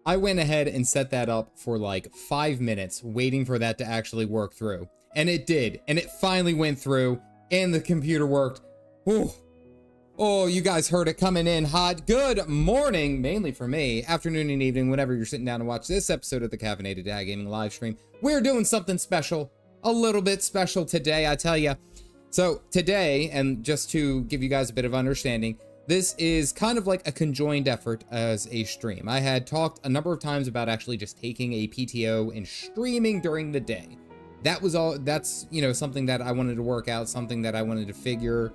I went ahead and set that up for like 5 minutes, waiting for that to actually work through. And it did. And it finally went through, and the computer worked. Ooh. Oh, you guys heard it coming in hot. Good morning, mainly for me, afternoon and evening, whenever you're sitting down to watch this episode of the Caffeinated Dad Gaming live stream. We're doing something special, a little bit special today, I tell you. So today, and just to give you guys a bit of understanding, this is kind of like a conjoined effort as a stream. I had talked a number of times about actually just taking a PTO and streaming during the day. That was all, that's, you know, something that I wanted to work out, something that I wanted to figure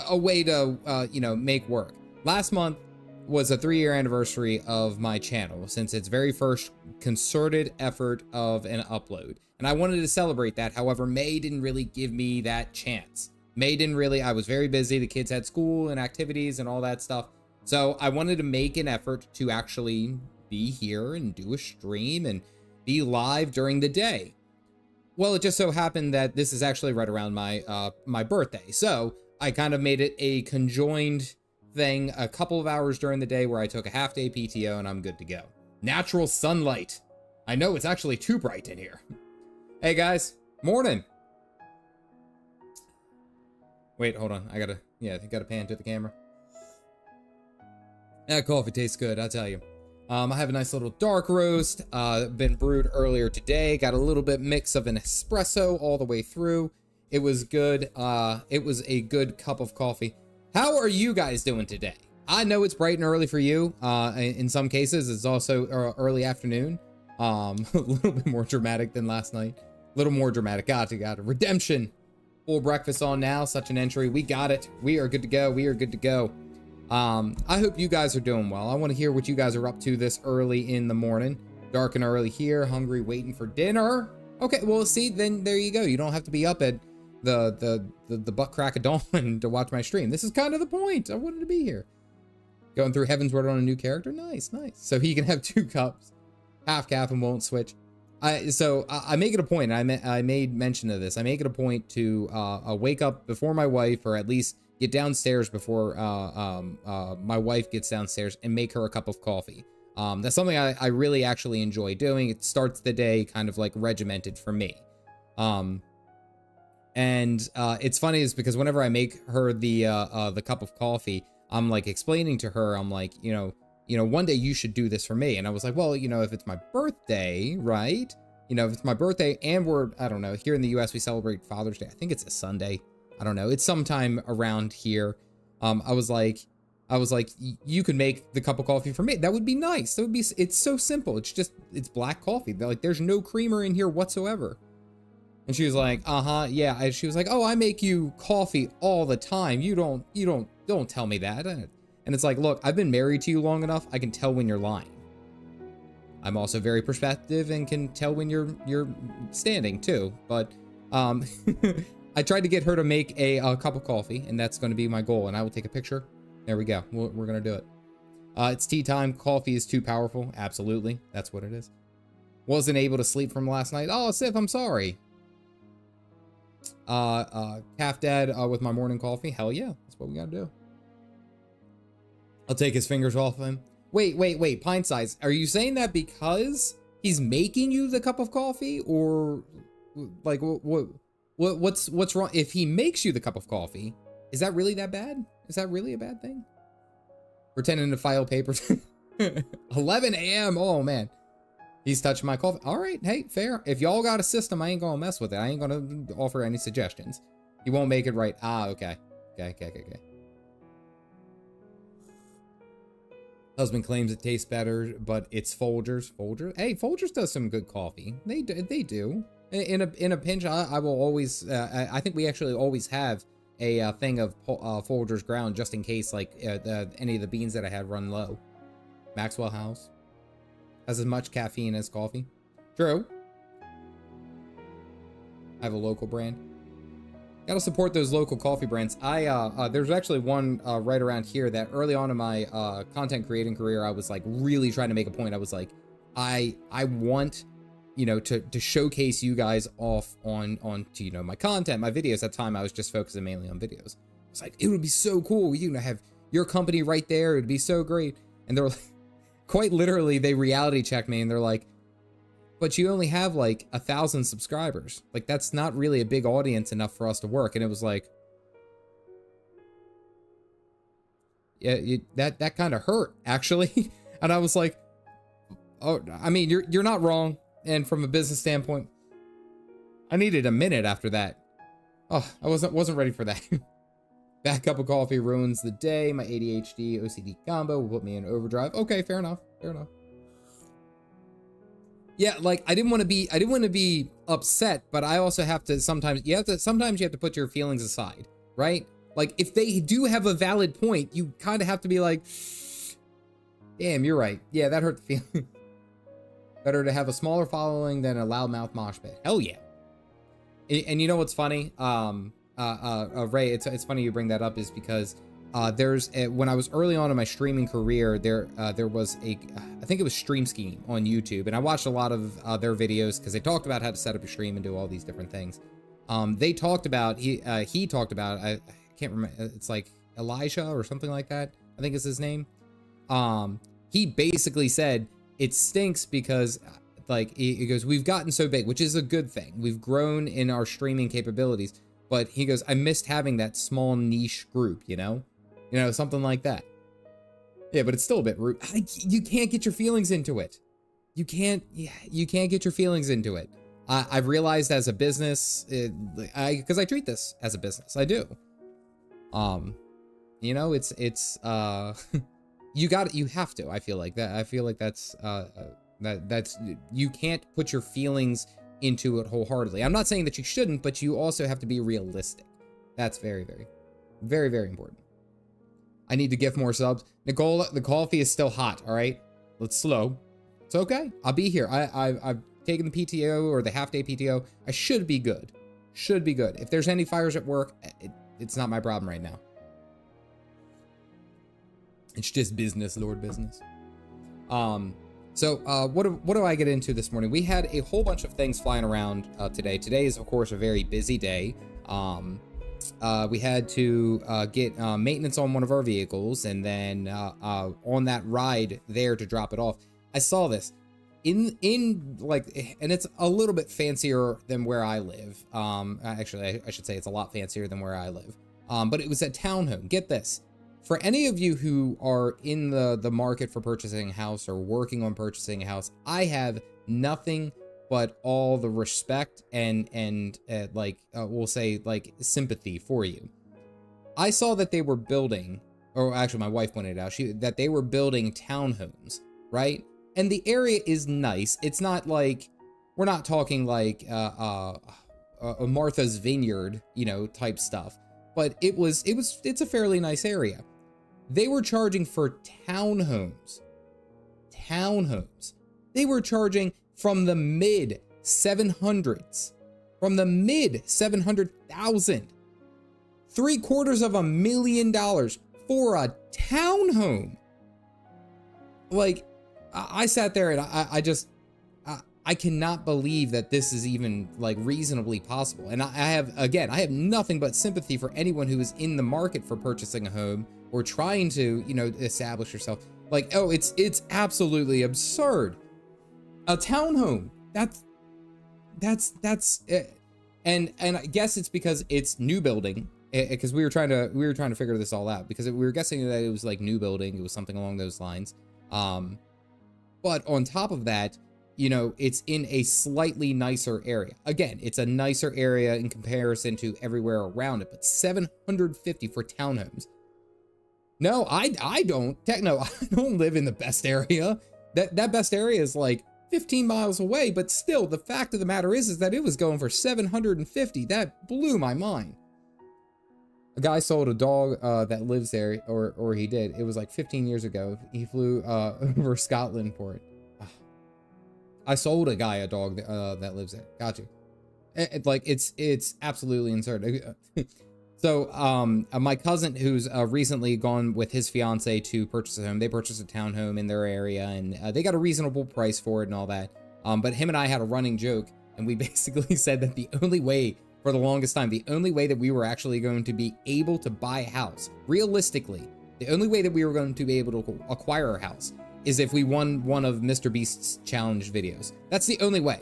a way to, you know, make work. Last month was a 3-year anniversary of my channel since its very first concerted effort of an upload. And I wanted to celebrate that. However, May didn't really give me that chance. May didn't really, I was very busy. The kids had school and activities and all that stuff. So I wanted to make an effort to actually be here and do a stream and be live during the day. Well, it just so happened that this is actually right around my, my birthday. So I kind of made it a conjoined thing a couple of hours during the day where I took a half-day PTO and I'm good to go. Natural sunlight. I know it's actually too bright in here. Hey guys, morning. Wait, hold on. I gotta pan to the camera. That coffee tastes good, I tell you. I have a nice little dark roast, been brewed earlier today. Got a little bit mix of an espresso all the way through. It was good. It was a good cup of coffee. How are you guys doing today? I know it's bright and early for you. In some cases, it's also early afternoon. A little bit more dramatic than last night. A little more dramatic. Got it. Redemption. Full breakfast on now. Such an entry. We got it. We are good to go. We are good to go. I hope you guys are doing well. I want to hear what you guys are up to this early in the morning. Dark and early here. Hungry, waiting for dinner. Okay, well, see, then there you go. You don't have to be up at the butt crack of dawn to watch my stream. This is kind of the point. I wanted to be here. Going through Heavensward on a new character. Nice. So he can have 2 cups. Half calf and won't switch. So I make it a point. I made mention of this. I make it a point to wake up before my wife, or at least get downstairs before my wife gets downstairs, and make her a cup of coffee. That's something I really actually enjoy doing. It starts the day kind of like regimented for me. And it's funny is because whenever I make her the cup of coffee, I'm like explaining to her, I'm like, you know, one day you should do this for me. And I was like, well, you know, if it's my birthday, right? You know, if it's my birthday and we're, I don't know, here in the US, we celebrate Father's Day. I think it's a Sunday. I don't know. It's sometime around here. I was like, you could make the cup of coffee for me. That would be nice. That would be, it's so simple. It's black coffee. Like, there's no creamer in here whatsoever. And she was like, yeah. She was like, oh, I make you coffee all the time. You don't tell me that. And it's like, look, I've been married to you long enough. I can tell when you're lying. I'm also very perceptive and can tell when you're standing too. But I tried to get her to make a cup of coffee, and that's going to be my goal. And I will take a picture. There we go. We're going to do it. It's tea time. Coffee is too powerful. Absolutely. That's what it is. Wasn't able to sleep from last night. Oh, Sif, I'm sorry. Calf Dad with my morning coffee. Hell yeah. That's what we got to do. I'll take his fingers off him. Wait, pint size. Are you saying that because he's making you the cup of coffee, or like what's wrong? If he makes you the cup of coffee, is that really that bad? Is that really a bad thing? Pretending to file papers. 11 a.m. Oh man. He's touching my coffee. All right, hey, fair. If y'all got a system, I ain't gonna mess with it. I ain't gonna offer any suggestions. He won't make it right. Ah, okay. Okay. Husband claims it tastes better, but it's Folgers. Hey, Folgers does some good coffee. They do. In a pinch, I will always. I think we actually always have a thing of Folgers ground just in case, like any of the beans that I had run low. Maxwell House has as much caffeine as coffee. True. I have a local brand. Gotta support those local coffee brands. There's actually one right around here that early on in my content creating career, I was like really trying to make a point. I was like, I want, you know, to showcase you guys off on to, you know, my content, my videos. At the time, I was just focusing mainly on videos. It's like, it would be so cool, you know, have your company right there. It would be so great. And they were like, quite literally, they reality checked me and they're like, but you only have like 1,000 subscribers. Like, that's not really a big audience enough for us to work. And it was like, yeah, that kind of hurt, actually. And I was like, oh, I mean, you're not wrong. And from a business standpoint, I needed a minute after that. Oh, I wasn't ready for that. Bad cup of coffee ruins the day. My ADHD OCD combo will put me in overdrive. Okay, fair enough. Fair enough. Yeah, like I didn't want to be upset, but I also have to sometimes you have to put your feelings aside, right? Like if they do have a valid point, you kind of have to be like, damn, you're right. Yeah, that hurt the feeling. Better to have a smaller following than a loudmouth mosh pit. Hell yeah. And you know what's funny? Ray, it's funny you bring that up is because when I was early on in my streaming career, there was I think it was Stream Scheme on YouTube, and I watched a lot of their videos because they talked about how to set up your stream and do all these different things. They talked about he talked about I can't remember, it's like Elijah or something like that, I think is his name. He basically said it stinks because like he goes, we've gotten so big, which is a good thing. We've grown in our streaming capabilities, but he goes, I missed having that small niche group, you know, something like that. Yeah, but it's still a bit rude. You can't get your feelings into it. You can't get your feelings into it. I've realized as a business, because I treat this as a business, I do. You know, it's you have to. I feel like that. I feel like that's that's you can't put your feelings into it wholeheartedly. I'm not saying that you shouldn't, but you also have to be realistic. That's very, very, very, very important. I need to gift more subs. Nicole, the coffee is still hot. All right, let's slow. It's okay. I'll be here. I've taken the PTO or the half-day PTO. I should be good. Should be good. If there's any fires at work, it's not my problem right now. It's just business, Lord business. So what do I get into this morning? We had a whole bunch of things flying around today. Today is, of course, a very busy day. We had to get maintenance on one of our vehicles, and then on that ride there to drop it off, I saw this in like, and it's a little bit fancier than where I live. Actually, I should say it's a lot fancier than where I live. But it was a townhome. Get this. For any of you who are in the market for purchasing a house or working on purchasing a house, I have nothing but all the respect and we'll say like sympathy for you. I saw that they were building, or actually my wife pointed out, that they were building townhomes, right? And the area is nice. It's not like, we're not talking like a Martha's Vineyard, you know, type stuff, but it's a fairly nice area. They were charging for townhomes. They were charging from the mid 700s, from the mid 700,000, $750,000 for a townhome. Like, I sat there and I cannot believe that this is even like reasonably possible. And I have nothing but sympathy for anyone who is in the market for purchasing a home or trying to, you know, establish yourself. Like, oh, it's absolutely absurd. A townhome, that's it. And I guess it's because it's new building, because we were trying to figure this all out, because we were guessing that it was like new building, it was something along those lines. But on top of that, you know, it's in a slightly nicer area. Again, it's a nicer area in comparison to everywhere around it, but $750 for townhomes. No, I don't live in the best area. That best area is like 15 miles away, but still, the fact of the matter is that it was going for $750. That blew my mind. A guy sold a dog that lives there, or he did. It was like 15 years ago. He flew over Scotland for it. I sold a guy a dog that lives there. Got you. It's absolutely absurd. So my cousin, who's recently gone with his fiance to purchase a home, they purchased a townhome in their area, and they got a reasonable price for it and all that. But him and I had a running joke, and we basically said that the only way, for the longest time, the only way that we were actually going to be able to buy a house, realistically, the only way that we were going to be able to acquire a house is if we won one of Mr. Beast's challenge videos. That's the only way.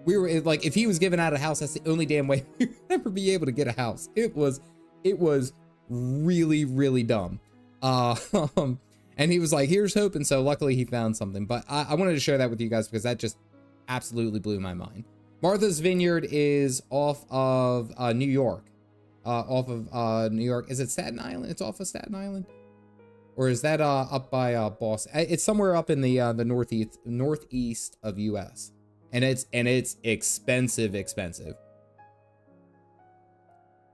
We were like, if he was giving out a house, that's the only damn way we would ever be able to get a house. It was really, really dumb. And he was like, here's hope. And so luckily he found something, but I wanted to share that with you guys because that just absolutely blew my mind. Martha's Vineyard is off of New York. New York. Is it Staten Island? It's off of Staten Island? Or is that up by Boston? It's somewhere up in the northeast of US. And it's expensive.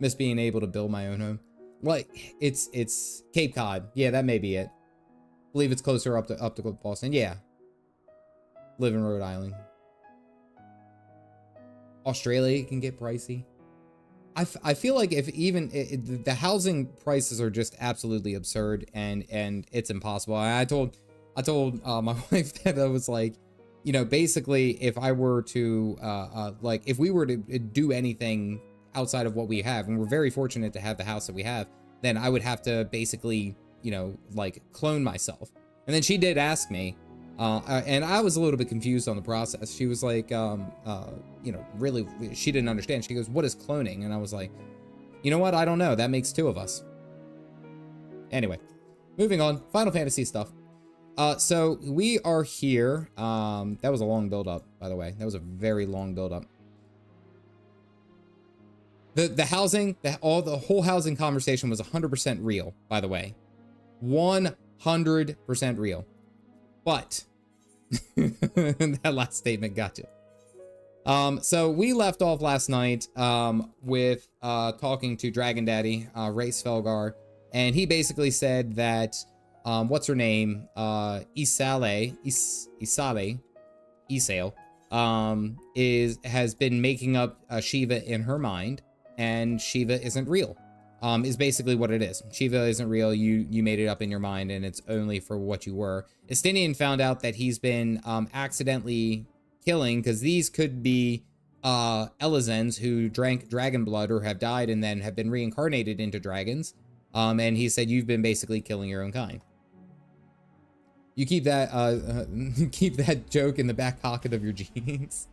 Miss being able to build my own home. Like it's Cape Cod. Yeah, that may be it. I believe it's closer up to Boston. Yeah. Live in Rhode Island. Australia can get pricey. I feel like if even the housing prices are just absolutely absurd and it's impossible. I told my wife that I was like, you know, basically if I were to like if we were to do anything outside of what we have, and we're very fortunate to have the house that we have, then I would have to basically, you know, like clone myself. And then she did ask me, and I was a little bit confused on the process. She was like, you know, really, she didn't understand. She goes, what is cloning? And I was like, you know what? I don't know. That makes two of us. Anyway, moving on. Final Fantasy stuff. So we are here. That was a long build up, by the way. That was a very long build up. The housing, the whole housing conversation was 100% real, by the way. 100% real. But that last statement got you. So we left off last night with talking to Dragon Daddy, Ray Svelgar, and he basically said that what's her name? Isale, has been making up Shiva in her mind, and Shiva isn't real. Is basically what it is. Shiva isn't real. You made it up in your mind, and it's only for what you were. Estinian found out that he's been accidentally killing, because these could be Elizens who drank dragon blood or have died and then have been reincarnated into dragons. And he said, you've been basically killing your own kind. You keep that keep that joke in the back pocket of your jeans.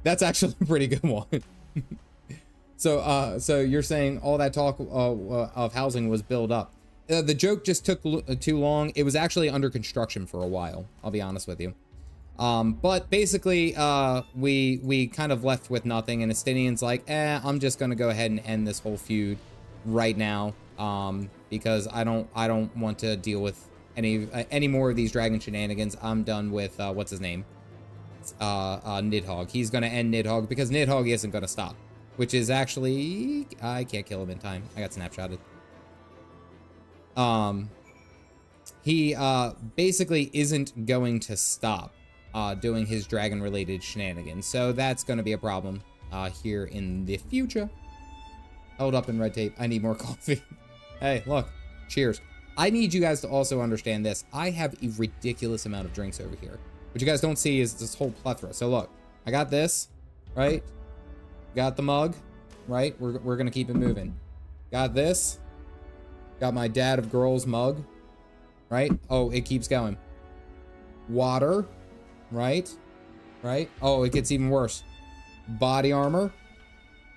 That's actually a pretty good one. So you're saying all that talk of housing was built up. The joke just took too long. It was actually under construction for a while, I'll be honest with you. But basically, we kind of left with nothing, and Estinian's like, I'm just gonna go ahead and end this whole feud right now, because I don't want to deal with any more of these dragon shenanigans. I'm done with what's his name, Nidhogg. He's gonna end Nidhogg because Nidhogg isn't gonna stop. Which is actually, I can't kill him in time. I got snapshotted. He basically isn't going to stop doing his dragon-related shenanigans. So that's going to be a problem here in the future. Held up in red tape. I need more coffee. Hey, look. Cheers. I need you guys to also understand this. I have a ridiculous amount of drinks over here. What you guys don't see is this whole plethora. So look, I got this, right? Got the mug, right? We're gonna keep it moving. Got this. Got my dad of girls mug, right? Oh, it keeps going. Water, right? Right? Oh, it gets even worse. Body armor.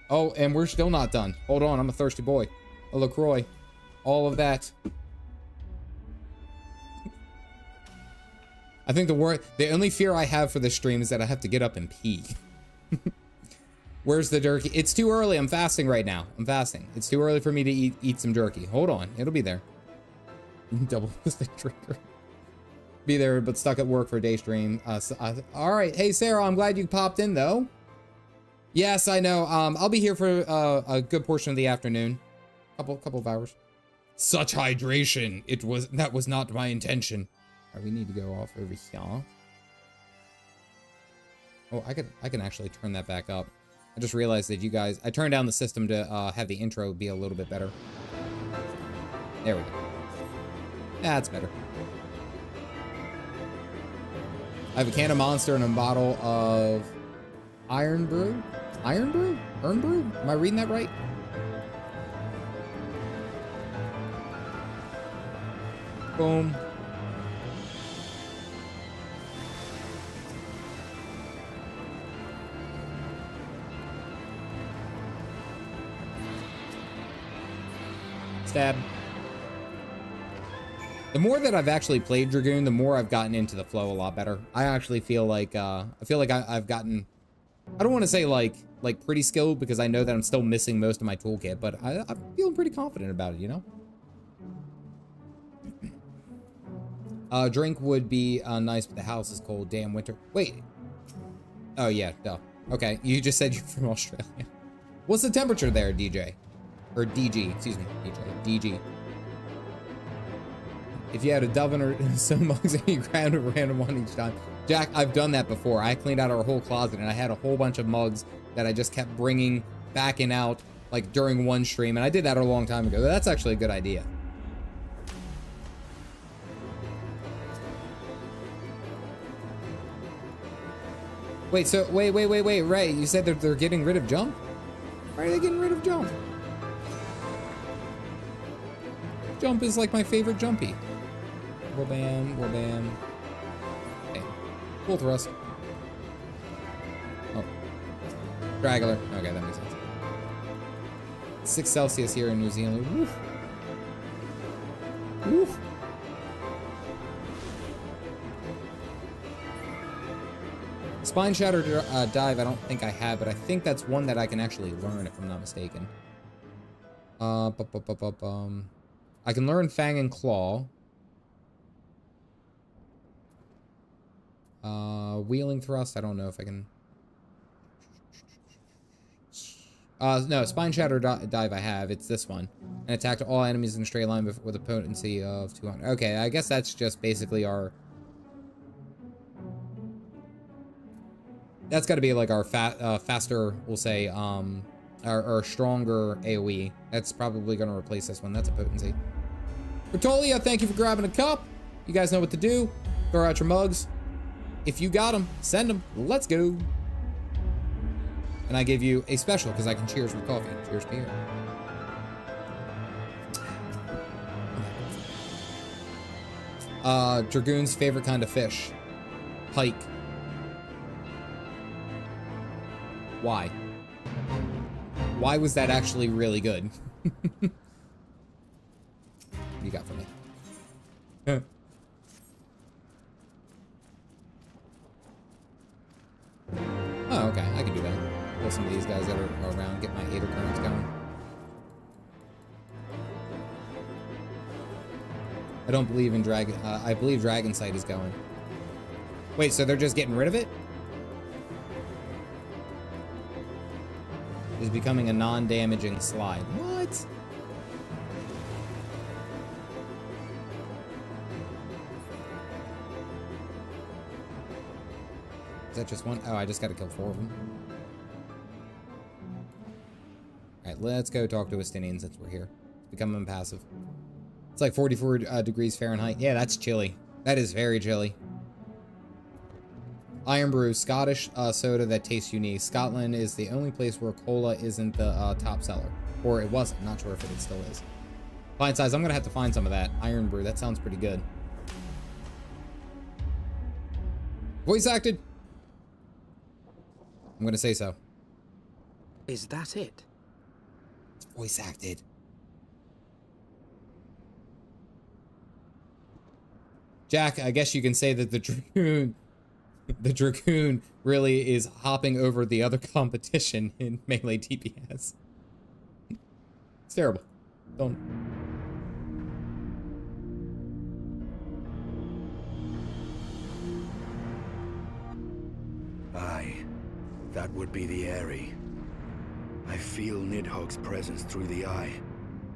Oh, and we're still not done. Hold on, I'm a thirsty boy. A LaCroix. All of that. I think the only fear I have for this stream is that I have to get up and pee. Where's the jerky? It's too early. I'm fasting right now. I'm fasting. It's too early for me to eat some jerky. Hold on. It'll be there. Double fisted drinker. Be there, but stuck at work for a day stream. All right. Hey, Sarah, I'm glad you popped in, though. Yes, I know. I'll be here for a good portion of the afternoon. Couple of hours. Such hydration. That was not my intention. All right, we need to go off over here. Oh, I can actually turn that back up. I just realized that I turned down the system to have the intro be a little bit better. There we go. That's better. I have a can of Monster and a bottle of Iron Brew? Iron Brew? Earn Brew? Am I reading that right? Boom. Stab. The more that I've actually played Dragoon, the more I've gotten into the flow a lot better. I actually feel like, I've gotten, I don't want to say like pretty skilled, because I know that I'm still missing most of my toolkit, but I'm feeling pretty confident about it, you know? Drink would be nice, but the house is cold. Damn winter. Wait. Oh, yeah, duh. Okay, you just said you're from Australia. What's the temperature there, DJ? Or DG, excuse me, DJ. DG. If you had a dozen or so mugs and you grabbed a random one each time. Jack, I've done that before. I cleaned out our whole closet and I had a whole bunch of mugs that I just kept bringing back and out like during one stream. And I did that a long time ago. That's actually a good idea. Wait, so wait, Ray, you said that they're getting rid of jump? Why are they getting rid of jump? Jump is like my favorite jumpy. Warbam, warbam. Okay. Full thrust. Oh. Straggler. Okay, that makes sense. 6 Celsius here in New Zealand. Woof. Woof. Spine Shatter Dive, I don't think I have, but I think that's one that I can actually learn, if I'm not mistaken. I can learn Fang and Claw. Wheeling Thrust, I don't know if I can... no, Spine Shatter Dive I have, it's this one. And attack all enemies in a straight line with a potency of 200. Okay, I guess that's just basically our... That's got to be like our faster, we'll say, our stronger AoE. That's probably going to replace this one. That's a potency. Bertolia, thank you for grabbing a cup. You guys know what to do. Throw out your mugs. If you got them, send them. Let's go. And I give you a special because I can cheers with coffee. Cheers to you. Dragoon's favorite kind of fish. Pike. Why? Why was that actually really good? What you got for me? Oh, okay. I can do that. Kill some of these guys that are around. Get my Hater currents going. I don't believe in Dragon... I believe Dragon Sight is going. Wait, so they're just getting rid of it? Is becoming a non-damaging slide. What? Is that just one? Oh, I just got to kill 4 of them. Alright, let's go talk to Estinian since we're here. It's become impassive. It's like 44 degrees Fahrenheit. Yeah, that's chilly. That is very chilly. Iron Brew, Scottish soda that tastes unique. Scotland is the only place where cola isn't the top seller. Or it wasn't. Not sure if it still is. Pint size, I'm going to have to find some of that. Iron Brew, that sounds pretty good. Voice acted. I'm going to say so. Is that it? It's voice acted. Jack, I guess you can say that the Dragoon really is hopping over the other competition in melee DPS. It's terrible. Don't. Aye, that would be the Airy. I feel Nidhogg's presence through the eye,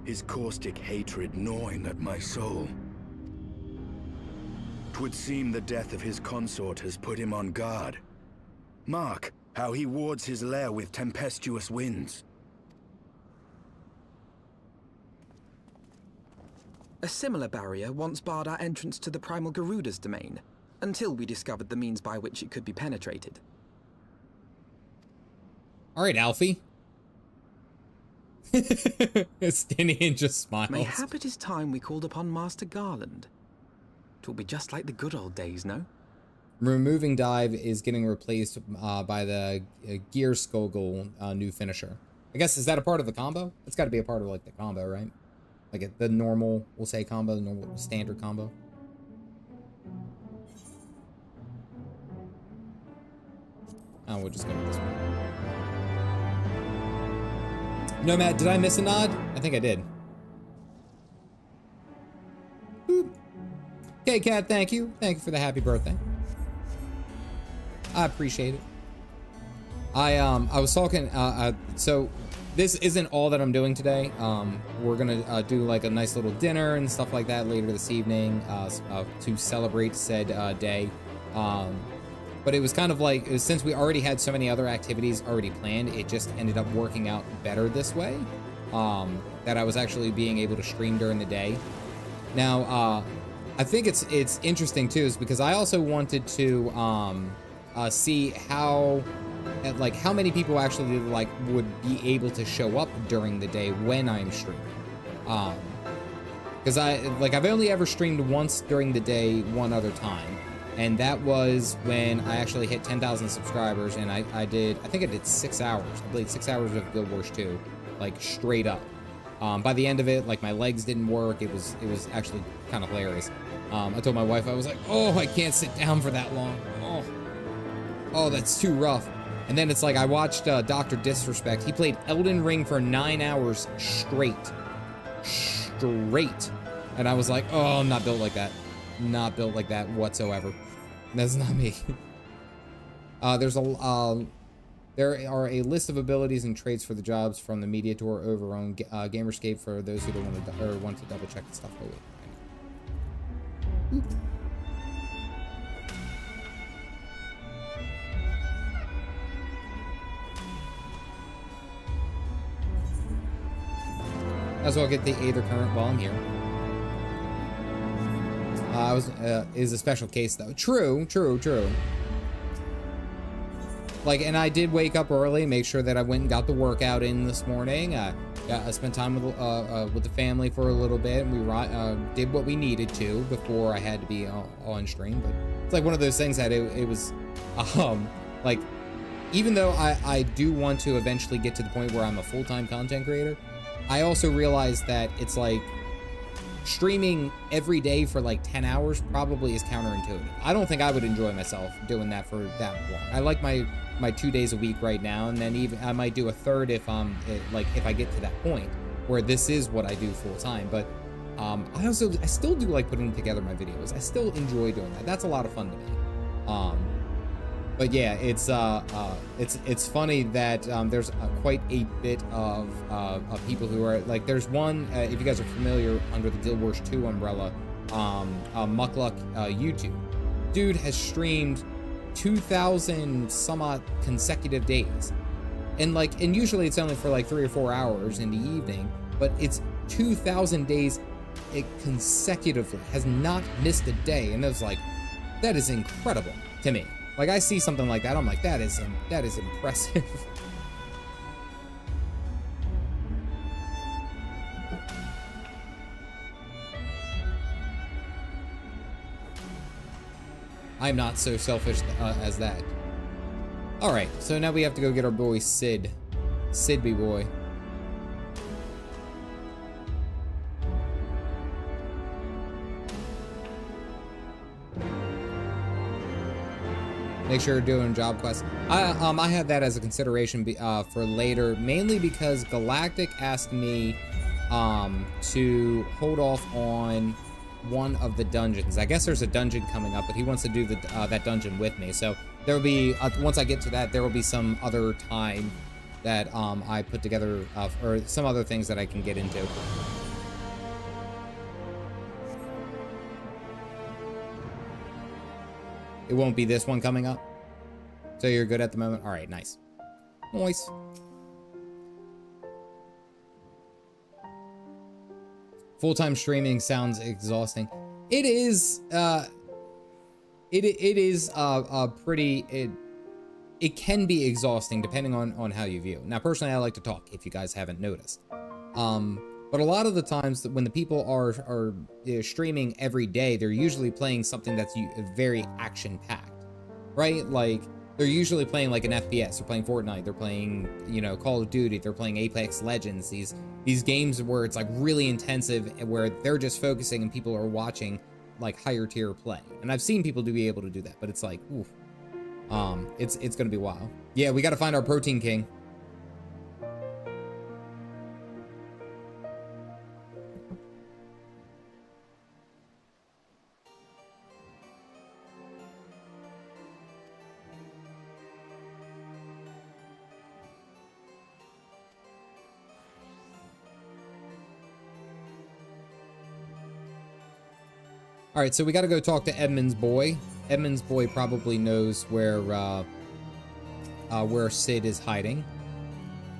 his caustic hatred gnawing at my soul. 'Twould seem the death of his consort has put him on guard. Mark how he wards his lair with tempestuous winds. A similar barrier once barred our entrance to the primal Garuda's domain, until we discovered the means by which it could be penetrated. Alright, Alfie. Estinian just smiles. Mayhap it is time we called upon Master Garland. 'Twill be just like the good old days, no? Removing Dive is getting replaced by the Gear Skogul new finisher. I guess, is that a part of the combo? It's got to be a part of, like, the combo, right? Like the normal, we'll say combo, the normal standard combo. Oh, we'll just go with this one. Nomad, did I miss a nod? I think I did. Boop. Okay, Cat, thank you. Thank you for the happy birthday. I appreciate it. I was talking, so this isn't all that I'm doing today. We're gonna do like a nice little dinner and stuff like that later this evening to celebrate said day. But it was kind of like, since we already had so many other activities already planned, it just ended up working out better this way. That I was actually being able to stream during the day. Now, I think it's interesting too, is because I also wanted to see how many people actually like would be able to show up during the day when I'm streaming. Because I've only ever streamed once during the day, one other time. And that was when I actually hit 10,000 subscribers, and I think I did 6 hours. I played 6 hours of Guild Wars 2, like straight up. By the end of it, like my legs didn't work. It was actually kind of hilarious. I told my wife, I was like, oh, I can't sit down for that long. Oh, that's too rough. And then it's like I watched Dr. Disrespect. He played Elden Ring for 9 hours straight. And I was like, oh, I'm not built like that. Not built like that whatsoever. That's not me. There are a list of abilities and traits for the jobs from the media tour over on Gamerscape for those who don't want to double check the stuff. Oh, wait. As well, get the Aether Current while I'm here. Is a special case though. True. Like, and I did wake up early, make sure that I went and got the workout in this morning. I spent time with the family for a little bit, and we did what we needed to before I had to be on stream. But it's like one of those things that it was, like, even though I do want to eventually get to the point where I'm a full-time content creator, I also realized that it's like, streaming every day for like 10 hours probably is counterintuitive. I don't think I would enjoy myself doing that for that long. I like my 2 days a week right now, and then even I might do a third if if I get to that point where this is what I do full time. But I still do like putting together my videos. I still enjoy doing that. That's a lot of fun to me. But yeah, it's funny that there's quite a bit of people who are like, there's one, if you guys are familiar, under the Guild Wars 2 umbrella, Muckluck YouTube. Dude has streamed 2,000 some odd consecutive days. And usually it's only for like 3 or 4 hours in the evening, but it's 2,000 days consecutively, has not missed a day. And it was like, that is incredible to me. Like, I see something like that, I'm like, that is impressive. I'm not so selfish as that. Alright, so now we have to go get our boy Sid. Sidby boy. Make sure you're doing job quests. I had that as a consideration for later, mainly because Galactic asked me to hold off on one of the dungeons. I guess there's a dungeon coming up, but he wants to do that dungeon with me. So there will be, once I get to that, there will be some other time that I put together, or some other things that I can get into. It won't be this one coming up. So you're good at the moment? All right, nice. Nice. Full-time streaming sounds exhausting. It is, it can be exhausting depending on how you view. Now, personally, I like to talk, if you guys haven't noticed. But a lot of the times when the people are streaming every day, they're usually playing something that's very action-packed, right? Like, they're usually playing like an FPS. They're playing Fortnite. They're playing, Call of Duty. They're playing Apex Legends. These these games where it's like really intensive and where they're just focusing and people are watching like higher tier play. And I've seen people be able to do that, but it's like, oof. It's gonna be wild. Yeah, we gotta find our protein king. All right, so we got to go talk to Edmund's boy. Edmund's boy probably knows where Sid is hiding.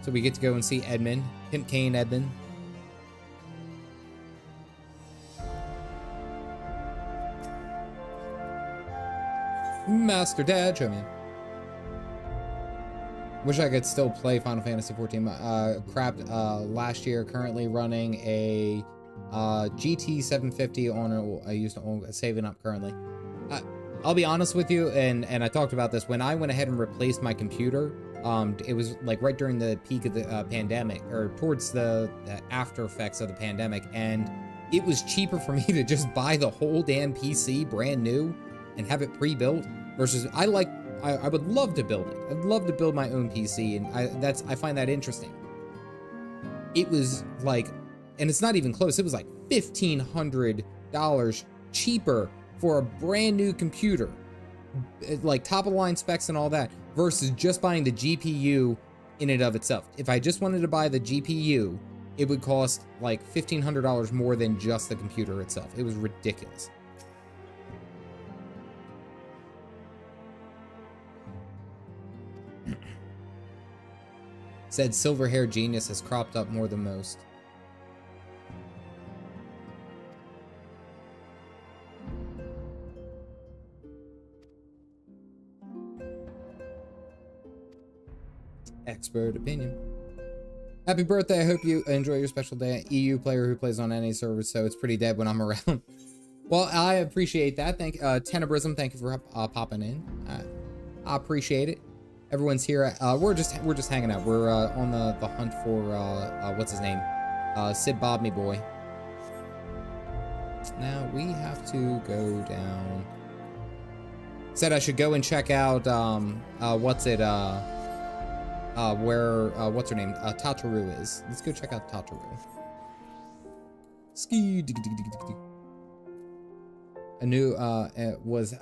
So we get to go and see Edmund, Pimp Cane Edmund. Master Dad, show me. Wish I could still play Final Fantasy XIV. Crapped last year. Currently running a GT 750 on I used to saving up currently. I'll be honest with you, and I talked about this when I went ahead and replaced my computer. It was like right during the peak of the pandemic, or towards the after effects of the pandemic, and it was cheaper for me to just buy the whole damn PC brand new and have it pre-built versus I would love to build it. I'd love to build my own PC, and I find that interesting. It was like, and it's not even close. It was like $1,500 cheaper for a brand new computer, like top of the line specs and all that, versus just buying the GPU in and of itself. If I just wanted to buy the GPU, it would cost like $1,500 more than just the computer itself. It was ridiculous. Said silver hair genius has cropped up more than most. Expert opinion. Happy birthday. I hope you enjoy your special day. EU player who plays on any server, so it's pretty dead when I'm around. Well, I appreciate that. Thank Tenebrism, thank you for popping in. I appreciate it. Everyone's here. We're just hanging out. We're on the hunt for what's his name? Sid Bob me boy. Now we have to go down. Said I should go and check out what's her name? Tataru is. Let's go check out Tataru. Ski. A new was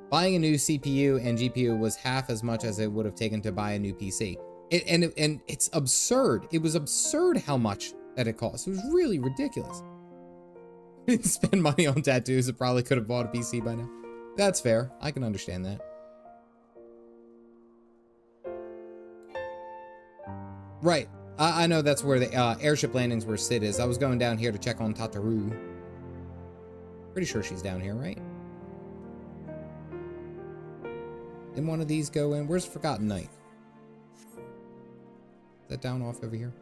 buying a new CPU and GPU was half as much as it would have taken to buy a new PC. And it's absurd. It was absurd how much that it cost. It was really ridiculous. Spend money on tattoos. It probably could have bought a PC by now. That's fair. I can understand that. Right. I know that's where the airship landings where Sid is. I was going down here to check on Tataru. Pretty sure she's down here, right? Didn't one of these go in? Where's Forgotten Night? Is that down off over here?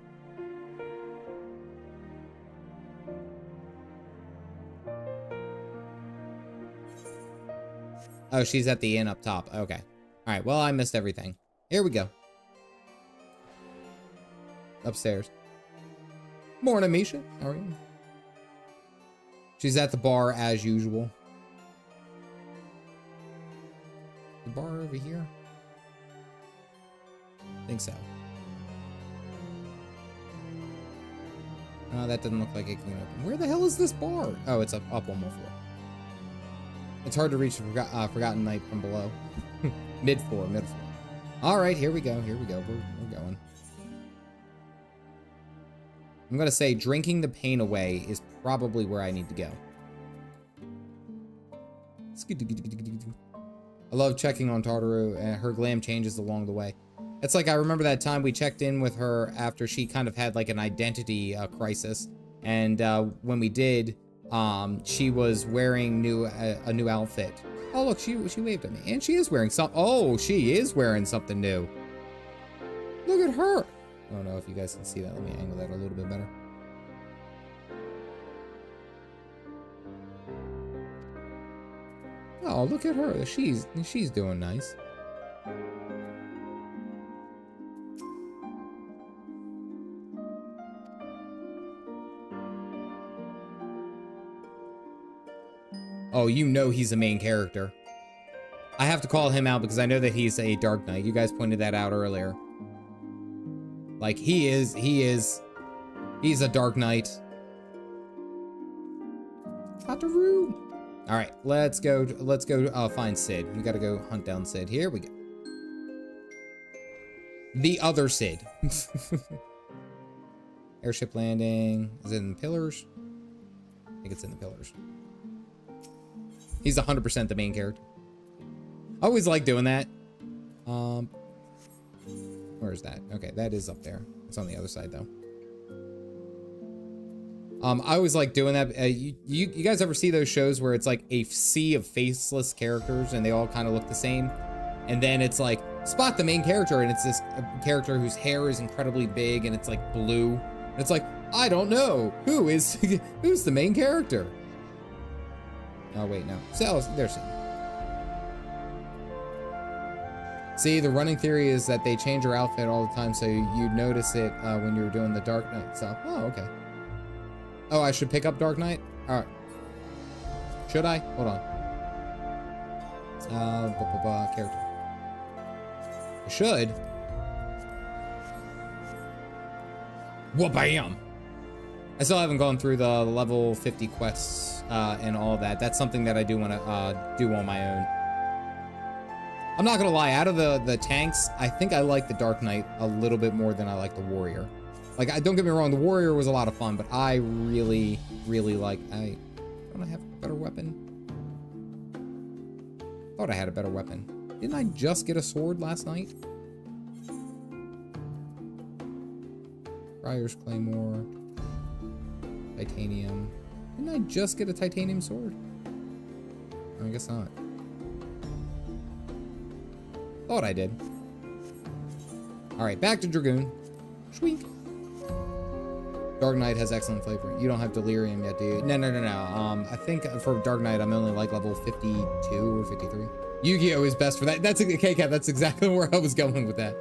Oh, she's at the inn up top. Okay. Alright, well, I missed everything. Here we go. Upstairs. Morning, Misha. How are you? She's at the bar as usual. The bar over here? I think so. That doesn't look like it can open. Where the hell is this bar? Oh, it's up one more floor. It's hard to reach the Forgotten Night from below. Mid-floor. All right, here we go. We're going. I'm going to say drinking the pain away is probably where I need to go. I love checking on Tataru, and her glam changes along the way. It's like I remember that time we checked in with her after she kind of had like an identity crisis. And when we did, she was wearing a new outfit. Oh, look, she waved at me. And she is wearing she is wearing something new. Look at her. I don't know if you guys can see that. Let me angle that a little bit better. Oh, look at her. She's doing nice. Oh, you know he's a main character. I have to call him out because I know that he's a Dark Knight. You guys pointed that out earlier. Like, he's a Dark Knight. Kataroo. All right, let's go find Sid. We gotta go hunt down Sid. Here we go. The other Sid. Airship landing. Is it in the pillars? I think it's in the pillars. He's 100% the main character. I always like doing that. Where is that? Okay, that is up there. It's on the other side though. I always like doing that. You guys ever see those shows where it's like a sea of faceless characters and they all kind of look the same? And then it's like, spot the main character, and it's this character whose hair is incredibly big and it's like blue. And it's like, I don't know. Who's the main character? Oh, wait, no. So, there's him. See, the running theory is that they change her outfit all the time, so you notice it when you're doing the Dark Knight stuff. Oh, okay. Oh, I should pick up Dark Knight? Alright. Should I? Hold on. Character. I should. Wha-bam! I still haven't gone through the level 50 quests and all that. That's something that I do want to do on my own. I'm not gonna lie, out of the tanks, I think I like the Dark Knight a little bit more than I like the Warrior. Like, don't get me wrong, the Warrior was a lot of fun, but I really, really like... Don't I have a better weapon? Thought I had a better weapon. Didn't I just get a sword last night? Briar's Claymore. Titanium. Didn't I just get a titanium sword? I guess not. Thought I did. Alright, back to Dragoon. Shwink. Dark Knight has excellent flavor. You don't have Delirium yet, do you? No. I think for Dark Knight, I'm only like level 52 or 53. Yu-Gi-Oh! Is best for that. That's a K-Cat. That's exactly where I was going with that.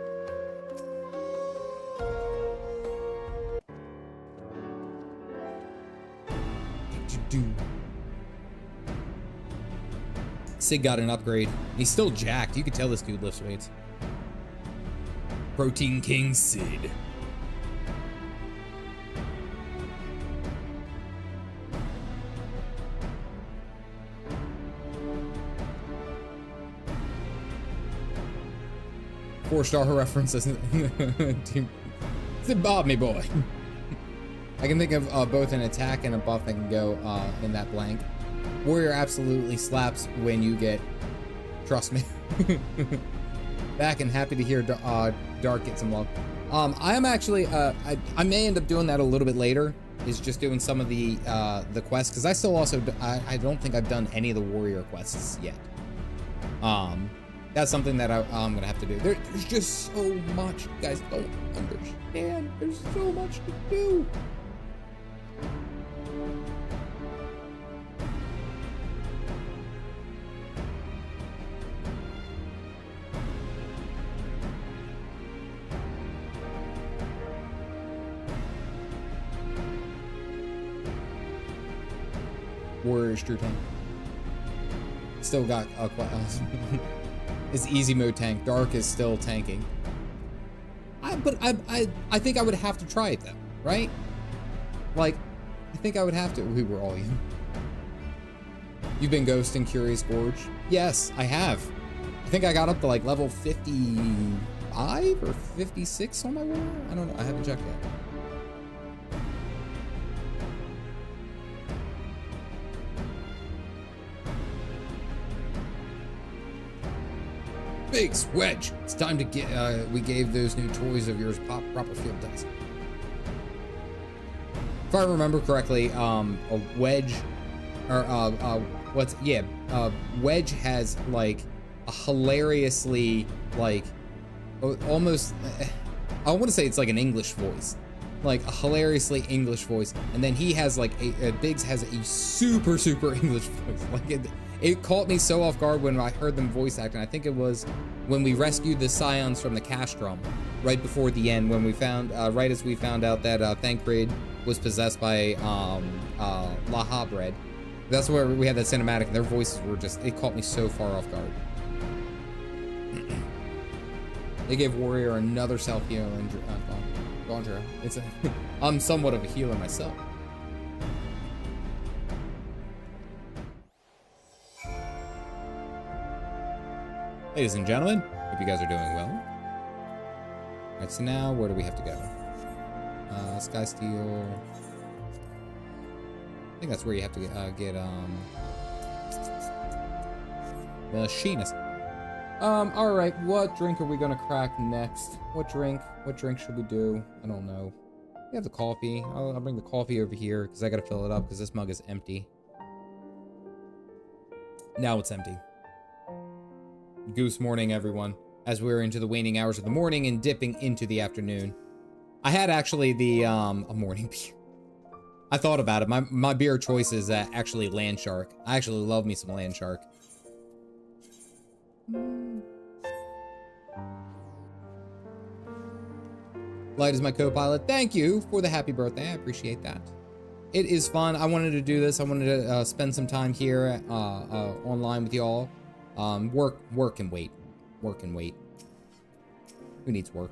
Sid got an upgrade. He's still jacked. You could tell this dude lifts weights. Protein King Sid. Four-star references. Sid Bob me boy. I can think of both an attack and a buff that can go in that blank. Warrior absolutely slaps when you get, trust me. Back and happy to hear Dark get some love. I am actually, I may end up doing that a little bit later, is just doing some of the quests, because I still also, I don't think I've done any of the Warrior quests yet. That's something that I'm gonna have to do. There's just so much, you guys don't understand. There's so much to do. Warrior's true tank. Still got it's easy mode tank. Dark is still tanking. But I think I would have to try it though, right? Like, I think I would have to. We were all you. You've been ghosting Curious Gorge? Yes, I have. I think I got up to like level 55 or 56 on my warrior. I don't know. I haven't checked yet. Biggs, Wedge, it's time to get, we gave those new toys of yours proper field test. If I remember correctly, a Wedge, or, Wedge has, like, a hilariously, like, almost, I want to say it's like an English voice. Like, a hilariously English voice. And then he has, like, Biggs has a super English voice. Like, it caught me so off guard when I heard them voice acting. I think it was when we rescued the Scions from the Castrum, right before the end, when we found, right as we found out that Thancred was possessed by La Habred. That's where we had that cinematic. Their voices were just, it caught me so far off guard. They gave Warrior another self-heal and Gondra. It's a, I'm somewhat of a healer myself. Ladies and gentlemen, hope you guys are doing well. Alright, so now where do we have to go? Sky Steel. I think that's where you have to get Machinist. Alright, what drink are we gonna crack next? What drink should we do? I don't know. We have the coffee. I'll bring the coffee over here because I gotta fill it up because this mug is empty. Now it's empty. Goose morning, everyone, as we're into the waning hours of the morning and dipping into the afternoon. I had actually the a morning beer. I thought about it. My beer choice is actually Land Shark. I actually love me some Land Shark. Light is my co-pilot. Thank you for the happy birthday. I appreciate that. It is fun. I wanted to do this. I wanted to spend some time here online with y'all. Work and wait. Work and wait. Who needs work?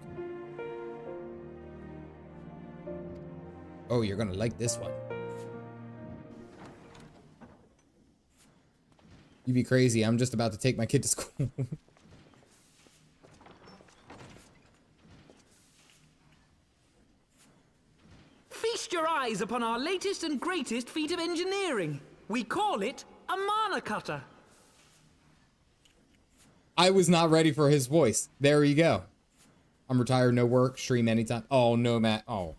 Oh, you're gonna like this one. You'd be crazy. I'm just about to take my kid to school. Feast your eyes upon our latest and greatest feat of engineering. We call it a mana cutter. I was not ready for his voice. There you go. I'm retired, no work, stream anytime. Oh, no, Matt. Oh.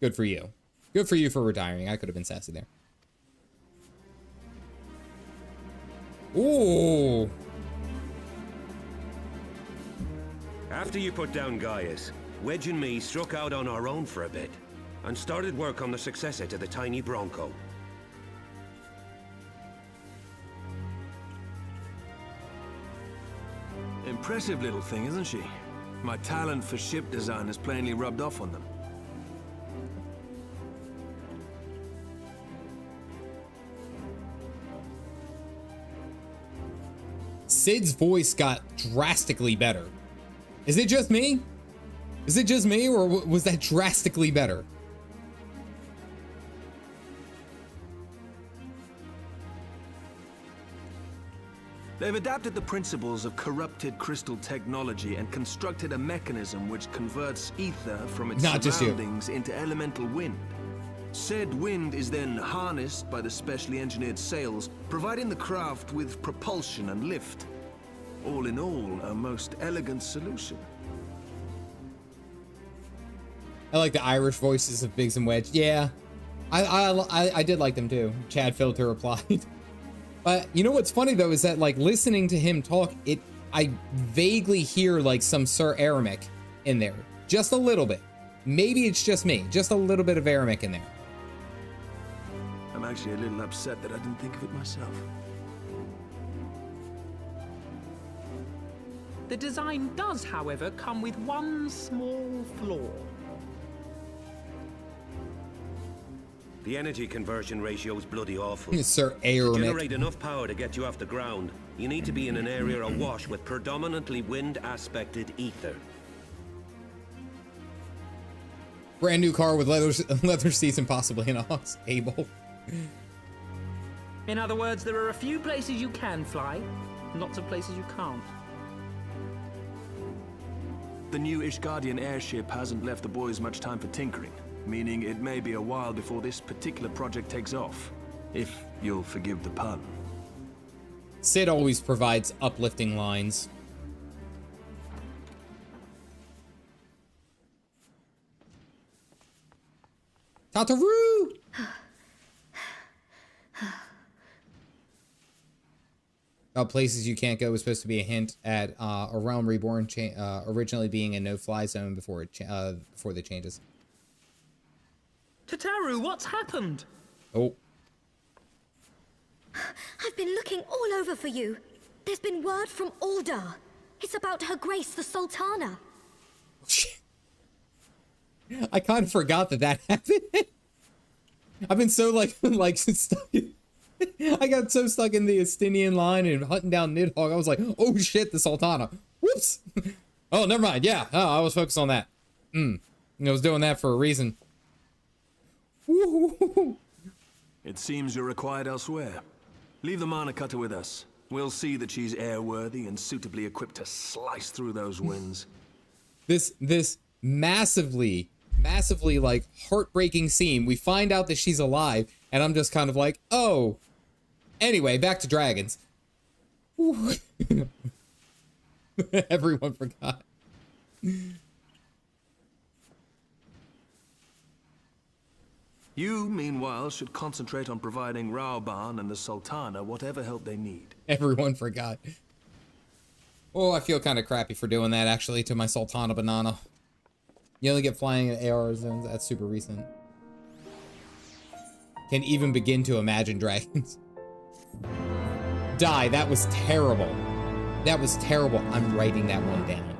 Good for you. Good for you for retiring. I could have been sassy there. Ooh. After you put down Gaius, Wedge and me struck out on our own for a bit and started work on the successor to the tiny Bronco. Impressive little thing, isn't she? My talent for ship design has plainly rubbed off on them. Sid's voice got drastically better. Is it just me? Is it just me, or was that drastically better? They've adapted the principles of corrupted crystal technology and constructed a mechanism which converts ether from its surroundings into elemental wind. Said wind is then harnessed by the specially engineered sails, providing the craft with propulsion and lift. All in all, a most elegant solution. I like the Irish voices of Biggs and Wedge. Yeah, I did like them too. Chad Filter replied. But you know what's funny though is that like listening to him talk, I vaguely hear like some Sir Arabic in there, just a little bit. Maybe it's just me, just a little bit of Arabic in there. I'm actually a little upset that I didn't think of it myself. The design does, however, come with one small flaw. The energy conversion ratio is bloody awful. Sir To Arabic. generate enough power to get you off the ground, you need to be in an area awash with predominantly wind-aspected ether. Brand new car with leather seats and possibly an aux cable. In other words, there are a few places you can fly, lots of places you can't. The new Ishgardian airship hasn't left the boys much time for tinkering, meaning it may be a while before this particular project takes off, if you'll forgive the pun. Sid always provides uplifting lines. Tataru! Places you can't go was supposed to be a hint at A Realm Reborn originally being a no-fly zone before the changes. Tataru, what's happened? Oh. I've been looking all over for you. There's been word from Aldar. It's about Her Grace the Sultana. I kind of forgot that happened. I've been so like stuck. I got so stuck in the Estinian line and hunting down Nidhogg. I was like, oh shit, the Sultana. Whoops. Oh, never mind. Yeah, I was focused on that. I was doing that for a reason. It seems you're required elsewhere. Leave the Mana Cutter with us. We'll see that she's airworthy and suitably equipped to slice through those winds. This massively like heartbreaking scene. We find out that she's alive, and I'm just kind of like, oh. Anyway, back to dragons. Everyone forgot. You, meanwhile, should concentrate on providing Raoban and the Sultana whatever help they need. Everyone forgot. Oh, I feel kind of crappy for doing that, actually, to my Sultana banana. You only get flying at AR zones. That's super recent. Can't even begin to imagine dragons. Die. That was terrible. That was terrible. I'm writing that one down.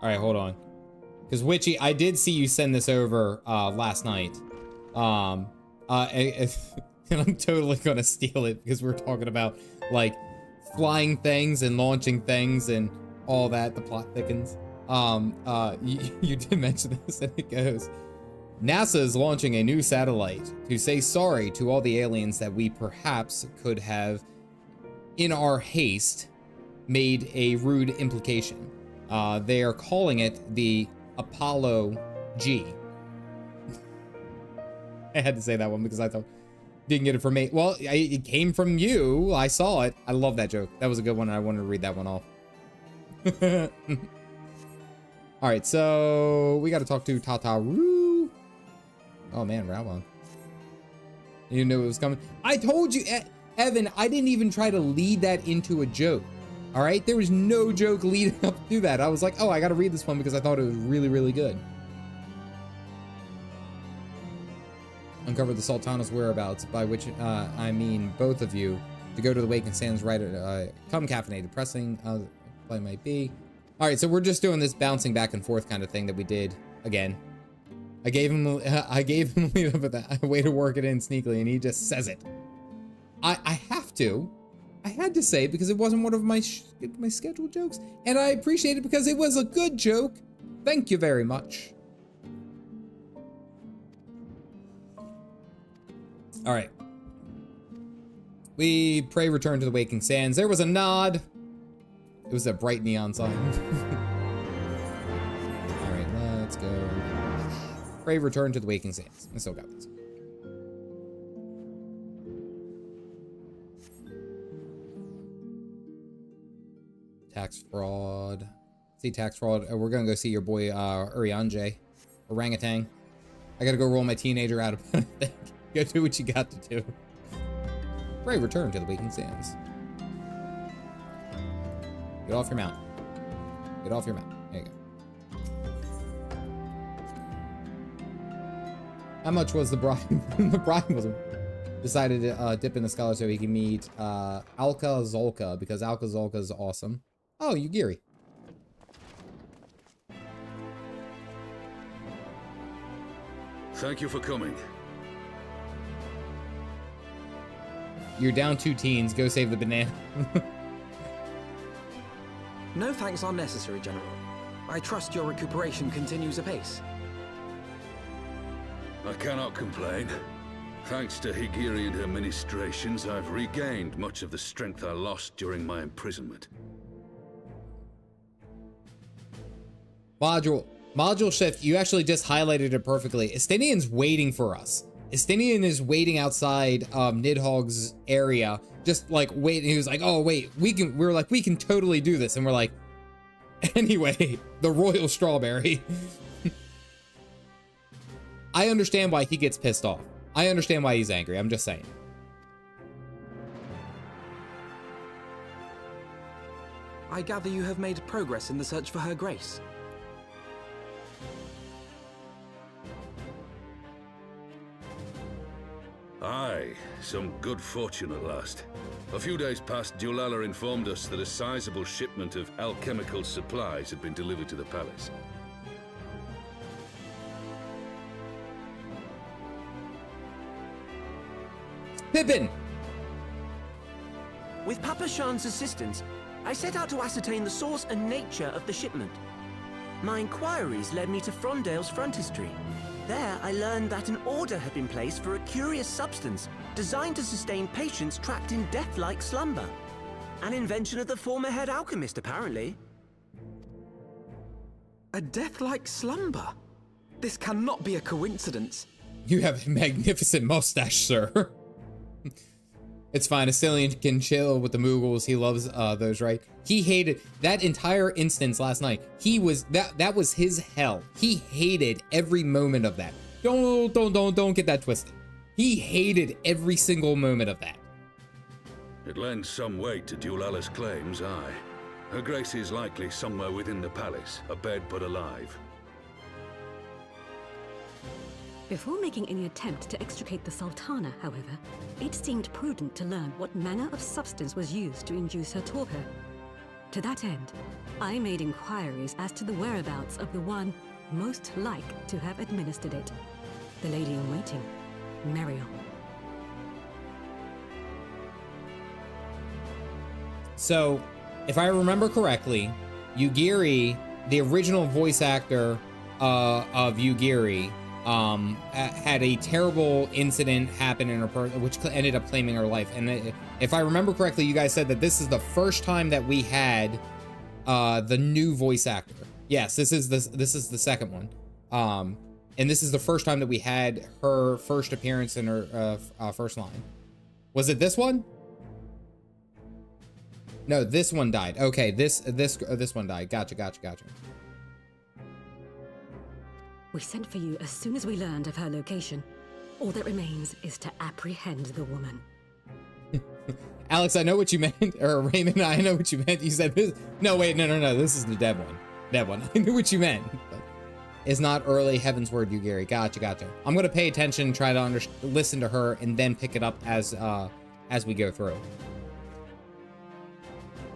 All right, hold on. Because Witchy, I did see you send this over last night. And I'm totally gonna steal it because we're talking about like flying things and launching things and all that. The plot thickens. You did mention this, and it goes, NASA is launching a new satellite to say sorry to all the aliens that we perhaps could have, in our haste, made a rude implication. They are calling it the Apollo G. I had to say that one because I thought, didn't get it from me. Well, it came from you. I saw it. I love that joke. That was a good one. I wanted to read that one off. All right, so we got to talk to Tataru. Oh man, Raoban. You knew it was coming. I told you, Evan, I didn't even try to lead that into a joke. All right, there was no joke leading up to that. I was like, oh, I got to read this one because I thought it was really, really good. Uncover the Sultana's whereabouts, by which I mean both of you, to go to the Awakened Sands right at come caffeinated pressing play might be. All right, so we're just doing this bouncing back and forth kind of thing that we did again. I gave him a way to work it in sneakily, and he just says it. I have to. I had to say it because it wasn't one of my scheduled jokes, and I appreciate it because it was a good joke. Thank you very much. All right. We pray return to the Waking Sands. There was a nod. It was a bright neon sign. All right, let's go. Pray return to the Waking Sands. I still got this. Tax fraud. See tax fraud. We're gonna go see your boy Urianje, orangutan. I gotta go roll my teenager out of thing. Go do what you got to do. Pray return to the Waking Sands. Get off your mount. Get off your mount. There you go. How much was the bribe? The bribe was decided to dip in the scholar so he can meet Alka Zolka, because Alka Zolka is awesome. Oh, Yugiri. Thank you for coming. You're down 2 teens. Go save the banana. No thanks are necessary, General. I trust your recuperation continues apace. I cannot complain. Thanks to Higiri and her ministrations, I've regained much of the strength I lost during my imprisonment. Module shift, you actually just highlighted it perfectly. Estinian's waiting for us. Estinian is waiting outside Nidhogg's area, just like waiting. He was like, oh wait, we can totally do this. And we're like, anyway, the royal strawberry. I understand why he gets pissed off. I understand why he's angry. I'm just saying. I gather you have made progress in the search for Her Grace. Aye, some good fortune at last. A few days past, Dulala informed us that a sizable shipment of alchemical supplies had been delivered to the palace. Pippin! With Papa Shan's assistance, I set out to ascertain the source and nature of the shipment. My inquiries led me to Frondale's frontistery. There, I learned that an order had been placed for a curious substance designed to sustain patients trapped in death-like slumber. An invention of the former head alchemist, apparently. A death-like slumber? This cannot be a coincidence. You have a magnificent mustache, sir. It's fine. Astillion can chill with the Moogles. He loves those, right? He hated that entire instance last night. He was that was his hell. He hated every moment of that. Don't get that twisted. He hated every single moment of that. It lends some weight to Dulala's claims, aye. Her Grace is likely somewhere within the palace, abed but alive. Before making any attempt to extricate the Sultana, however, it seemed prudent to learn what manner of substance was used to induce her torpor. To that end, I made inquiries as to the whereabouts of the one most like to have administered it. The lady in waiting, Mariel. So, if I remember correctly, Yugiri, the original voice actor of Yugiri, had a terrible incident happen in her which ended up claiming her life. And if I remember correctly, you guys said that this is the first time that we had the new voice actor. Yes, this is the second one. And this is the first time that we had her first appearance in her first line. Was it this one? No, this one died. Okay, this one died. Gotcha. We sent for you as soon as we learned of her location. All that remains is to apprehend the woman. Alex, I know what you meant. Or Raymond, I know what you meant. You said this. No, wait, no. This is the dead one. Dead one. I knew what you meant. It's not early Heavensward, Yugiri. Gotcha. I'm gonna pay attention, try to listen to her, and then pick it up as we go through.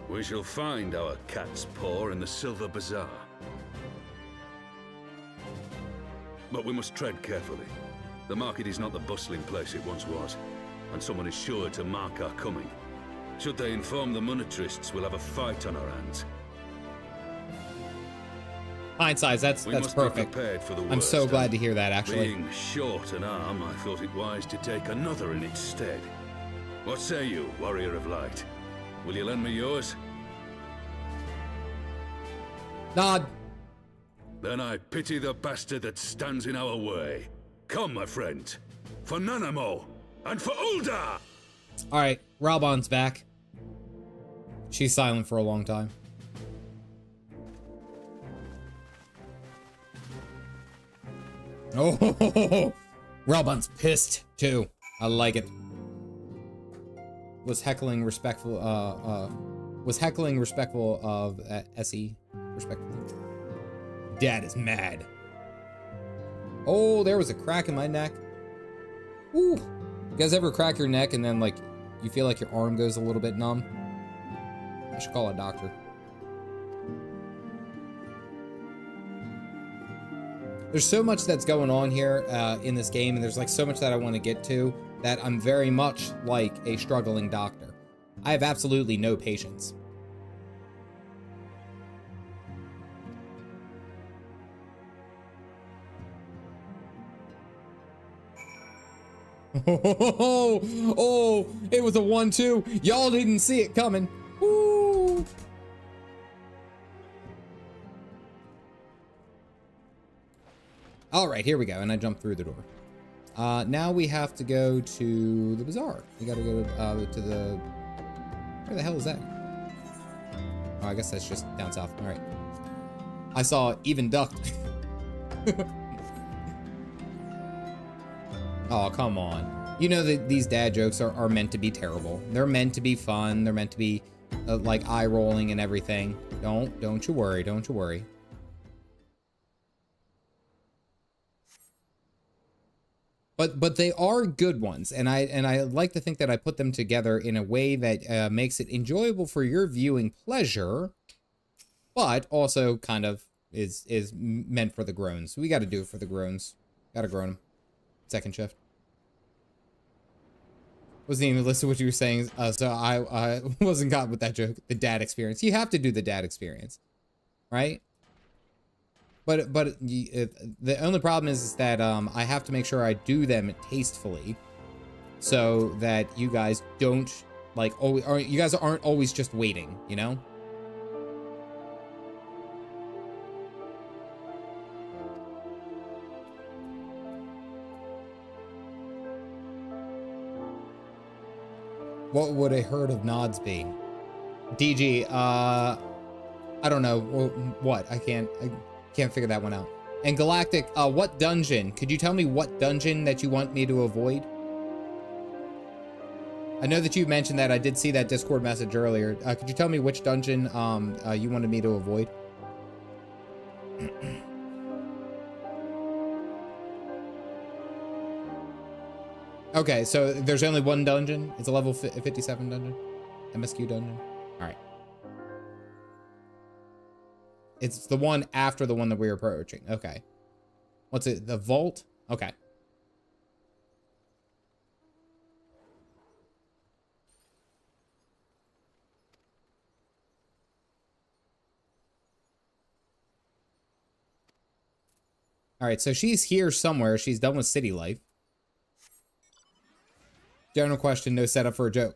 We shall find our cat's paw in the Silver Bazaar. But we must tread carefully. The market is not the bustling place it once was, and someone is sure to mark our coming. Should they inform the monetarists, we'll have a fight on our hands. Hindsight, that's perfect. For the worst, I'm so glad to hear that, actually. Being short an arm, I thought it wise to take another in its stead. What say you, Warrior of Light? Will you lend me yours? Nod. Then I pity the bastard that stands in our way. Come, my friend. For Nanamo, and for Ul'dah! Alright, Ralbon's back. She's silent for a long time. Oh, Ralbon's pissed, too. I like it. Was heckling respectful of SE, respectfully. Dad is mad. Oh, there was a crack in my neck. Ooh. You guys ever crack your neck and then, like, you feel like your arm goes a little bit numb? I should call a doctor. There's so much that's going on here in this game, and there's, like, so much that I want to get to that I'm very much like a struggling doctor. I have absolutely no patience. Oh, it was a 1-2. Y'all didn't see it coming. Woo. All right, here we go. And I jumped through the door. Now we have to go to the bazaar. We got to go to the... Where the hell is that? Oh, I guess that's just down south. All right. I saw even ducked. Oh, come on. You know that these dad jokes are meant to be terrible. They're meant to be fun. They're meant to be like eye rolling and everything. Don't you worry. Don't you worry. But they are good ones, and I like to think that I put them together in a way that makes it enjoyable for your viewing pleasure, but also kind of is meant for the groans. We got to do it for the groans. Got to groan them. Second shift. Wasn't even listening to what you were saying, so I wasn't got with that joke. The dad experience. You have to do the dad experience, right? But the only problem is that I have to make sure I do them tastefully, so that you guys don't like always, or you guys aren't always just waiting, you know. What would a herd of nods be? DG, I don't know. What? I can't figure that one out. And Galactic, what dungeon? Could you tell me what dungeon that you want me to avoid? I know that you mentioned that. I did see that Discord message earlier. Could you tell me which dungeon you wanted me to avoid? Okay, so there's only one dungeon. It's a level 57 dungeon. MSQ dungeon. All right. It's the one after the one that we're approaching. Okay. What's it? The vault? Okay. All right, so she's here somewhere. She's done with city life. General question, no setup for a joke.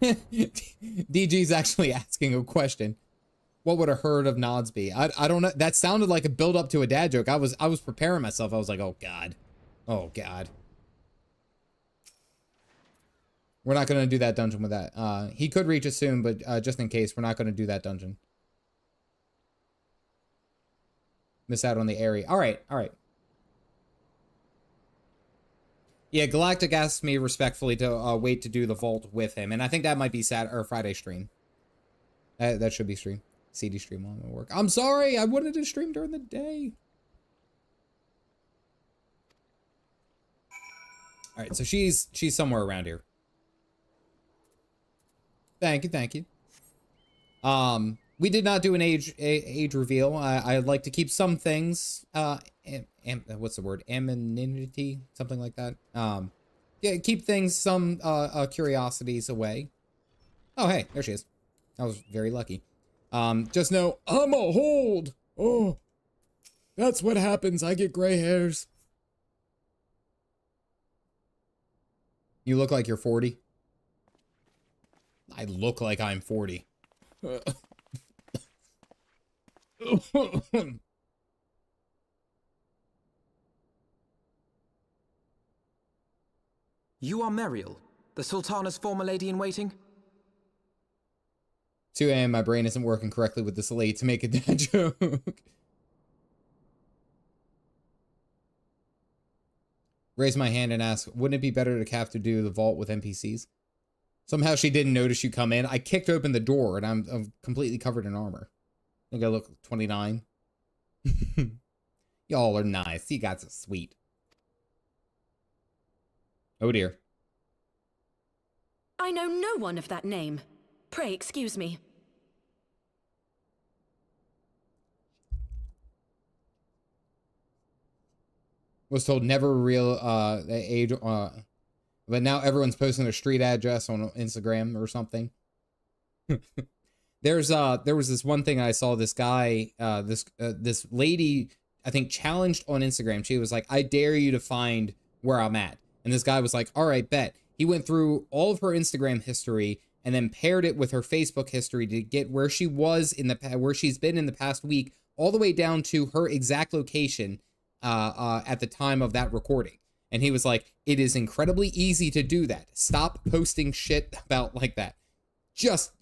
DG's actually asking a question. What would a herd of nods be? I don't know. That sounded like a build up to a dad joke. I was preparing myself. I was like, oh God. Oh God. We're not going to do that dungeon with that. He could reach us soon, but just in case, we're not going to do that dungeon. Miss out on the area. All right. All right. Yeah, Galactic asked me respectfully to wait to do the vault with him, and I think that might be Friday stream. That should be stream. CD stream on the work. I'm sorry, I wanted to stream during the day. All right, so she's somewhere around here. Thank you, thank you. We did not do an age reveal. I like to keep some things what's the word? Anonymity, something like that. Yeah, keep things, some curiosities away. Oh, hey, there she is. I was very lucky. Just know I'm a hold. Oh, that's what happens. I get gray hairs. You look like you're 40. I look like I'm 40. You are Mariel, the Sultana's former lady-in-waiting? 2 a.m. My brain isn't working correctly with this late to make a dad joke. Raise my hand and ask, wouldn't it be better to have to do the vault with NPCs? Somehow she didn't notice you come in. I kicked open the door and I'm completely covered in armor. I think I look 29. Y'all are nice. You guys are sweet. Oh dear. I know no one of that name. Pray excuse me. Was told never real age, but now everyone's posting their street address on Instagram or something. There was this one thing I saw. This guy, this lady, I think, challenged on Instagram. She was like, "I dare you to find where I'm at." And this guy was like, "All right, bet." He went through all of her Instagram history and then paired it with her Facebook history to get where she was where she's been in the past week, all the way down to her exact location at the time of that recording. And he was like, "It is incredibly easy to do that. Stop posting shit about like that." Just,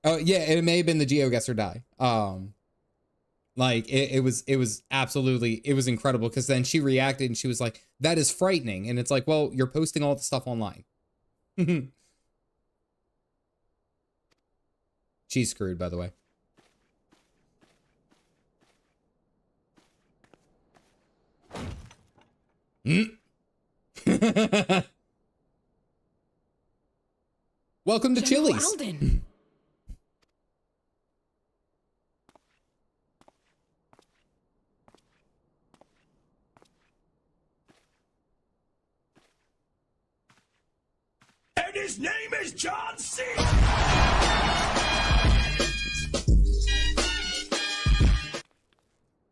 yeah, it may have been the GeoGuessr die. Like it was absolutely, it was incredible, because then she reacted and she was like, "That is frightening." And it's like, well, you're posting all the stuff online. She's screwed, by the way. Welcome to General Chili's. Alden. And his name is John C.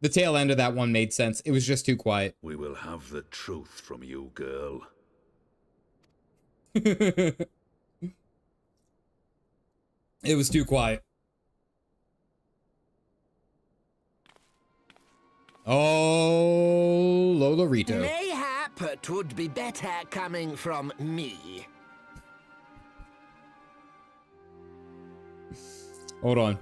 The tail end of that one made sense. It was just too quiet. We will have the truth from you, girl. It was too quiet. Oh, Lolorito. Mayhap it would be better coming from me. Hold on.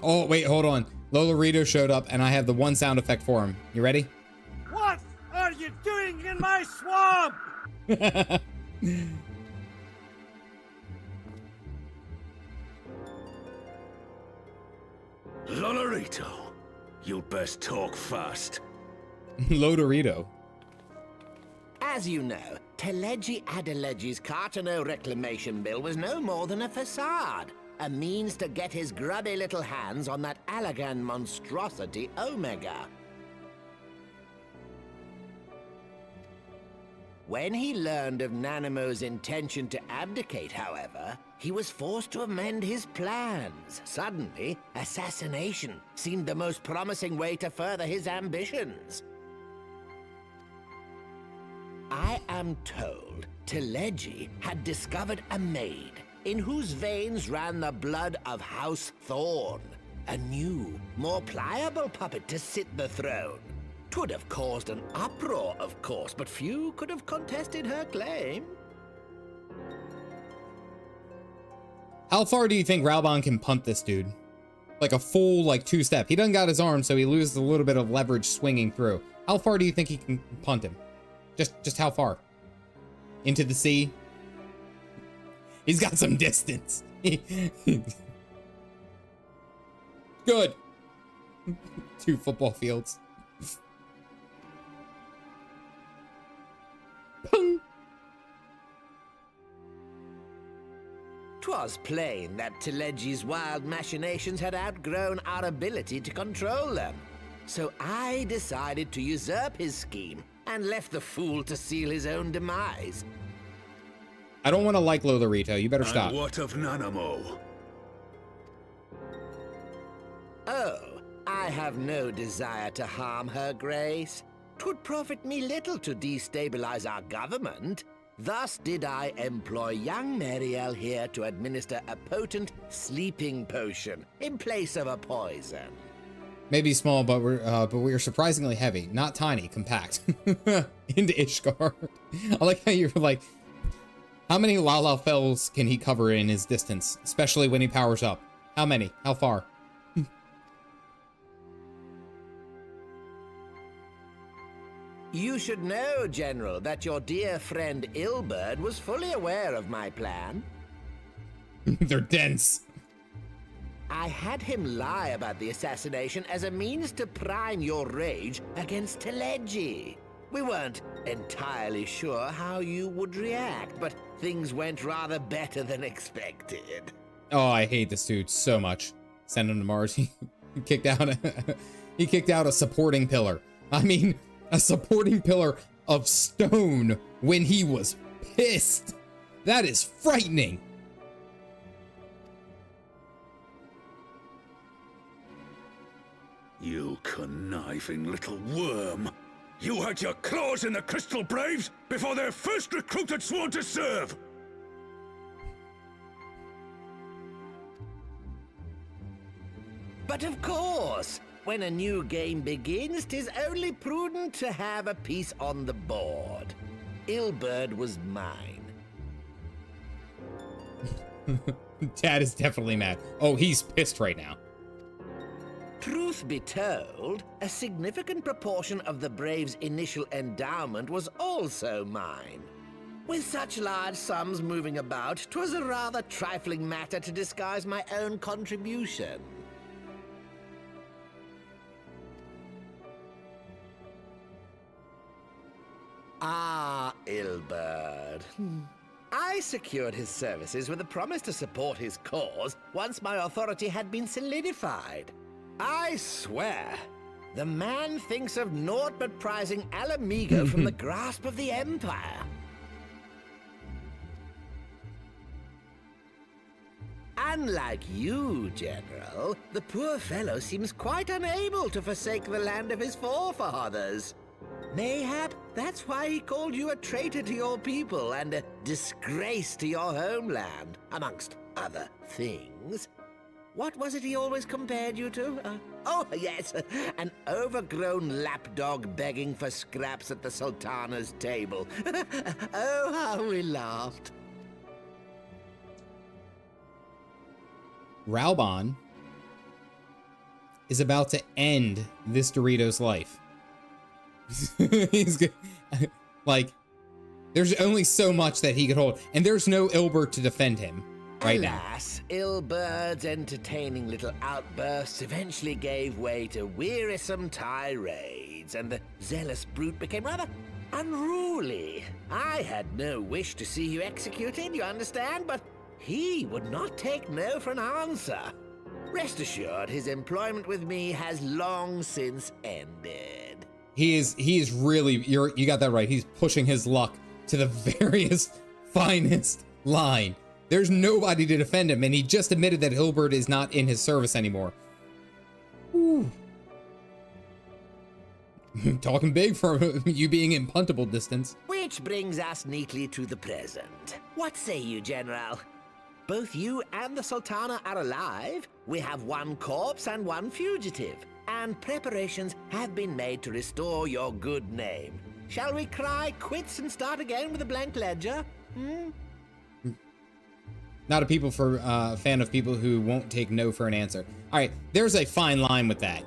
Oh, wait, hold on. Lolorito showed up, and I have the one sound effect for him. You ready? What are you doing in my swamp? Lolorito, you'd best talk fast. Lolorito. As you know, Teleji Adeleji's Cartano reclamation bill was no more than a facade. A means to get his grubby little hands on that Allagan monstrosity Omega. When he learned of Nanamo's intention to abdicate, however, he was forced to amend his plans. Suddenly, assassination seemed the most promising way to further his ambitions. I am told Teleji had discovered a maid in whose veins ran the blood of House Thorn. A new, more pliable puppet to sit the throne. 'Twould have caused an uproar, of course, but few could have contested her claim. How far do you think Raubon can punt this dude? Like a full, like, two-step. He doesn't got his arm, so he loses a little bit of leverage swinging through. How far do you think he can punt him? Just how far? Into the sea? He's got some distance. Good. 2 football fields. Pung. 'Twas plain that Teleji's wild machinations had outgrown our ability to control them. So I decided to usurp his scheme and left the fool to seal his own demise. I don't want to like Lolorito. You better stop. And what of Nanamo? Oh, I have no desire to harm her grace. 'Twould profit me little to destabilize our government. Thus did I employ young Mariel here to administer a potent sleeping potion in place of a poison. Maybe small, but we're surprisingly heavy. Not tiny, compact. Into Ishgard. I like how you're like, how many Lalafells can he cover in his distance? Especially when he powers up. How many? How far? You should know, General, that your dear friend Ilberd was fully aware of my plan. They're dense. I had him lie about the assassination as a means to prime your rage against Teleji. We weren't entirely sure how you would react, but things went rather better than expected. Oh, I hate this dude so much. Send him to Mars. He kicked out a supporting pillar. I mean, a supporting pillar of stone when he was pissed. That is frightening. You conniving little worm. You had your claws in the Crystal Braves before their first recruit had sworn to serve. But of course, when a new game begins, 'tis only prudent to have a piece on the board. Ilberd was mine. Dad is definitely mad. Oh, he's pissed right now. Truth be told, a significant proportion of the Braves' initial endowment was also mine. With such large sums moving about, 'twas a rather trifling matter to disguise my own contribution. Ilberd. I secured his services with a promise to support his cause once my authority had been solidified. I swear, the man thinks of naught but prizing Alamigo from the grasp of the Empire. Unlike you, General, the poor fellow seems quite unable to forsake the land of his forefathers. Mayhap that's why he called you a traitor to your people and a disgrace to your homeland, amongst other things. What was it he always compared you to? Oh, yes, an overgrown lapdog begging for scraps at the Sultana's table. Oh, how we laughed. Raubon is about to end this Dorito's life. He's good. Like, there's only so much that he could hold, and there's no Ilbert to defend him right Alas, Ilberd's entertaining little outbursts eventually gave way to wearisome tirades, and the zealous brute became rather unruly. I had no wish to see you executed, you understand, but he would not take no for an answer. Rest assured, his employment with me has long since ended. now. He is really, you got that right. He's pushing his luck to the various finest line. There's nobody to defend him, and he just admitted that Ilbert is not in his service anymore. Whew. Talking big for you being in puntable distance. Which brings us neatly to the present. What say you, General? Both you and the Sultana are alive. We have one corpse and one fugitive, and preparations have been made to restore your good name. Shall we cry quits and start again with a blank ledger? Not a fan of people who won't take no for an answer. All right, there's a fine line with that.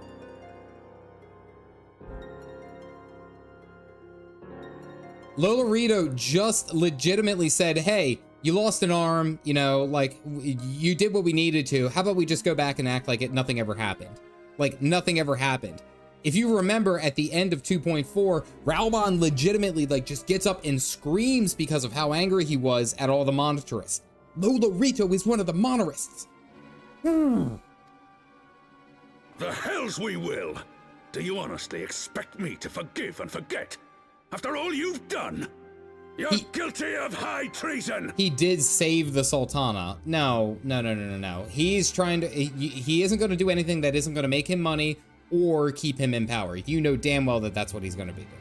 Lolorito just legitimately said, hey, you lost an arm, you know, like, you did what we needed to. How about we just go back and act like nothing ever happened? Like, nothing ever happened. If you remember, at the end of 2.4, Raubon legitimately, like, just gets up and screams because of how angry he was at all the monitorists. Lolorito is one of the monorists. The hells we will! Do you honestly expect me to forgive and forget? After all you've done? You're guilty of high treason! He did save the Sultana. No. He's trying to, he isn't going to do anything that isn't going to make him money or keep him in power. You know damn well that that's what he's going to be doing.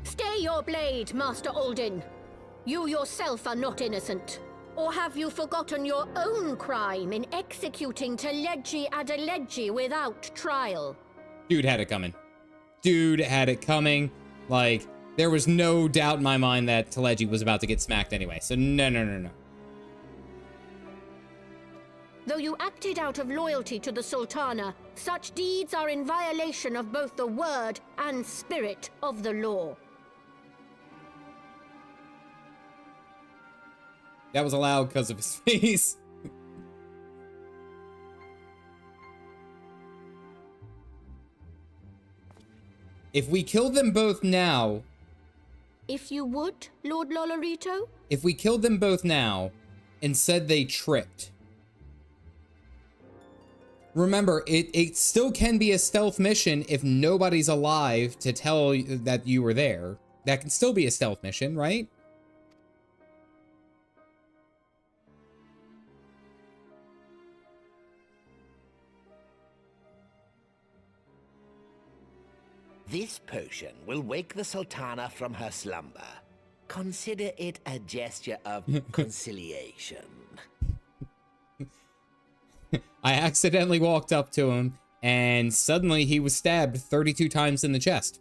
Stay your blade, Master Alden. You yourself are not innocent. Or have you forgotten your own crime in executing Teledji Adeledji without trial? Dude had it coming. Dude had it coming. Like, there was no doubt in my mind that Teledji was about to get smacked anyway. So no. Though you acted out of loyalty to the Sultana, such deeds are in violation of both the word and spirit of the law. That was allowed because of his face. If we kill them both now... If you would, Lord Lolorito? If we killed them both now and said they tripped... Remember, it still can be a stealth mission if nobody's alive to tell you that you were there. That can still be a stealth mission, right? This potion will wake the Sultana from her slumber. Consider it a gesture of conciliation. I accidentally walked up to him, and suddenly he was stabbed 32 times in the chest.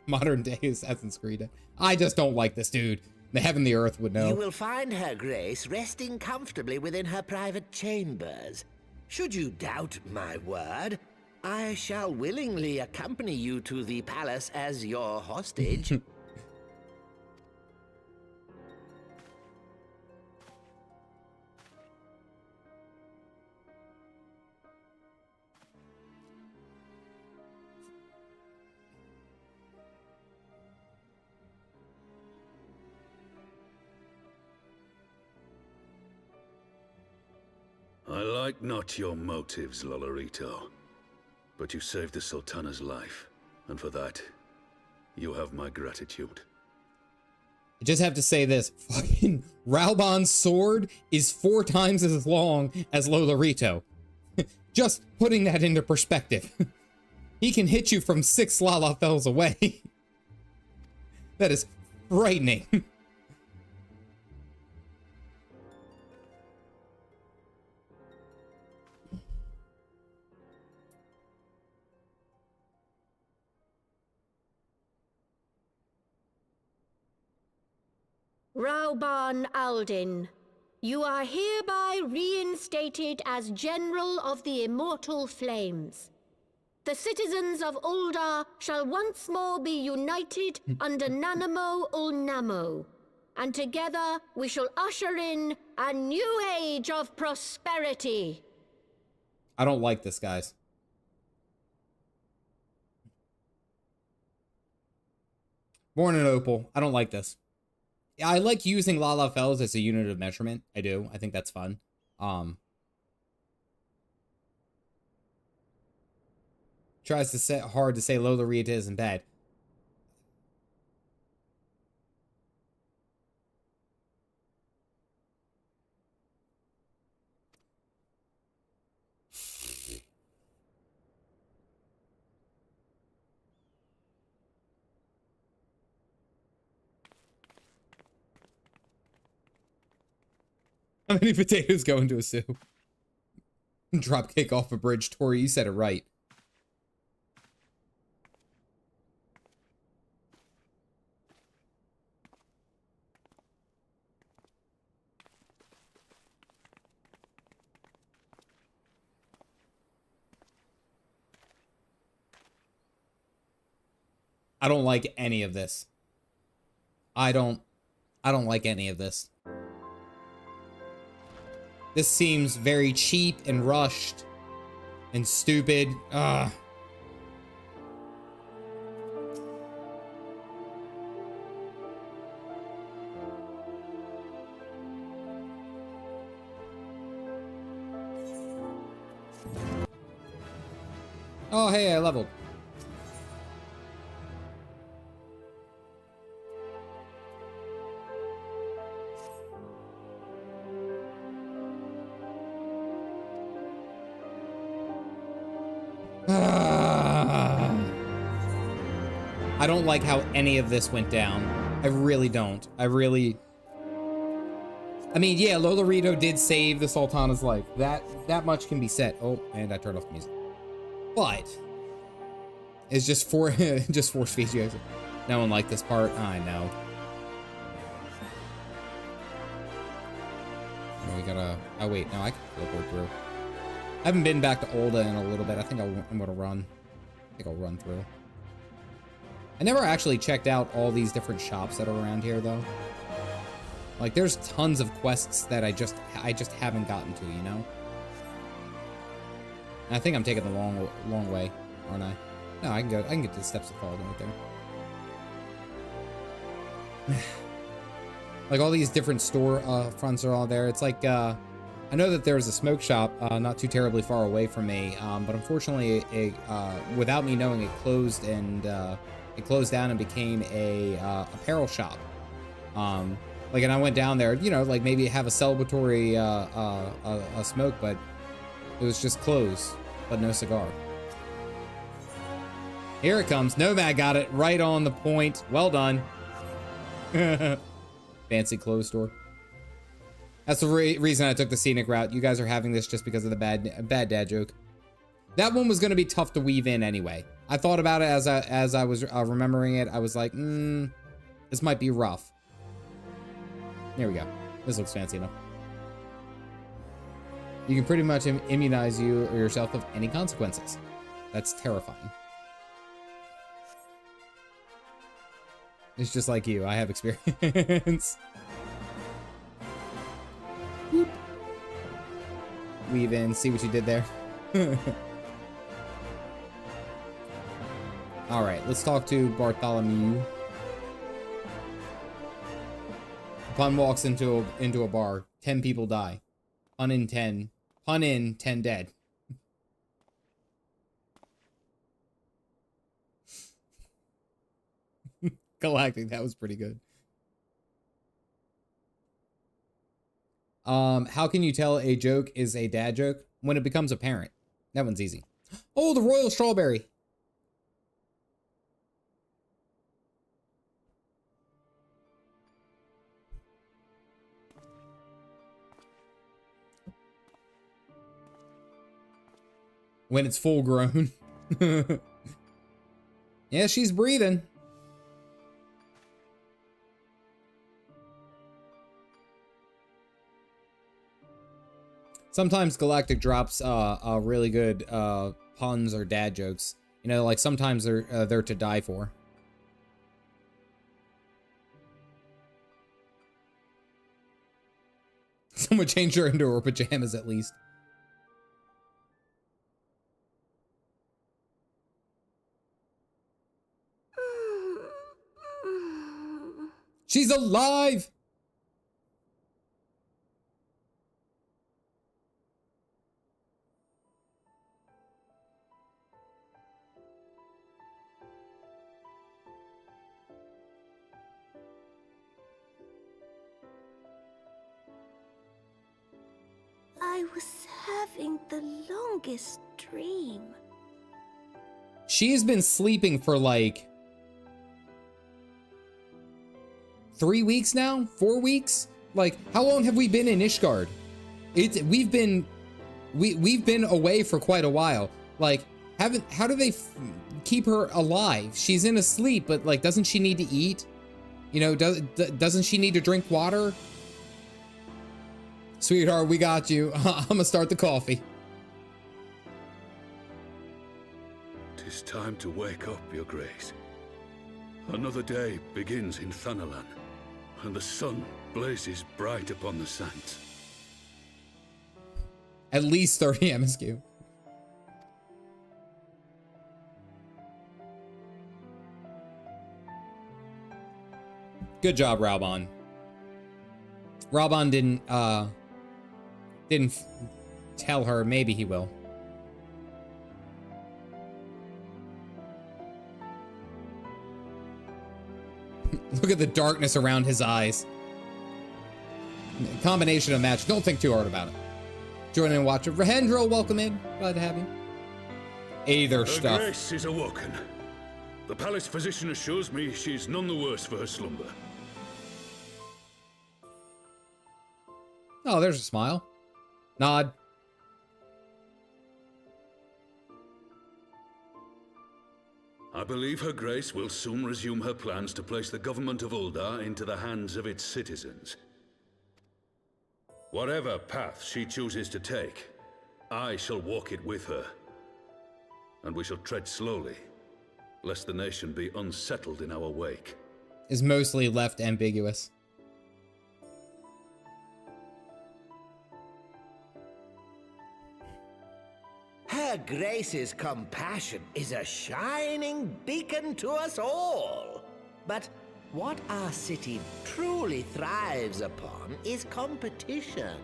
Modern day Assassin's Creed. I just don't like this dude. The heaven and the earth would know. You will find her grace resting comfortably within her private chambers. Should you doubt my word, I shall willingly accompany you to the palace as your hostage. I like not your motives, Lolorito. But you saved the Sultana's life, and for that, you have my gratitude. I just have to say this. Fucking Raubon's sword is 4 times as long as Lolorito. Just putting that into perspective. He can hit you from 6 Lalafels away. That is frightening. Raubon Aldin, you are hereby reinstated as General of the Immortal Flames. The citizens of Ul'dah shall once more be united under Nanamo Ul'Namo, and together we shall usher in a new age of prosperity. I don't like this, guys. Born in Opal. I don't like this. I like using Lalafels as a unit of measurement. I do. I think that's fun. Tries to say hard to say Lolorito isn't bad. How many potatoes go into a soup? Drop kick off a bridge, Tori. You said it right. I don't like any of this. I don't like any of this. This seems very cheap and rushed and stupid. Ugh. Oh, hey, I leveled. I don't like how any of this went down. I really don't. I mean, yeah, Lolorito did save the Sultana's life. That much can be said. Oh, and I turned off the music. But it's just just force feeds you. No one liked this part. I know. Oh, we gotta. Oh wait, no, I can teleport through. I haven't been back to Ul'dah in a little bit. I think I'm gonna run. I think I'll run through. I never actually checked out all these different shops that are around here, though. Like, there's tons of quests that I just haven't gotten to, you know? And I think I'm taking the long way, aren't I? No, I can get to the Steps of Fallen right there. Like, all these different store fronts are all there. It's like, I know that there's a smoke shop not too terribly far away from me, but unfortunately, without me knowing, it closed and it closed down and became a apparel shop. Like, and I went down there, you know, like maybe have a celebratory a smoke, but it was just closed, but no cigar. Here it comes. Nomad got it right on the point. Well done. Fancy clothes store. That's the reason I took the scenic route. You guys are having this just because of the bad dad joke. That one was going to be tough to weave in anyway. I thought about it as I was remembering it. I was like, this might be rough. There we go. This looks fancy enough. You can pretty much immunize you or yourself of any consequences. That's terrifying. It's just like you. I have experience. Boop. Weave in. See what you did there. All right. Let's talk to Bartholomew. Pun walks into a bar. 10 people die. Pun in 10. Pun in, 10 dead. Galactic, that was pretty good. How can you tell a joke is a dad joke? When it becomes apparent. That one's easy. Oh, the royal strawberry. When it's full grown. Yeah, she's breathing. Sometimes Galactic drops really good puns or dad jokes. You know, like sometimes they're to die for. Someone changed her into her pajamas at least. She's alive! I was having the longest dream. She's been sleeping for like 3 weeks now? 4 weeks? Like, how long have we been in Ishgard? We've been away for quite a while. Like, how do they keep her alive? She's in a sleep, but like, doesn't she need to eat? You know, doesn't she need to drink water? Sweetheart, we got you. I'm gonna start the coffee. Tis time to wake up, Your Grace. Another day begins in Thanalan, and the sun blazes bright upon the sands. At least 30 MSQ. Good job, Raubon. Raubon didn't tell her. Maybe he will. Look at the darkness around his eyes. Combination of match. Don't think too hard about it. Join in and watch it. Rahendra, welcome in. Glad to have you. Aether stuff. Her Grace is awoken. The palace physician assures me she's none the worse for her slumber. Oh, there's a smile. Nod. I believe Her Grace will soon resume her plans to place the government of Uldar into the hands of its citizens. Whatever path she chooses to take, I shall walk it with her. And we shall tread slowly, lest the nation be unsettled in our wake. Is mostly left ambiguous. Her Grace's compassion is a shining beacon to us all. But what our city truly thrives upon is competition.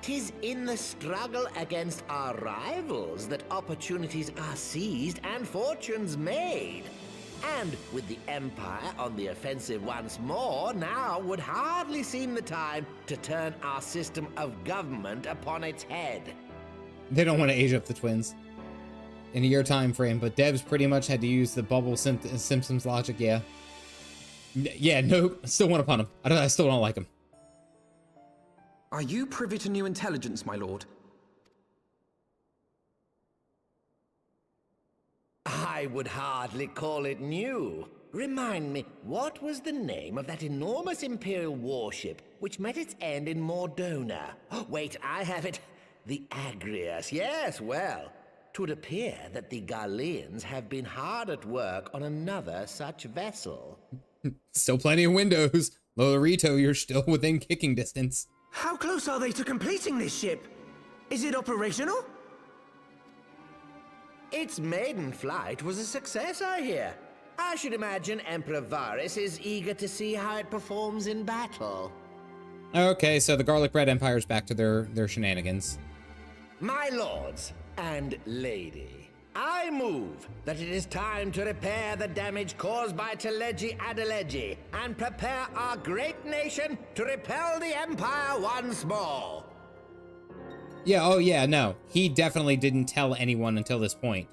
'Tis in the struggle against our rivals that opportunities are seized and fortunes made. And with the Empire on the offensive once more, now would hardly seem the time to turn our system of government upon its head. They don't want to age up the twins in a year time frame, but devs pretty much had to use the bubble Simpsons logic. Yeah. Yeah, nope. Still want to pun him. I still don't like him. Are you privy to new intelligence, my lord? I would hardly call it new. Remind me, what was the name of that enormous Imperial warship which met its end in Mordona? Wait, I have it. The Agrius, yes, well, 'twould appear that the Garleans have been hard at work on another such vessel. Still plenty of windows. Lolorito, you're still within kicking distance. How close are they to completing this ship? Is it operational? Its maiden flight was a success, I hear. I should imagine Emperor Varys is eager to see how it performs in battle. Okay, so the Garlic Bread Empire's back to their shenanigans. My lords and lady, I move that it is time to repair the damage caused by Teleji Adeleji and prepare our great nation to repel the Empire once more. Yeah, oh yeah, no. He definitely didn't tell anyone until this point.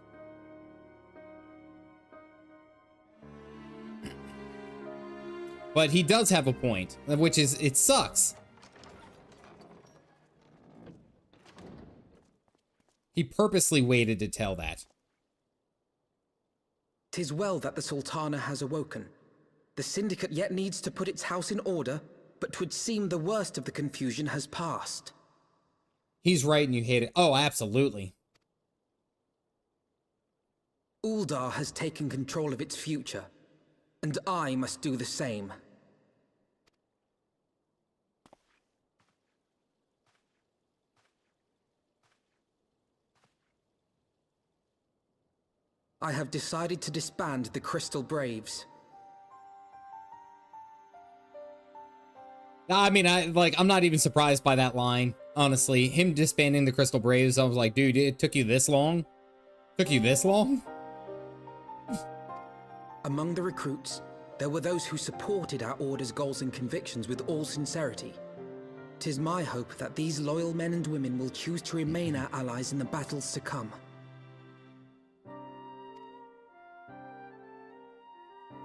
But he does have a point, which is, it sucks. He purposely waited to tell that. 'Tis well that the Sultana has awoken. The Syndicate yet needs to put its house in order, but 'twould seem the worst of the confusion has passed. He's right and you hate it. Oh, absolutely. Uldar has taken control of its future, and I must do the same. I have decided to disband the Crystal Braves. I mean, I'm not even surprised by that line, honestly. Him disbanding the Crystal Braves, I was like, dude, it took you this long? Took you this long? Among the recruits, there were those who supported our Order's goals and convictions with all sincerity. 'Tis my hope that these loyal men and women will choose to remain our allies in the battles to come.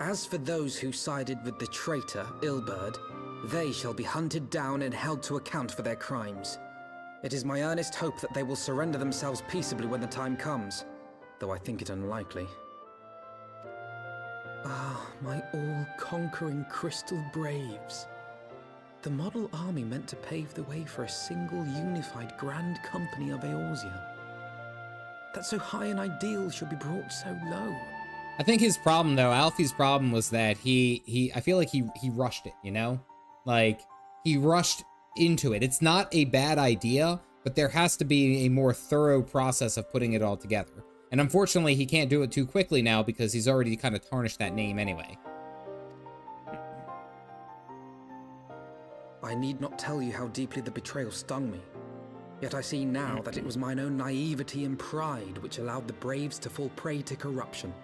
As for those who sided with the traitor, Ilberd, they shall be hunted down and held to account for their crimes. It is my earnest hope that they will surrender themselves peaceably when the time comes, though I think it unlikely. Ah, my all-conquering Crystal Braves. The model army meant to pave the way for a single unified grand company of Eorzea. That so high an ideal should be brought so low. I think his problem, though, Alfie's problem was that I feel like he rushed it, you know? Like, he rushed into it. It's not a bad idea, but there has to be a more thorough process of putting it all together. And unfortunately, he can't do it too quickly now because he's already kind of tarnished that name anyway. I need not tell you how deeply the betrayal stung me. Yet I see now that it was mine own naivety and pride which allowed the Braves to fall prey to corruption.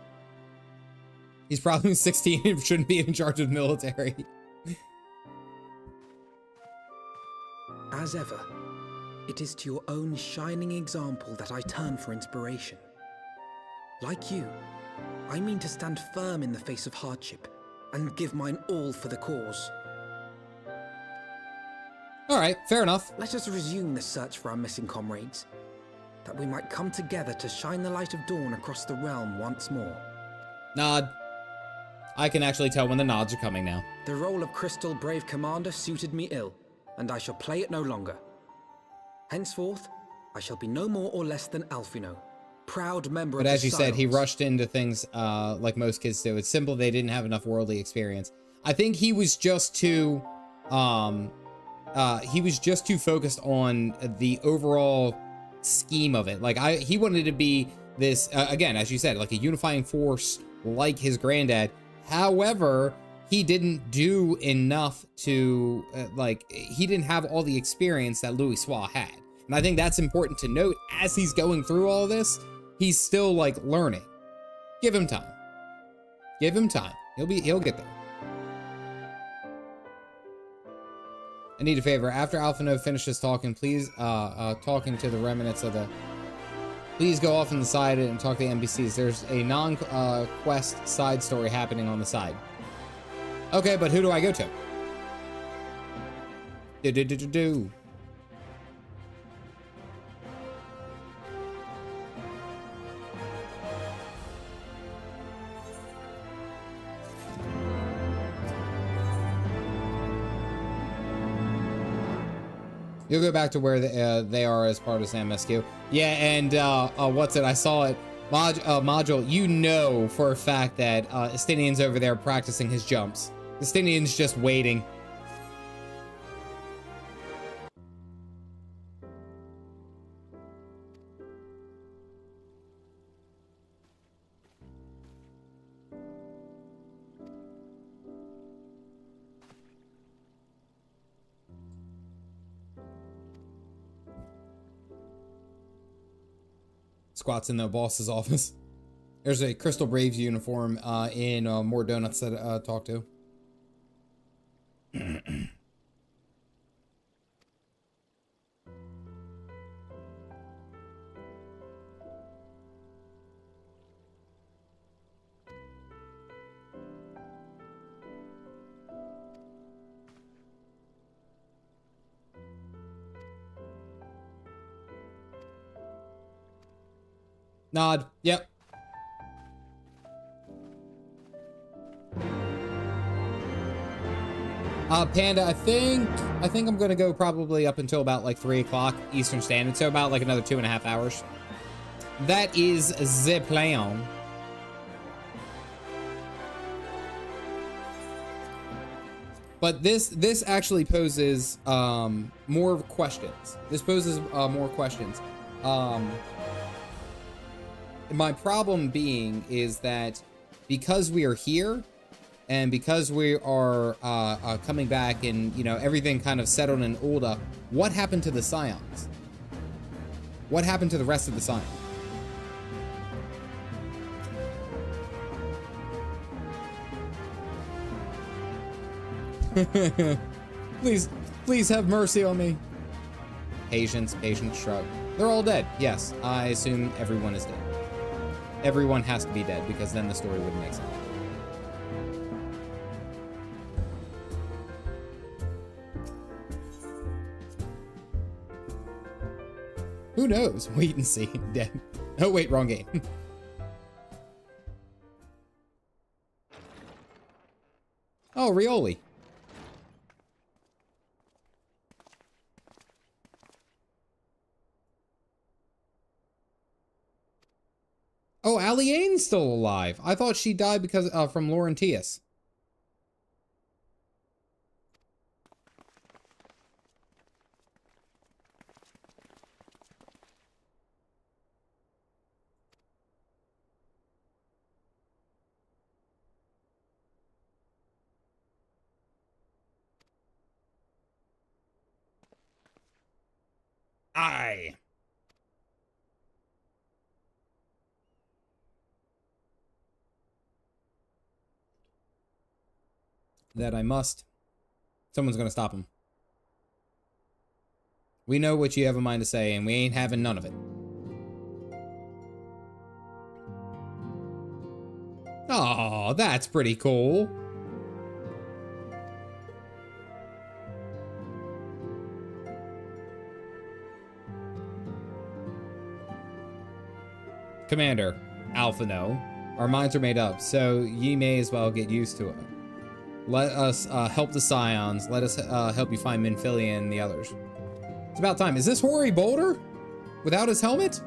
He's probably 16 and shouldn't be in charge of military. As ever, it is to your own shining example that I turn for inspiration. Like you, I mean to stand firm in the face of hardship and give mine all for the cause. All right, fair enough. Let us resume the search for our missing comrades, that we might come together to shine the light of dawn across the realm once more. Nod. I can actually tell when the nods are coming now. The role of Crystal Brave Commander suited me ill, and I shall play it no longer. Henceforth, I shall be no more or less than Alfino, proud member of the But as you said, he Silence. rushed into things like most kids do. It's simple, they didn't have enough worldly experience. I think he was just too focused on the overall scheme of it. Like he wanted to be this again, as you said, like a unifying force like his granddad. However, he didn't do enough to he didn't have all the experience that Louis Soir had. And I think that's important to note as he's going through all this. He's still like learning. Give him time. Give him time. He'll get there. I need a favor. After Alphino finishes talking, please talking to the remnants of the please go off on the side and talk to the NPCs. There's a non-quest side story happening on the side. Okay, but who do I go to? Do. You'll go back to where they are as part of SAMSQ. Yeah, and what's it? I saw it. Module, you know for a fact that Estinian's over there practicing his jumps. Estinian's just waiting. Squats in the boss's office. There's a Crystal Braves uniform in More Donuts that talk to. Nod. Yep. Panda, I think I'm gonna go probably up until about like 3 o'clock Eastern Standard, so about like another 2.5 hours. That is the plan. But this actually poses more questions. This poses more questions. My problem being is that because we are here and because we are coming back and, you know, everything kind of settled in Ulda, what happened to the Scions? What happened to the rest of the Scions? please have mercy on me. Patience, shrug. They're all dead. Yes, I assume everyone is dead. Everyone has to be dead because then the story wouldn't make sense. Who knows? Wait and see. Dead. Oh wait, wrong game. Oh, Rioli. Oh, Alliene's still alive. I thought she died because from Laurentius. Aye. That I must. Someone's gonna stop him. We know what you have a mind to say, and we ain't having none of it. Oh, that's pretty cool. Commander, Alpha no. Our minds are made up, so ye may as well get used to it. Let us help the Scions. Let us help you find Minfilia and the others. It's about time. Is this Hoary Boulder? Without his helmet?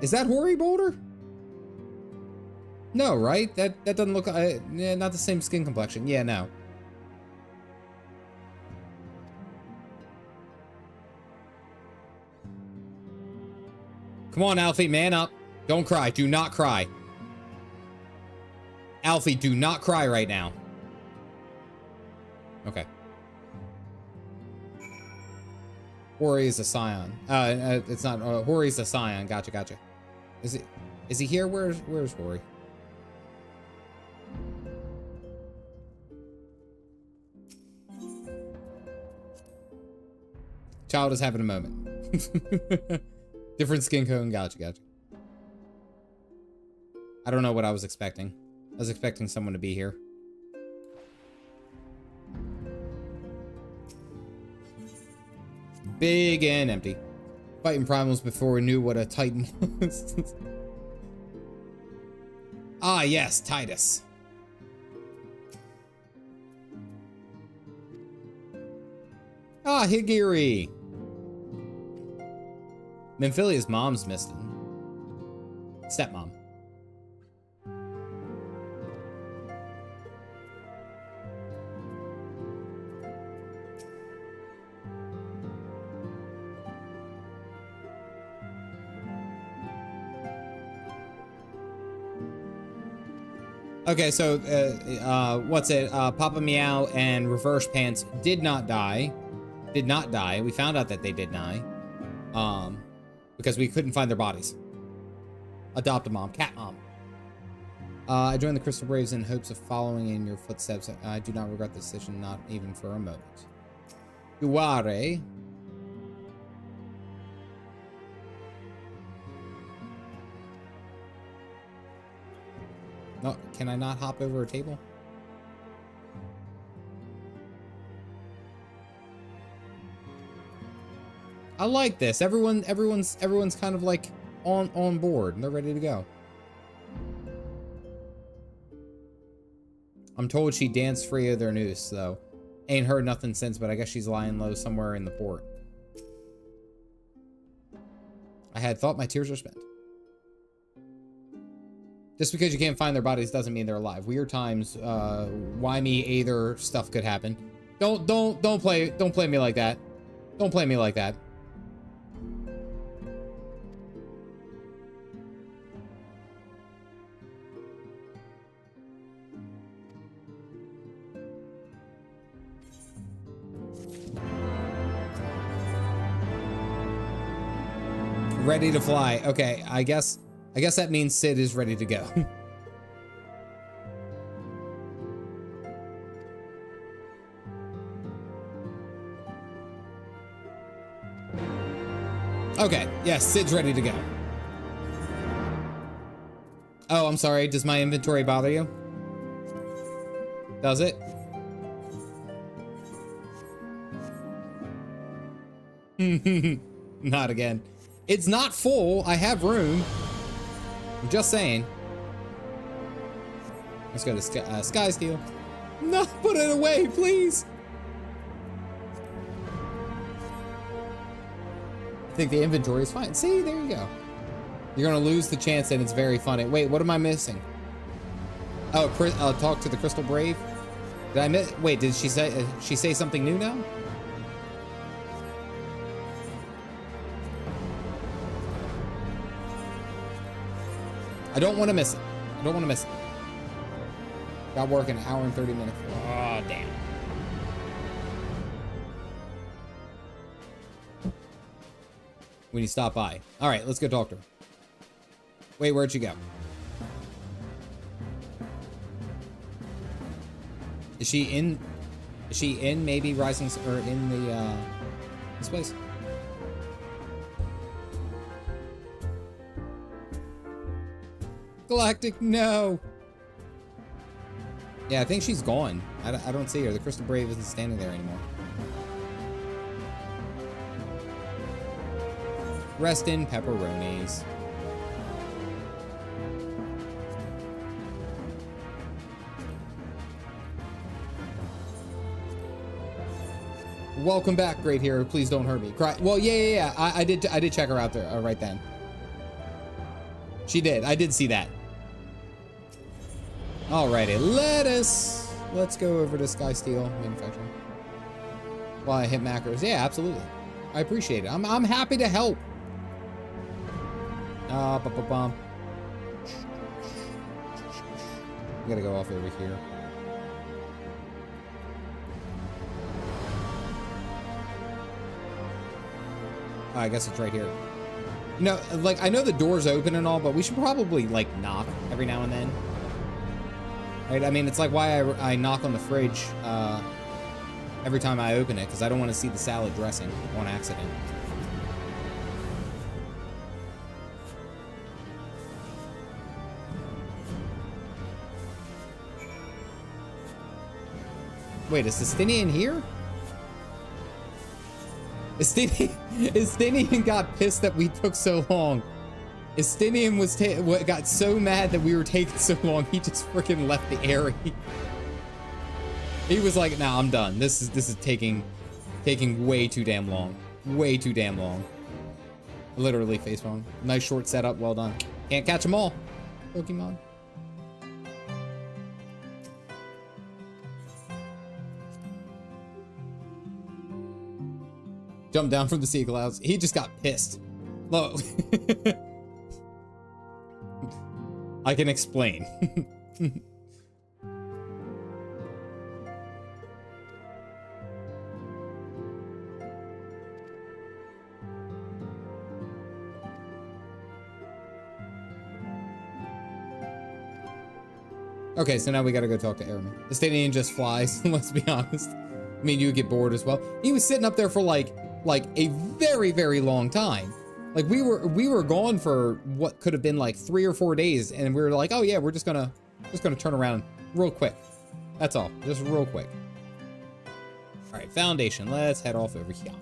Is that Hoary Boulder? No, right? That doesn't look... yeah, not the same skin complexion. Yeah, no. Come on, Alfie, man up. Don't cry. Do not cry. Alfie, do not cry right now. Okay. Hori is a Scion. It's not. Hori is a Scion. Gotcha. Is he here? Where's Hori? Child is having a moment. Different skin tone. Gotcha. I don't know what I was expecting. I was expecting someone to be here. Big and empty. Fighting primals before we knew what a Titan was. Ah, yes, Titus. Ah, Higiri. Minfilia's mom's missing. Stepmom. Okay, so, what's it? Papa Meow and Reverse Pants did not die. Did not die. We found out that they did die. Because we couldn't find their bodies. Adopt a mom. Cat mom. I joined the Crystal Braves in hopes of following in your footsteps. I do not regret the decision, not even for a moment. Duare. No, can I not hop over a table? I like this. Everyone's kind of like on board and they're ready to go. I'm told she danced free of their noose, though. Ain't heard nothing since, but I guess she's lying low somewhere in the port. I had thought my tears were spent. Just because you can't find their bodies doesn't mean they're alive. Weird times, why me either stuff could happen. Don't play me like that. Don't play me like that. Ready to fly. Okay, I guess that means Sid is ready to go. Okay, yes, Sid's ready to go. Oh, I'm sorry. Does my inventory bother you? Does it? Not again. It's not full. I have room. I'm just saying. Let's go to Sky Steel. No, put it away, please. I think the inventory is fine. See, there you go. You're gonna lose the chance, and it's very funny. Wait, what am I missing? Oh, talk to the Crystal Brave. Did I miss? Wait, did she say something new now? I don't want to miss it. I don't want to miss it. Got work in an hour and 30 minutes. Oh, damn. We need to stop by. All right, let's go talk to her. Wait, where'd she go? Is she in maybe Rising, or in the, this place? Galactic, no. Yeah, I think she's gone. I don't see her. The Crystal Brave isn't standing there anymore. Rest in pepperonis. Welcome back, great hero. Please don't hurt me. Cry. Well, yeah. I did check her out there right then. She did. I did see that. Alrighty, let's go over to Sky Steel Manufacturing. While I hit macros. Yeah, absolutely. I appreciate it. I'm happy to help. Ba-ba-bum. We gotta go off over here. Oh, I guess it's right here. No, like, I know the door's open and all, but we should probably, like, knock every now and then. Right? I mean, it's like why I knock on the fridge every time I open it, because I don't want to see the salad dressing on accident. Wait, is Estinian here? Estinian got pissed that we took so long. Estinian got so mad that we were taking so long, he just freaking left the area. He was like, "Nah, I'm done. This is taking way too damn long. Way too damn long." Literally facepalm. Nice short setup. Well done. Can't catch them all. Pokemon. Jump down from the sea clouds. He just got pissed. Look. I can explain. Okay, so now we gotta go talk to Airman. The Stadium just flies, let's be honest. I mean, you would get bored as well. He was sitting up there for like a very, very long time. Like we were gone for what could have been like 3 or 4 days, and we were like, oh yeah, we're just gonna turn around real quick. That's all, just real quick. All right, Foundation, let's head off over here.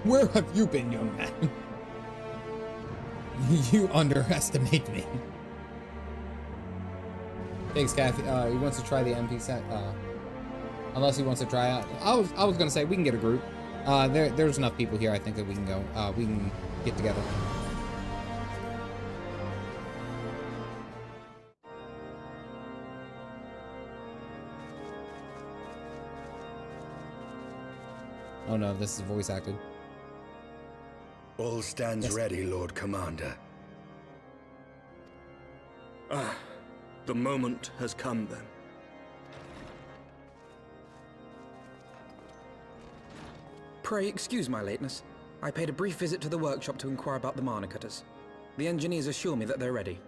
Where have you been, young man? You underestimate me. Thanks, Kathy. He wants to try the MP set. Unless he wants to try out. I was gonna say we can get a group. There's enough people here. I think that we can go. We can get together. Oh no, this is voice acted. All stands ready, Lord Commander. Ah, the moment has come then. Pray excuse my lateness. I paid a brief visit to the workshop to inquire about the mana cutters. The engineers assure me that they're ready.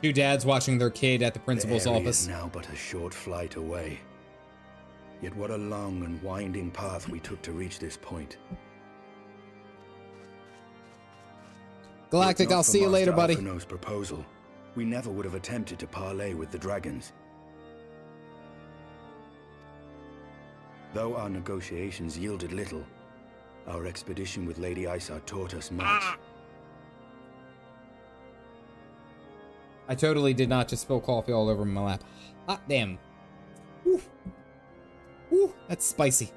Two dads watching their kid at the principal's the area office. Is now but a short flight away. Yet what a long and winding path we took to reach this point. Galactic, I'll see you later, buddy. Alphino's proposal, we never would have attempted to parley with the dragons. Though our negotiations yielded little, our expedition with Lady Isar taught us much. I totally did not just spill coffee all over my lap. Hot damn. Woo. Woo, that's spicy.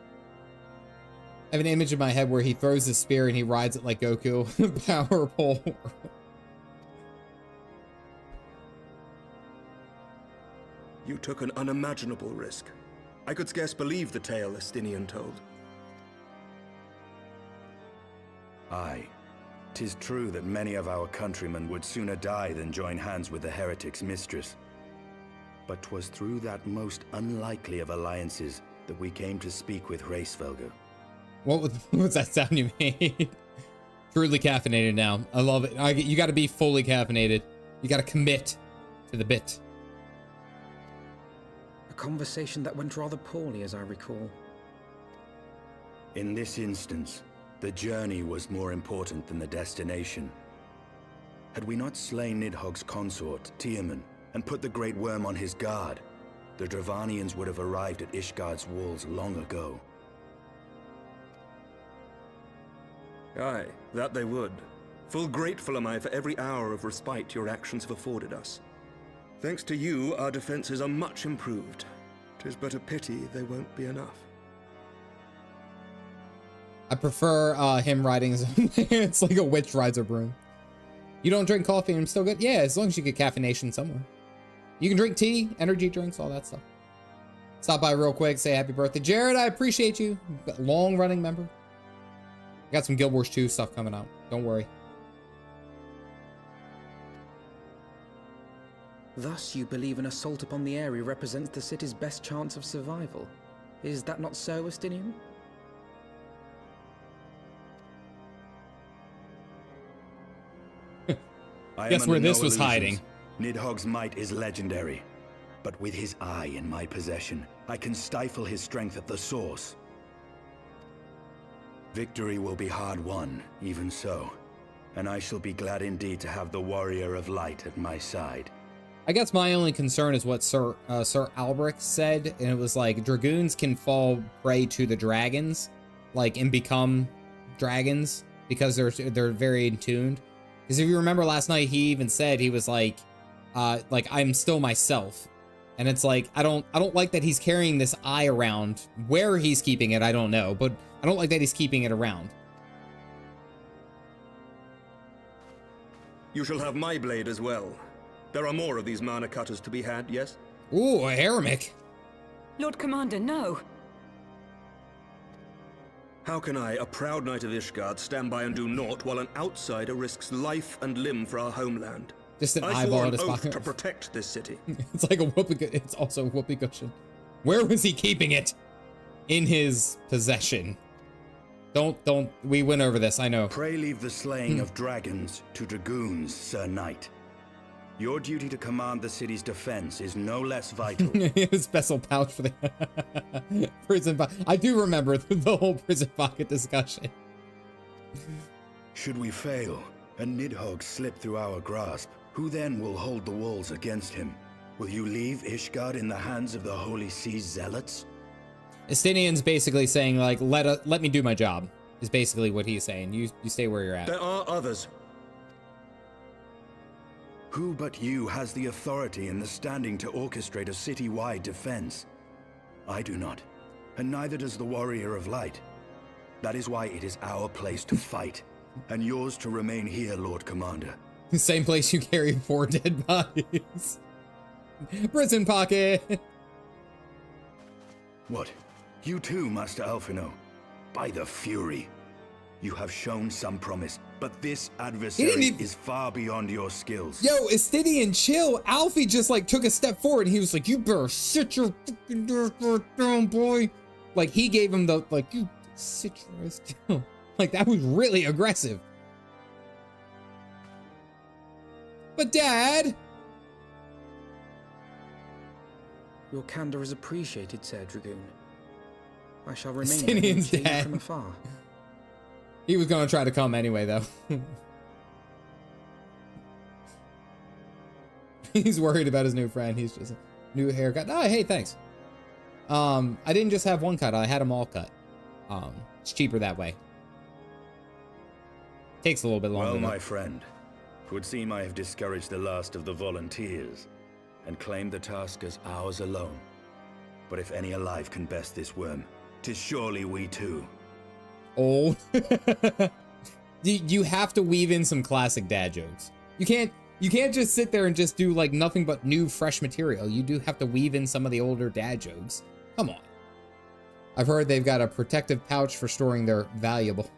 I have an image in my head where he throws his spear and he rides it like Goku. Power pole. You took an unimaginable risk. I could scarce believe the tale Estinian told. Aye. 'Tis true that many of our countrymen would sooner die than join hands with the heretic's mistress. But 'twas through that most unlikely of alliances that we came to speak with Hraesvelgr. What was that sound you made? Truly caffeinated now. I love it. You gotta be fully caffeinated. You gotta commit to the bit. A conversation that went rather poorly, as I recall. In this instance, the journey was more important than the destination. Had we not slain Nidhogg's consort, Tiamat, and put the Great Worm on his guard, the Dravanians would have arrived at Ishgard's walls long ago. Aye, that they would. Full grateful am I for every hour of respite your actions have afforded us. Thanks to you, our defenses are much improved. 'Tis but a pity they won't be enough. I prefer him riding his own. It's like a witch rides a broom. You don't drink coffee and I'm still good? Yeah, as long as you get caffeination somewhere. You can drink tea, energy drinks, all that stuff. Stop by real quick, say happy birthday. Jared, I appreciate you. Long running member. I got some Guild Wars 2 stuff coming out. Don't worry. Thus, you believe an assault upon the area represents the city's best chance of survival. Is that not so, Estinian? Guess where this was hiding. Nidhogg's might is legendary, but with his eye in my possession, I can stifle his strength at the source. Victory will be hard won, even so, and I shall be glad indeed to have the Warrior of Light at my side. I guess my only concern is what Sir Albrecht said, and it was like dragoons can fall prey to the dragons, like and become dragons because they're very in tuned. Because if you remember last night, he even said he was like I'm still myself, and it's like I don't like that he's carrying this eye around. Where he's keeping it, I don't know, but I don't like that he's keeping it around. You shall have my blade as well. There are more of these mana cutters to be had, yes? Ooh, a Hermic. Lord Commander, no. How can I, a proud knight of Ishgard, stand by and do naught while an outsider risks life and limb for our homeland? Just an I eyeball swore in an his oath pocket. to protect this city. It's like a whoopee. It's also a whoopee cushion. Where was he keeping it? In his possession. Don't. We went over this. I know. Pray leave the slaying of dragons to dragoons, Sir Knight. Your duty to command the city's defense is no less vital. His special pouch for the prison pocket. I do remember the whole prison pocket discussion. Should we fail and Nidhogg slip through our grasp, who then will hold the walls against him? Will you leave Ishgard in the hands of the Holy Sea's zealots? Estinian's basically saying, like, let me do my job, is basically what he's saying. You stay where you're at. There are others. Who but you has the authority and the standing to orchestrate a city-wide defense? I do not, and neither does the Warrior of Light. That is why it is our place to fight, and yours to remain here, Lord Commander. Same place you carry 4 dead bodies. Prison pocket. What? You too, Master Alphino? By the Fury. You have shown some promise, but this adversary is far beyond your skills. Yo, Estinian, chill. Alfie just like took a step forward and he was like, you better sit your fucking down, boy. Like he gave him the, like, you sit your ass down. Like that was really aggressive. But Dad. Your candor is appreciated, Sir Dragoon. I shall remain Estinian's here dad. from afar. He was gonna try to come anyway, though. He's worried about his new friend. He's just new haircut. Oh, hey, thanks. I didn't just have one cut. I had them all cut. It's cheaper that way. Takes a little bit longer. Well, my friend, it would seem I have discouraged the last of the volunteers and claimed the task as ours alone. But if any alive can best this worm, 'tis surely we too. Oh. You have to weave in some classic dad jokes. You can't just sit there and just do like nothing but new fresh material. You do have to weave in some of the older dad jokes. Come on. I've heard they've got a protective pouch for storing their valuables.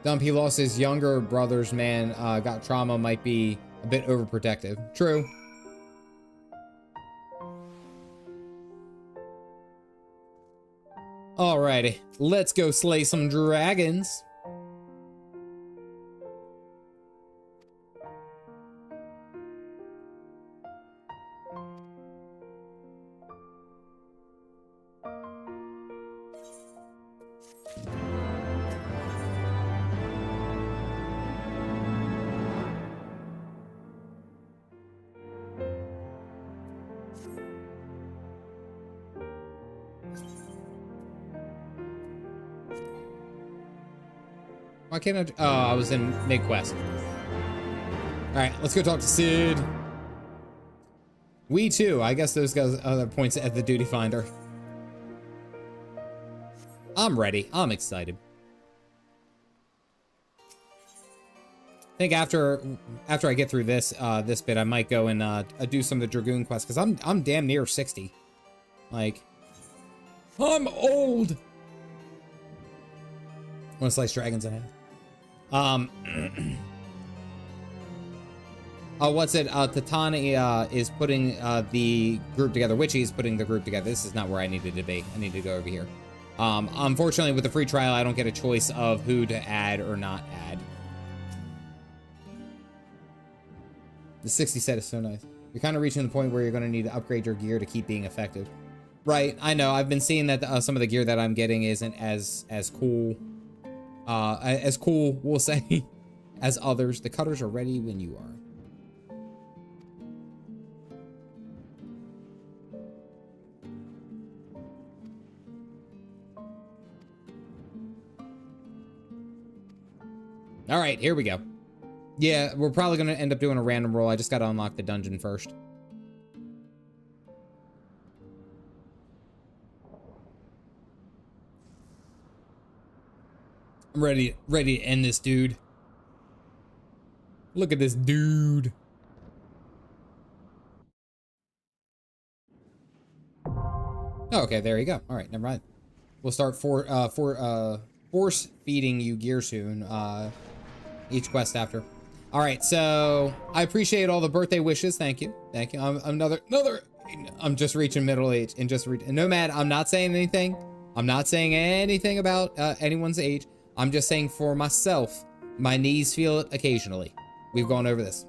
Dump, he lost his younger brother's man, got trauma, might be a bit overprotective. True. Alrighty, let's go slay some dragons. Why can't I? Oh, I was in mid-quest. Alright, let's go talk to Sid. We too. I guess those guys other points at the duty finder. I'm ready. I'm excited. I think after I get through this this bit, I might go and do some of the Dragoon quests because I'm damn near 60. Like, I'm old. Want to slice dragons in half? Oh, what's it? Tatani is putting the group together. Witchy's putting the group together. This is not where I needed to be. I need to go over here. Unfortunately, with the free trial, I don't get a choice of who to add or not add. The 60 set is so nice. You're kind of reaching the point where you're going to need to upgrade your gear to keep being effective. Right, I know. I've been seeing that some of the gear that I'm getting isn't as cool. As cool, we'll say, as others. The cutters are ready when you are. All right, here we go. Yeah, we're probably going to end up doing a random roll. I just got to unlock the dungeon first. I'm ready to end this dude. Look at this dude. Oh, okay, there you go. All right, never mind. We'll start force feeding you gear soon. Each quest after. All right, so I appreciate all the birthday wishes. Thank you, thank you. I'm just reaching middle age and Nomad. I'm not saying anything. I'm not saying anything about anyone's age. I'm just saying for myself, my knees feel it occasionally. We've gone over this.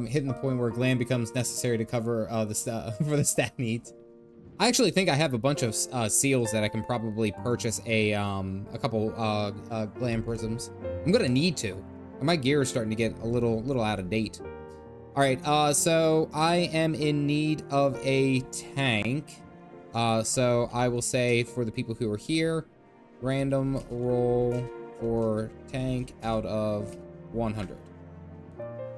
Hitting the point where gland becomes necessary to cover for the stat needs. I actually think I have a bunch of seals that I can probably purchase a couple gland prisms. I'm gonna need to. My gear is starting to get a little out of date. All right, so I am in need of a tank. So I will say for the people who are here, random roll for tank out of 100.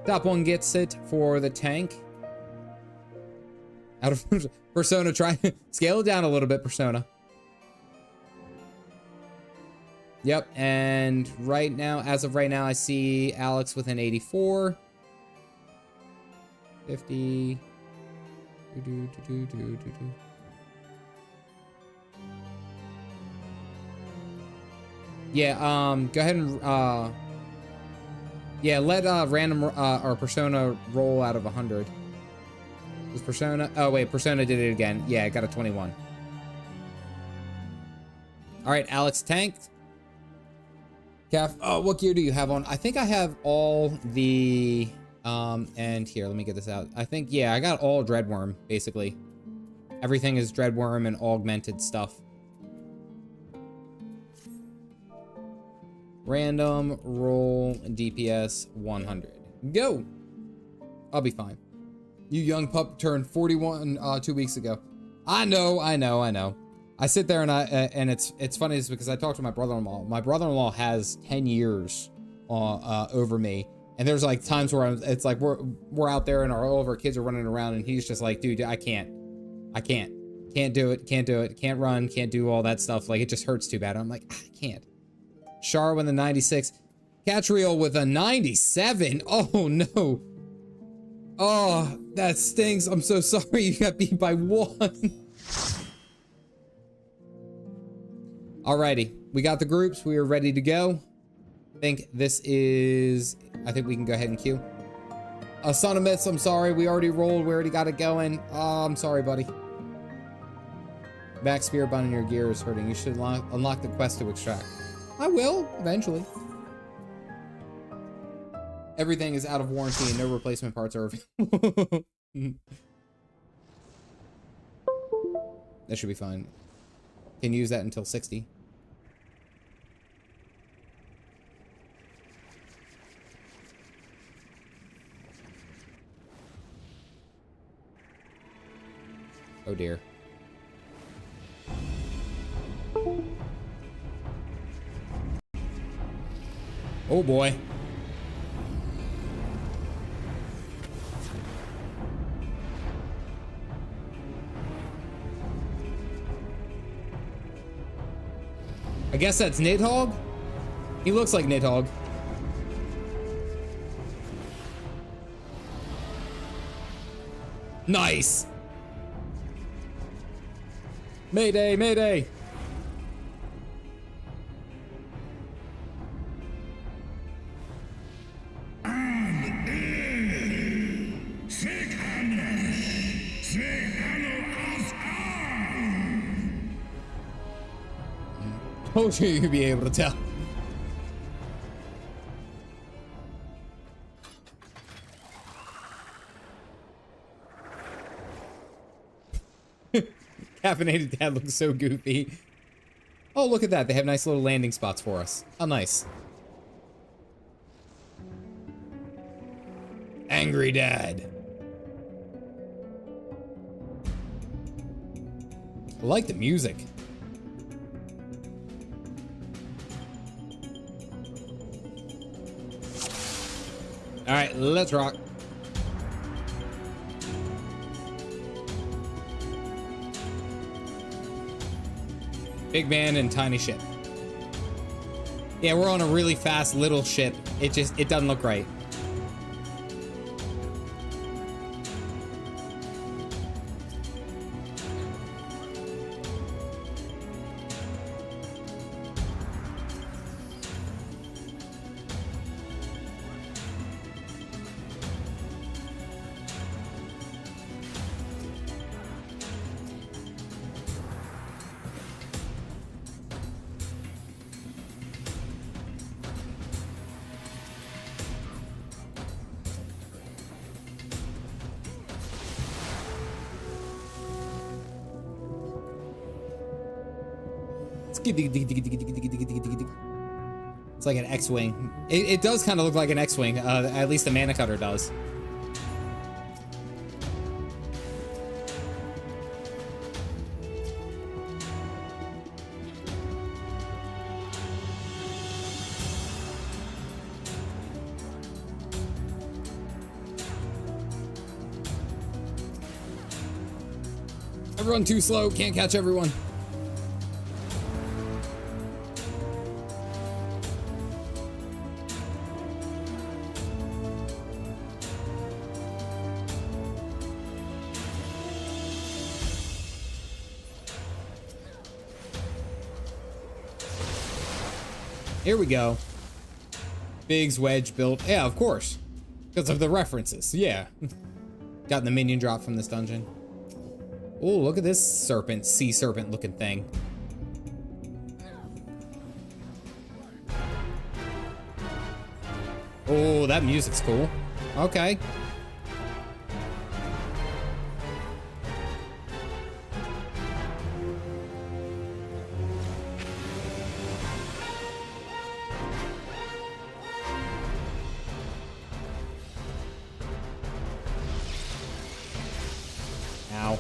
Top one gets it for the tank. Out of Persona, try scale it down a little bit, Persona. Yep, and right now, as of right now, I see Alex with an 84. 50. Yeah, go ahead and yeah, let random or Persona roll out of 100. Is Persona? Oh wait, Persona did it again. Yeah, I got a 21. All right, Alex tanked. Caff, what gear do you have on? I think I have all the and here, let me get this out. I think, yeah, I got all Dreadworm basically. Everything is Dreadworm and augmented stuff. Random roll DPS 100. Go. I'll be fine. You young pup turned 41 2 weeks ago. I know. I sit there and it's funny is because I talked to my brother-in-law. My brother-in-law has 10 years over me, and there's like times where it's like we're out there and all of our kids are running around, and he's just like, dude, I can't do it, can't run, can't do all that stuff. Like it just hurts too bad. I'm like, I can't. Char with a 96, Catriel with a 97. Oh no. Oh, that stings. I'm so sorry you got beat by 1. Alrighty, we got the groups. We are ready to go. I think we can go ahead and queue. Son of Myths, I'm sorry. We already rolled. We already got it going. Oh, I'm sorry, buddy. Back spear button in your gear is hurting. You should unlock the quest to extract. I will, eventually. Everything is out of warranty and no replacement parts are available. That should be fine. Can use that until 60. Oh dear. Oh boy. I guess that's Nidhogg? He looks like Nidhogg. Nice. Mayday, mayday. Told you you'd be able to tell. Caffeinated Dad looks so goofy. Oh, look at that. They have nice little landing spots for us. How nice. Angry Dad. I like the music. All right, let's rock. Big man and tiny ship. Yeah, we're on a really fast little ship. It doesn't look right. It's like an X-Wing. It does kind of look like an X-Wing. At least the mana cutter does. I run too slow, can't catch everyone. Here we go. Biggs, Wedge, build. Yeah, of course. Because of the references. Yeah. Gotten the minion drop from this dungeon. Oh, look at this serpent, sea serpent looking thing. Oh, that music's cool. Okay. Ow.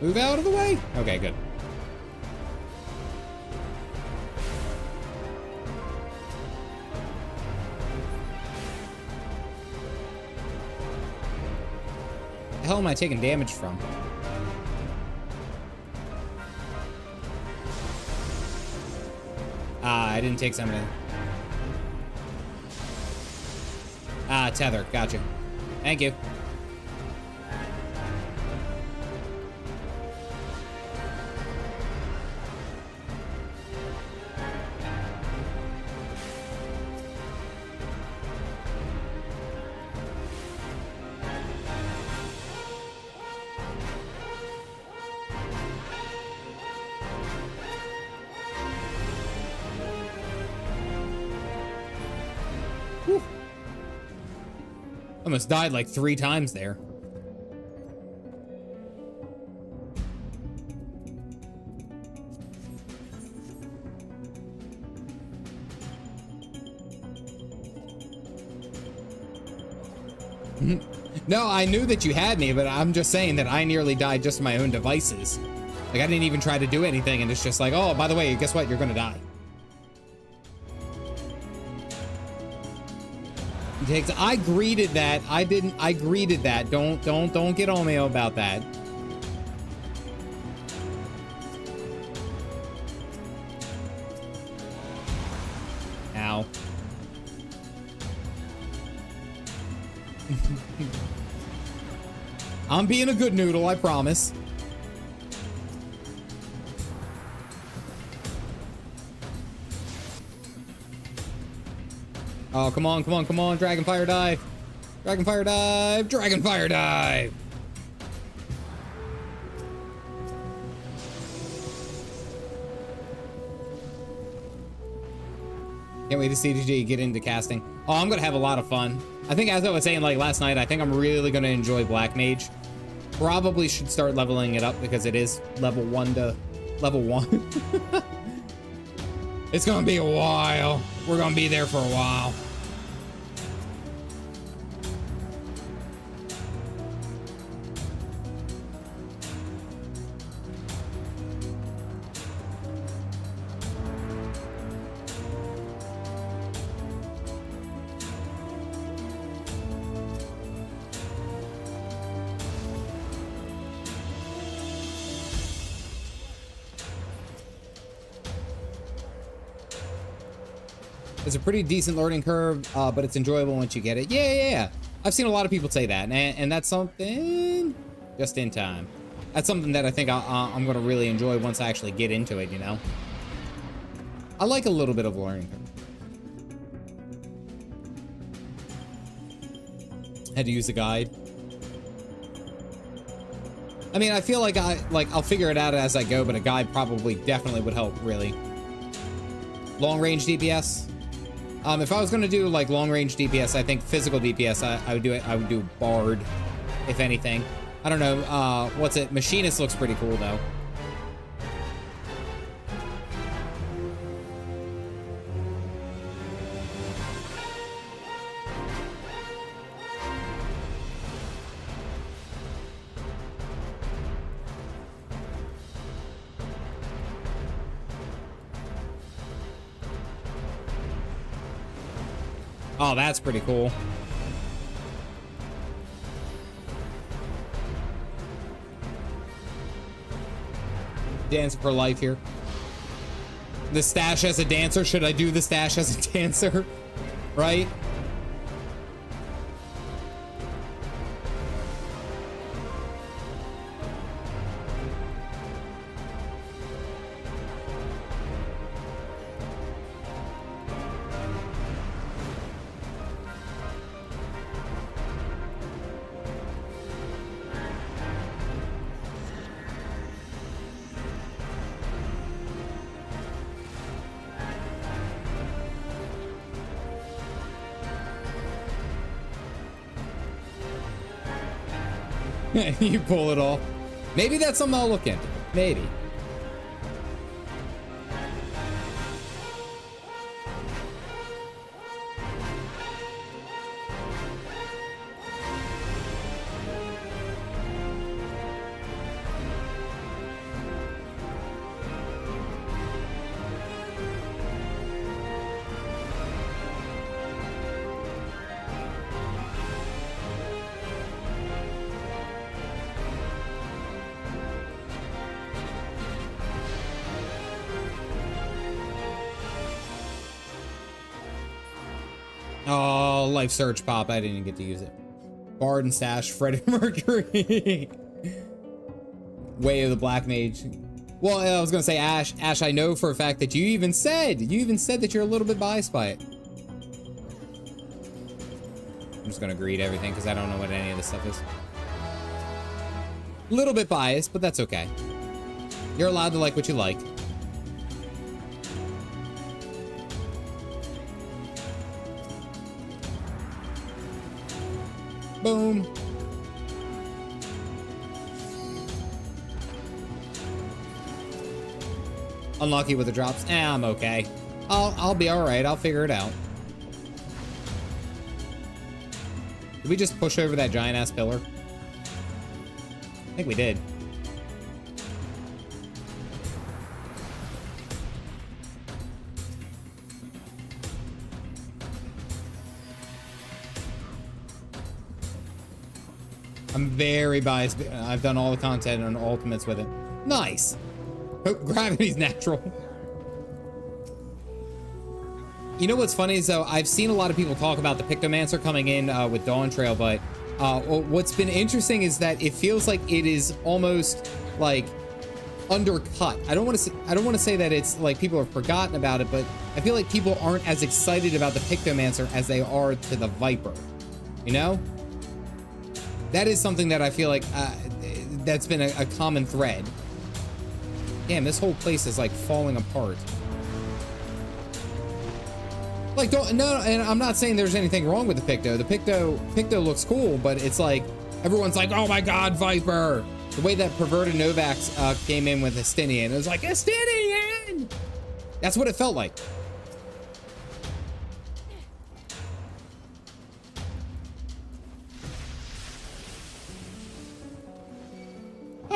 Move out of the way. Okay, good. The hell am I taking damage from? Ah, I didn't take something. Ah, tether. Gotcha. Thank you. Almost died like 3 times there. No, I knew that you had me, but I'm just saying that I nearly died just to my own devices. Like, I didn't even try to do anything, and it's just like, oh, by the way, guess what? You're gonna die. I greeted that. I greeted that. Don't get on me about that. Ow. I'm being a good noodle, I promise. Oh, come on, come on, come on. Dragonfire dive. Dragonfire dive. Dragonfire dive. Can't wait to CDG get into casting. Oh, I'm going to have a lot of fun. I think, as I was saying like last night, I think I'm really going to enjoy Black Mage. Probably should start leveling it up because it is level 1 to level 1. It's going to be a while. We're going to be there for a while. It's a pretty decent learning curve, but it's enjoyable once you get it. Yeah. I've seen a lot of people say that, and that's something just in time. That's something that I think I'm going to really enjoy once I actually get into it, you know? I like a little bit of learning curve. Had to use the guide. I mean, I feel like I'll figure it out as I go, but a guide probably definitely would help, really. Long range DPS. If I was gonna do like long range DPS, I think physical DPS, I would do Bard, if anything. I don't know, what's it? Machinist looks pretty cool though. Oh, that's pretty cool. Dance for life here. The stash as a dancer. Should I do the stash as a dancer? Right? You pull it off. Maybe that's something I'll look into. Maybe. Oh, life search pop. I didn't get to use it. Bard and stash, Freddie Mercury. Way of the Black Mage. Well, I was gonna say Ash. Ash, I know for a fact that you even said that you're a little bit biased by it. I'm just gonna agree to everything because I don't know what any of this stuff is. A little bit biased, but that's okay. You're allowed to like what you like. Boom. Unlucky with the drops. I'm okay. I'll be all right. I'll figure it out. Did we just push over that giant ass pillar? I think we did. I'm very biased. I've done all the content on Ultimates with it. Nice. Oh, gravity's natural. You know what's funny is though, I've seen a lot of people talk about the Pictomancer coming in with Dawn Trail, but what's been interesting is that it feels like it is almost like undercut. I don't want to say that it's like people have forgotten about it, but I feel like people aren't as excited about the Pictomancer as they are to the Viper. You know? That is something that I feel like that's been a common thread. Damn, this whole place is like falling apart. Like, no, and I'm not saying there's anything wrong with the Picto. The Picto looks cool, but it's like everyone's like, oh my god, Viper. The way that Perverted Novax came in with Estinian, it was like, Estinian! That's what it felt like.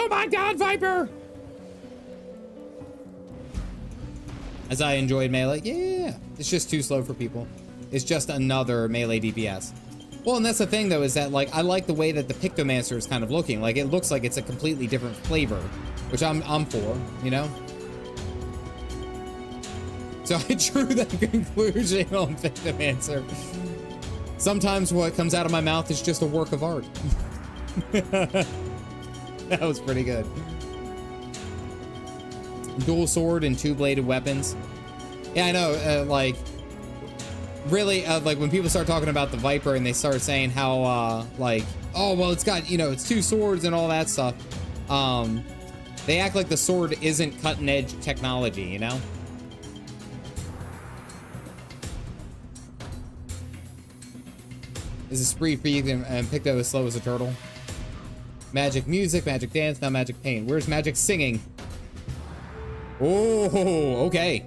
Oh my god, Viper! As I enjoyed Melee, yeah, it's just too slow for people. It's just another Melee DPS. Well, and that's the thing though, is that like, I like the way that the Pictomancer is kind of looking. Like, it looks like it's a completely different flavor, which I'm for, you know? So I drew that conclusion on Pictomancer. Sometimes what comes out of my mouth is just a work of art. That was pretty good. Dual sword and two-bladed weapons. Yeah, I know, like, really, like, when people start talking about the Viper and they start saying how, like, oh, well, it's got, you know, it's two swords and all that stuff. they act like the sword isn't cutting-edge technology, you know? Is a spree for you and picked up as slow as a turtle. Magic music, magic dance, now magic pain. Where's magic singing? Oh, okay.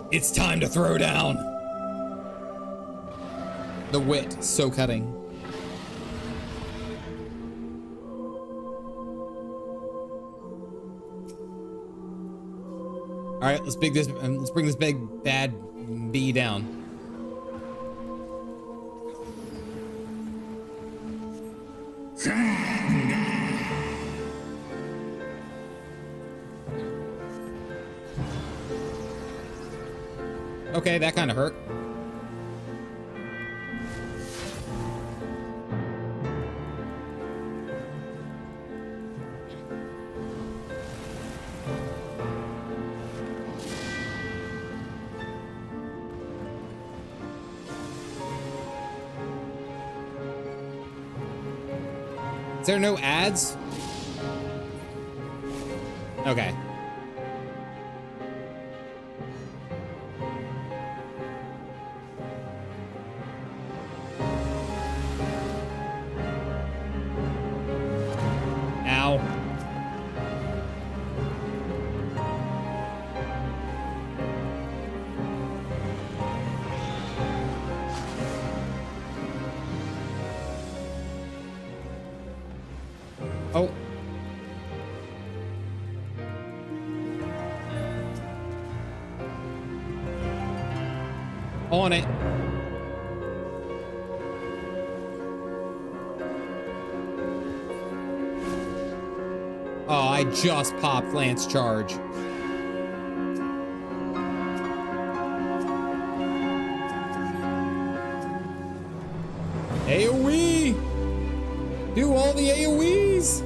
It's time to throw down. The wit, so cutting. All right, let's bring this big bad bee down. Okay, that kind of hurt. Is there no ads? Okay. Ow. Oh. On it. Oh, I just popped Lance Charge. AoE! Do all the AoEs!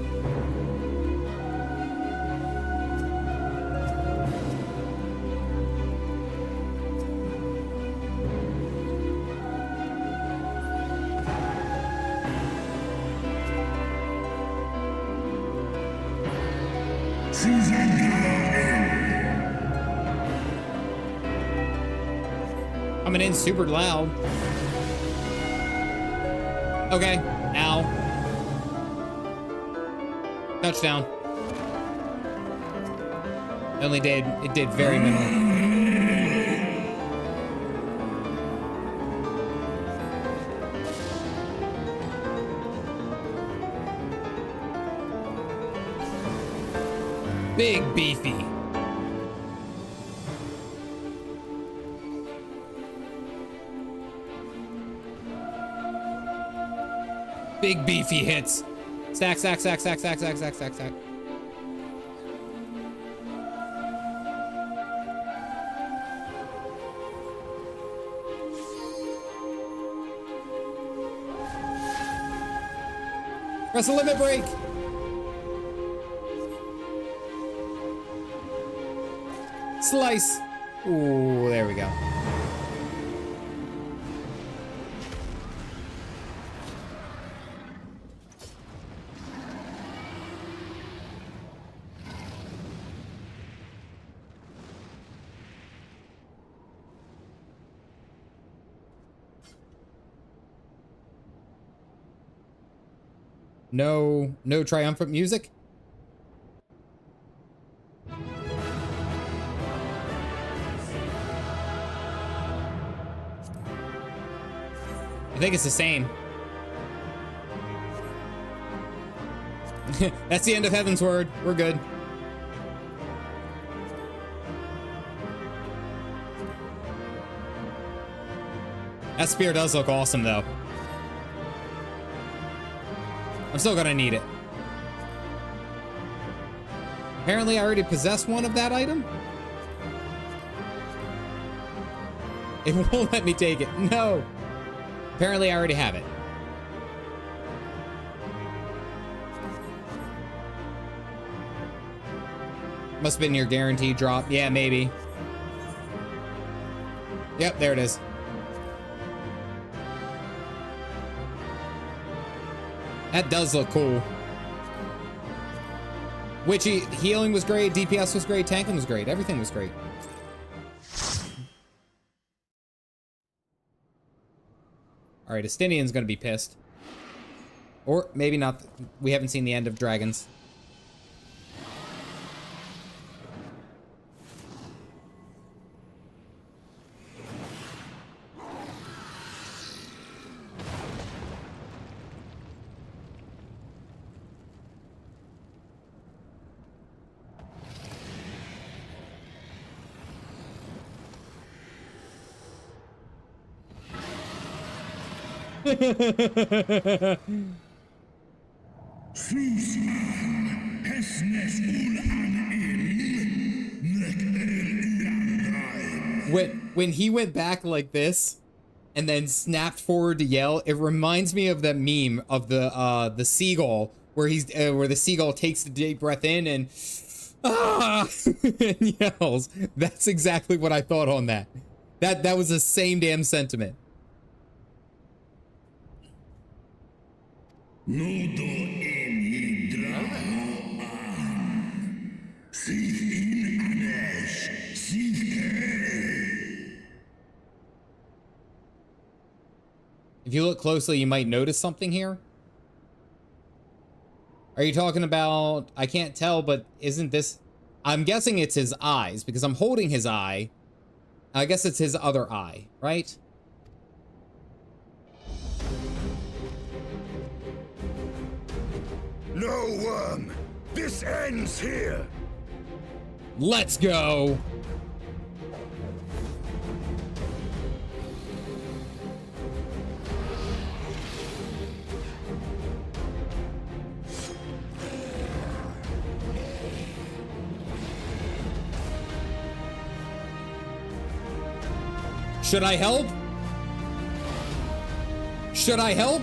Coming in super loud. Okay, ow. Touchdown. It did very minimal. Big beefy. Big beefy hits. Stack, stack, stack, stack, stack, stack, stack, stack, stack. Press the limit break. Slice. Ooh, there we go. No triumphant music? I think it's the same. That's the end of Heavensward. We're good. That spear does look awesome, though. I'm still gonna need it. Apparently, I already possess one of that item. It won't let me take it. No. Apparently, I already have it. Must have been your guaranteed drop. Yeah, maybe. Yep, there it is. That does look cool. Witchy healing was great, DPS was great, tanking was great, everything was great. Alright, Estinian's gonna be pissed. Or maybe not. We haven't seen the end of dragons. When he went back like this and then snapped forward to yell, it reminds me of that meme of the seagull where where the seagull takes the deep breath in and and yells. That's exactly what I thought on that. That was the same damn sentiment. If you look closely, you might notice something here. Are you talking about, I can't tell, but isn't this, I'm guessing it's his eyes because I'm holding his eye. I guess it's his other eye, right? No worm! This ends here! Let's go! Should I help? Should I help?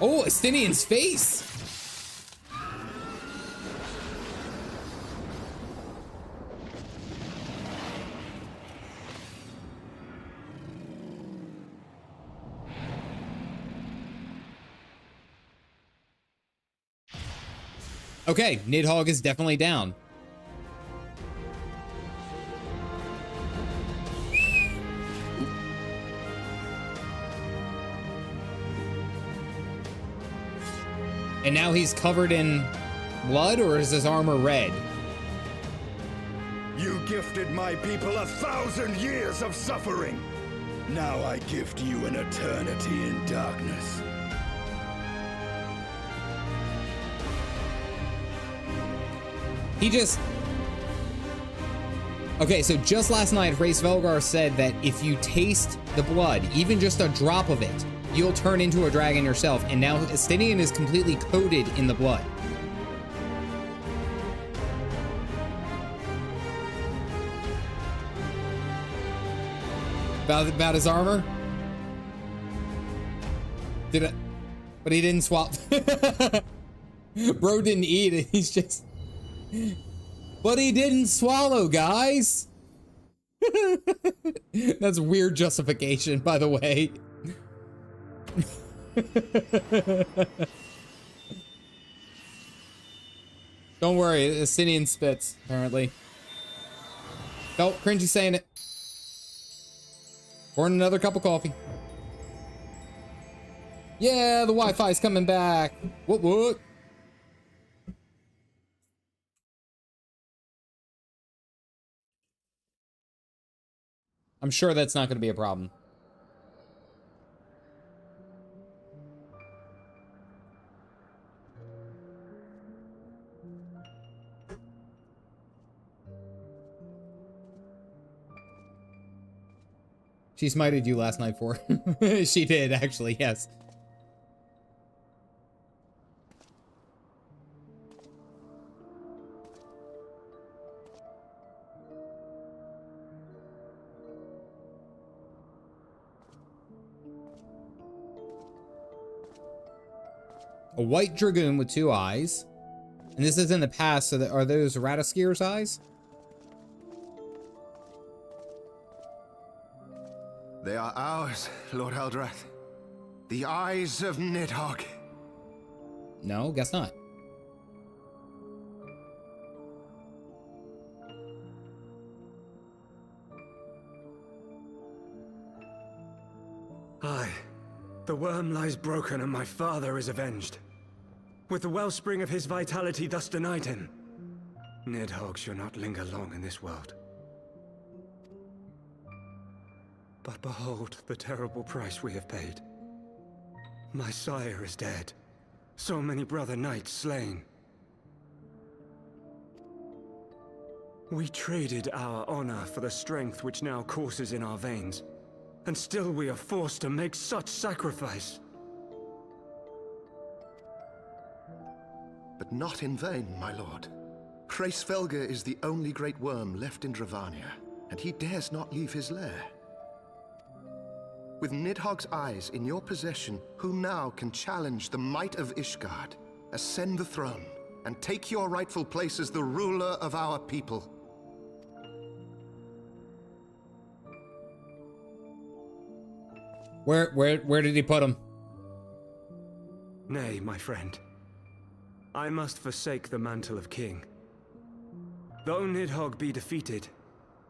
Oh, Estinian's face. Okay, Nidhogg is definitely down. And now he's covered in blood, or is his armor red? You gifted my people 1,000 years of suffering. Now I gift you an eternity in darkness. He just... Okay, so just last night, Race Velgar said that if you taste the blood, even just a drop of it, you'll turn into a dragon yourself, and now Estinian is completely coated in the blood. About his armor? But he didn't swap. Bro didn't eat it, he's just... But he didn't swallow, guys! That's weird justification, by the way. Don't worry, Estinian spits, apparently. Oh, cringy saying it. Pouring another cup of coffee. Yeah, the Wi-Fi's coming back. What? I'm sure that's not going to be a problem. She smited you last night for. She did, actually, yes. A white dragoon with 2 eyes. And this is in the past, so are those Rataskir's eyes? They are ours, Lord Eldrath. The eyes of Nidhogg. No, guess not. Aye. The worm lies broken and my father is avenged. With the wellspring of his vitality thus denied him, Nidhogg shall not linger long in this world. But behold the terrible price we have paid. My sire is dead. So many brother knights slain. We traded our honor for the strength which now courses in our veins. And still we are forced to make such sacrifice. But not in vain, my lord. Hraesvelgr is the only great worm left in Dravania, and he dares not leave his lair. With Nidhogg's eyes in your possession, who now can challenge the might of Ishgard, ascend the throne, and take your rightful place as the ruler of our people? Where did he put him? Nay, my friend. I must forsake the mantle of king. Though Nidhogg be defeated,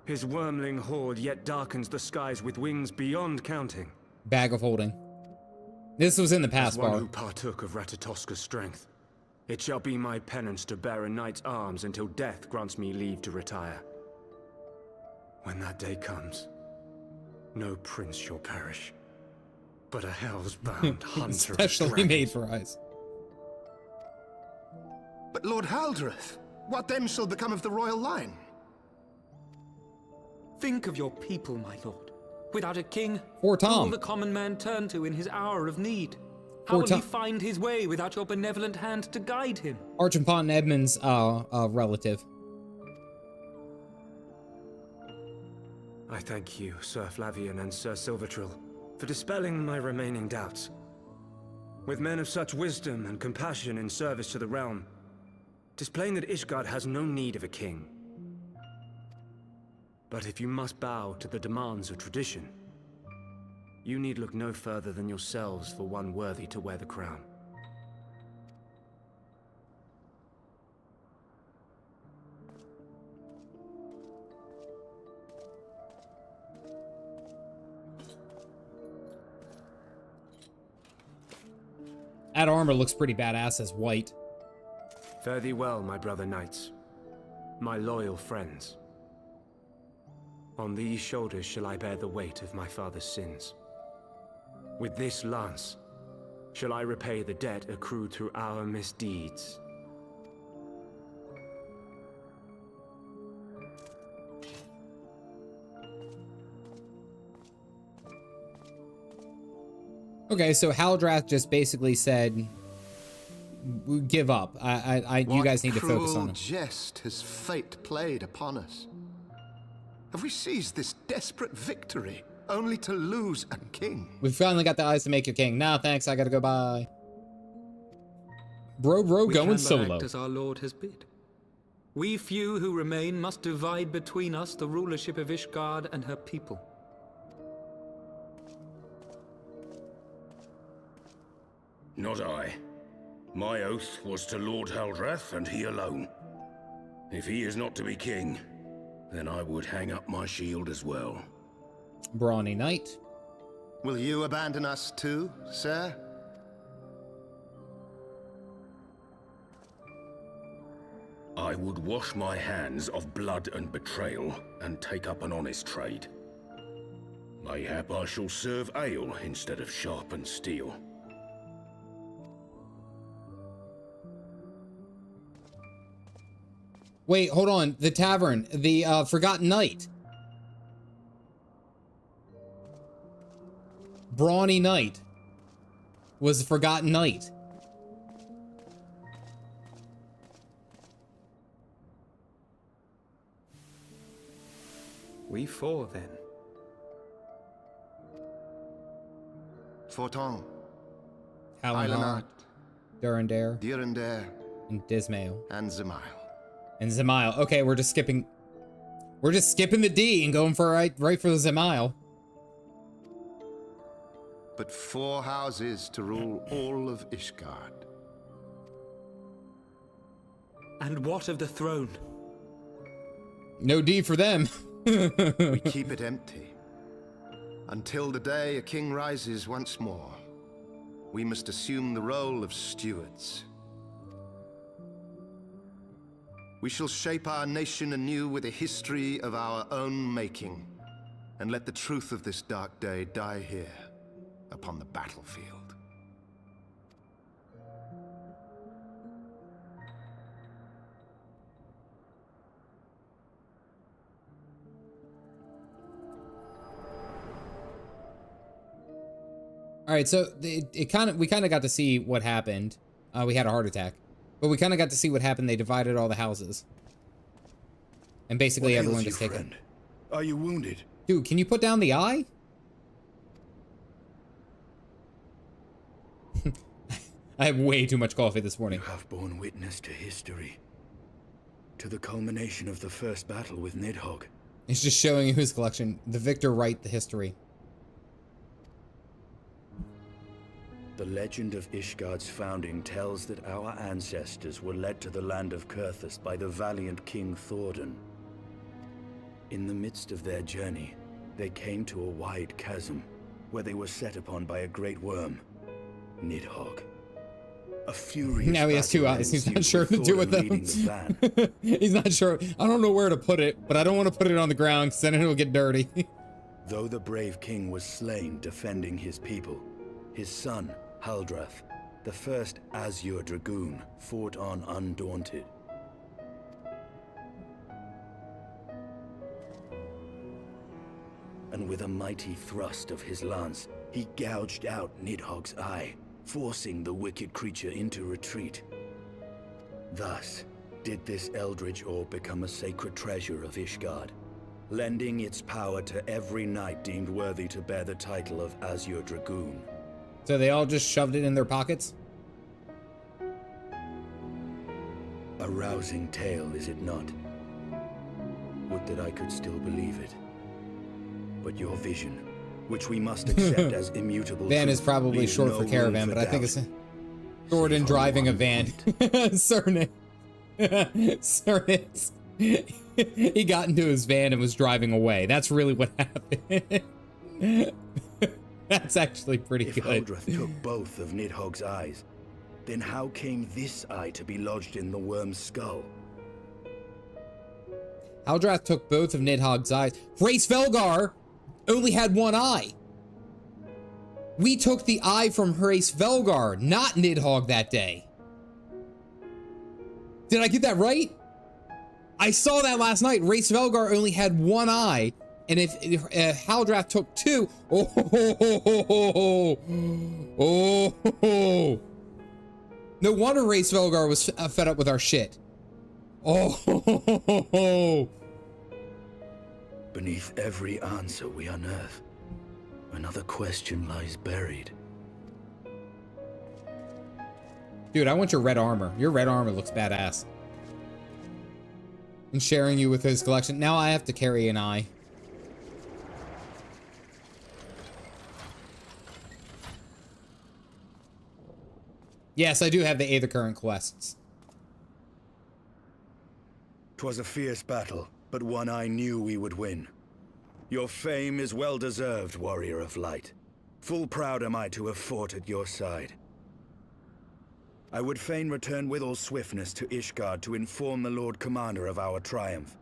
his wormling horde yet darkens the skies with wings beyond counting. Bag of holding. This was in the past, As one bar. who partook of Ratatoska's strength, it shall be my penance to bear a knight's arms until death grants me leave to retire. When that day comes, no prince shall perish, but a hell's-bound hunter of Especially made for eyes. But Lord Haldreth, what then shall become of the royal line? Think of your people, my lord. Without a king, For who Tom. will the common man turn to in his hour of need? How will he find his way without your benevolent hand to guide him? Archenpont and Edmund's relative. I thank you, Sir Flavian and Sir Silvertrill, for dispelling my remaining doubts. With men of such wisdom and compassion in service to the realm, 'tis plain that Ishgard has no need of a king. But if you must bow to the demands of tradition, you need look no further than yourselves for one worthy to wear the crown. That armor looks pretty badass as white. Fare thee well, my brother knights, my loyal friends. On these shoulders shall I bear the weight of my father's sins. With this lance shall I repay the debt accrued through our misdeeds. Okay, so Haldrath just basically said, "Give up. You guys need to focus on What it." cruel jest has fate played upon us? Have we seized this desperate victory only to lose a king? We finally got the eyes to make you king. Nah, thanks. I gotta go. Bye. Bro, We going can but solo. act as our lord has bid. We few who remain must divide between us the rulership of Ishgard and her people. Not I. My oath was to Lord Haldrath, and he alone. If he is not to be king, then I would hang up my shield as well. Brawny Knight. Will you abandon us too, sir? I would wash my hands of blood and betrayal, and take up an honest trade. Mayhap I shall serve ale instead of sharpened steel. Wait, hold on. The tavern. The Forgotten Knight. Brawny Knight was the Forgotten Knight. We four, then. Forton, Alan Islanard, Durandare. Durandare. And Dismail. And Zemail. And Zemail. Okay, we're just skipping the D and going for right for the Zemail. But 4 houses to rule all of Ishgard. And what of the throne? No D for them. We keep it empty. Until the day a king rises once more, we must assume the role of stewards. We shall shape our nation anew with a history of our own making, and let the truth of this dark day die here, upon the battlefield. All right, so we kind of got to see what happened. We had a heart attack, but we kind of got to see what happened. They divided all the houses, and basically everyone just taken. Are you wounded? Dude, can you put down the eye? I have way too much coffee this morning. You have borne witness to history, to the culmination of the first battle with Nidhogg. It's just showing you his collection. The victor write the history. The legend of Ishgard's founding tells that our ancestors were led to the land of Kurthus by the valiant King Thordan. In the midst of their journey, they came to a wide chasm, where they were set upon by a great worm, Nidhogg. A furious now he has 2 eyes. He's not sure what to do with them. He's not sure. I don't know where to put it, but I don't want to put it on the ground because then it'll get dirty. Though the brave king was slain defending his people, his son, Haldrath, the first Azure Dragoon, fought on undaunted. And with a mighty thrust of his lance, he gouged out Nidhogg's eye, forcing the wicked creature into retreat. Thus, did this eldritch orb become a sacred treasure of Ishgard, lending its power to every knight deemed worthy to bear the title of Azure Dragoon. So they all just shoved it in their pockets? A rousing tale, is it not? Would that I could still believe it. But your vision, which we must accept as immutable Van truth, is probably leaves short no for caravan, room but I think doubt. it's Jordan driving a van. Cernet. Cernet. He got into his van and was driving away. That's really what happened. That's actually pretty good. If Haldrath took both of Nidhogg's eyes, then how came this eye to be lodged in the worm's skull? Haldrath took both of Nidhogg's eyes. Race Velgar only had 1 eye. We took the eye from Race Velgar, not Nidhogg that day. Did I get that right? I saw that last night. Race Velgar only had 1 eye. And if Haldrath took 2, no wonder Race Velgar was fed up with our shit. Beneath every answer we unearth, another question lies buried. Dude, I want your red armor. Your red armor looks badass. And sharing you with his collection. Now I have to carry an eye. Yes, I do have the Aether Current quests. 'Twas a fierce battle, but one I knew we would win. Your fame is well deserved, warrior of light. Full proud am I to have fought at your side. I would fain return with all swiftness to Ishgard to inform the Lord Commander of our triumph.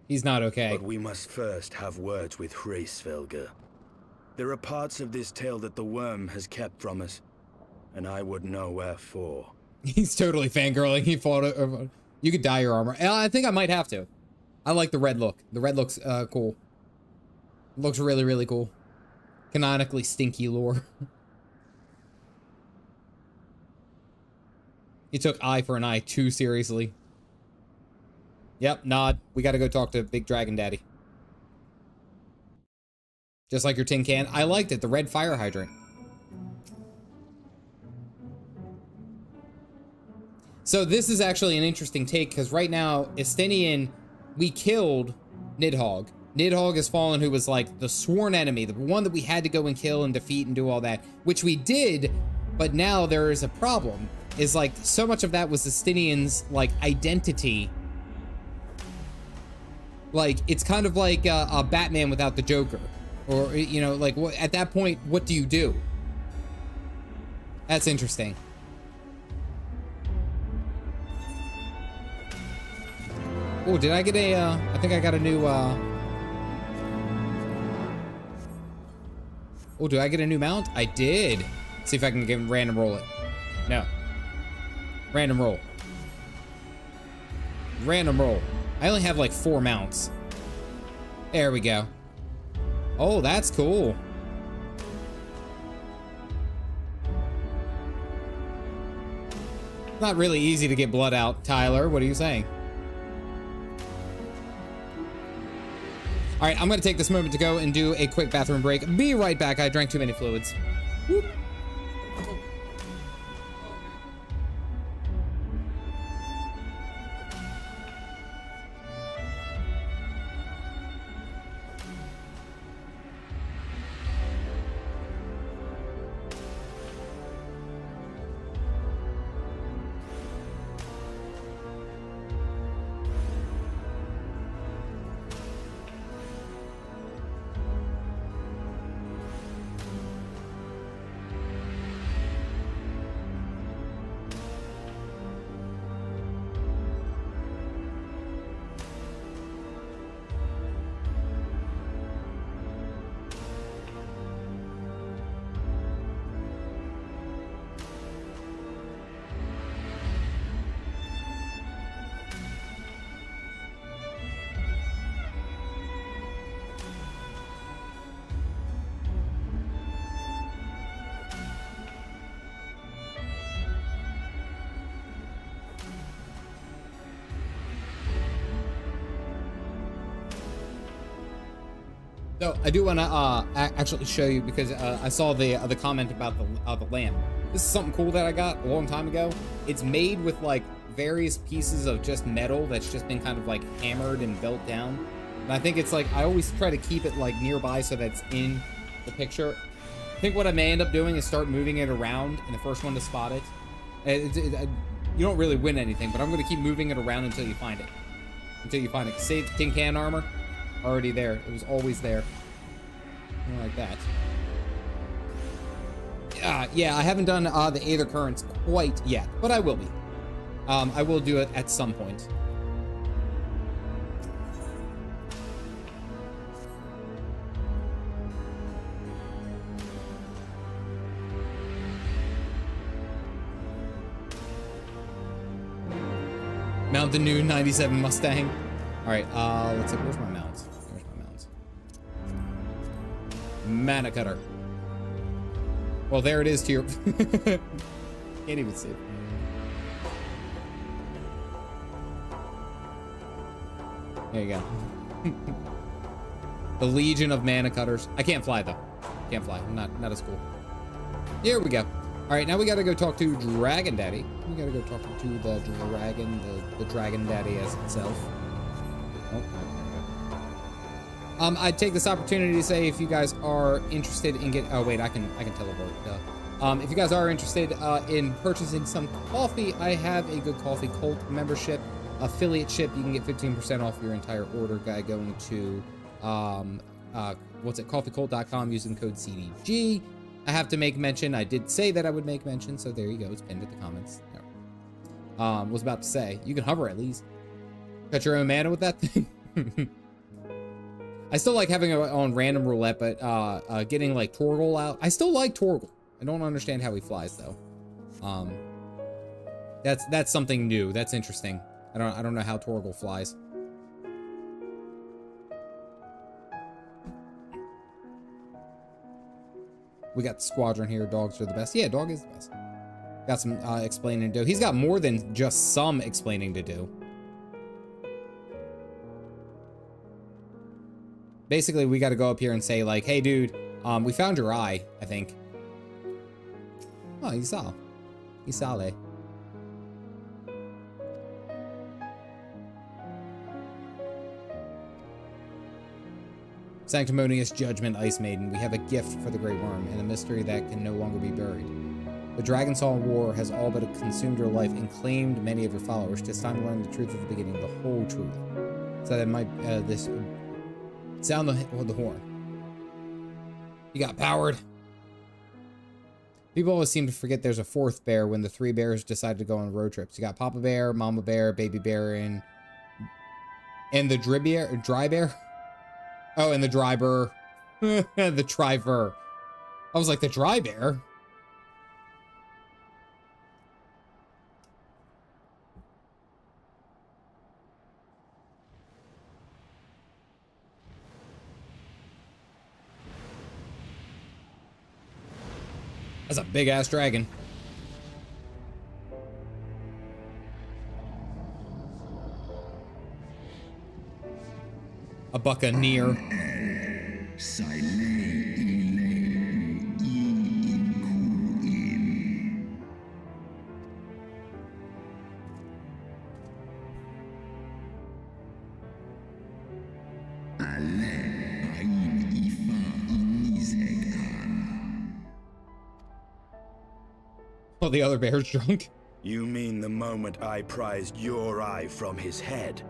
He's not okay. But we must first have words with Hraesvelgr. There are parts of this tale that the worm has kept from us, and I would know wherefore. He's totally fangirling. He fought. You could dye your armor. I think I might have to. I like the red look. The red looks cool. Looks really, really cool. Canonically stinky lore. He took eye for an eye too seriously. Yep, nod. We gotta go talk to Big Dragon Daddy. Just like your tin can. I liked it, the red fire hydrant. So this is actually an interesting take, because right now, Estinian, we killed Nidhogg. Nidhogg has fallen, who was like the sworn enemy, the one that we had to go and kill and defeat and do all that, which we did, but now there is a problem. Is like, so much of that was Estinian's like identity. Like, it's kind of like a Batman without the Joker. Or, you know, like, what, at that point, what do you do? That's interesting. Oh, did I get a, I think I got a new, oh, do I get a new mount? I did. See if I can get random roll it. No. Random roll. Random roll. I only have like 4 mounts. There we go. Oh, that's cool. Not really easy to get blood out, Tyler. What are you saying? All right, I'm gonna take this moment to go and do a quick bathroom break. Be right back. I drank too many fluids. Whoop. So I do want to actually show you, because I saw the comment about the lamp. This is something cool that I got a long time ago. It's made with like various pieces of just metal that's just been kind of like hammered and built down. And I think it's like, I always try to keep it like nearby so that's in the picture. I think what I may end up doing is start moving it around, and the first one to spot it. You don't really win anything, but I'm going to keep moving it around until you find it. Until you find it. Save tin can armor. Already there. It was always there. Like that. Yeah, I haven't done the Aether Currents quite yet, but I will be. I will do it at some point. Mount the new 97 Mustang. All right, let's see. Where's my mount? Where's my mount? Mana Cutter. Well, there it is to your... Can't even see it. There you go. The Legion of Mana Cutters. I can't fly, though. Can't fly. I'm not as cool. Here we go. All right, now we got to go talk to Dragon Daddy. We got to go talk to the dragon, the Dragon Daddy as itself. Oh. I'd take this opportunity to say, if you guys are interested in oh wait, I can teleport. If you guys are interested in purchasing some coffee, I have a Good Coffee Cult membership affiliate ship. You can get 15% off your entire order by going to coffeecult.com using code CDG. I have to make mention. I did say that I would make mention, so there you go. It's pinned at the comments. Was about to say, you can hover at least. Got your own mana with that thing. I still like having it on random roulette, but getting like Torgal out. I still like Torgal. I don't understand how he flies though. That's something new. That's interesting. I don't know how Torgal flies. We got the squadron here. Dogs are the best. Yeah, dog is the best. Got some explaining to do. He's got more than just some explaining to do. basically we got to go up here and say like, hey dude, we found your eye, I think. Oh, Isale. Sanctimonious judgment, Ice Maiden. We have a gift for the Great Worm and a mystery that can no longer be buried. The Dragon Saw War has all but consumed your life and claimed many of your followers. It's time to learn the truth of the beginning, the whole truth. So that might sound the horn. You got powered. People always seem to forget there's a fourth bear when the three bears decide to go on road trips. You got Papa Bear, Mama Bear, Baby Bear, and the dry bear. Oh, and the driver. The driver. I was like, the dry bear? That's a big-ass dragon. A buccaneer. Well, the other bear's drunk. You mean the moment I prized your eye from his head?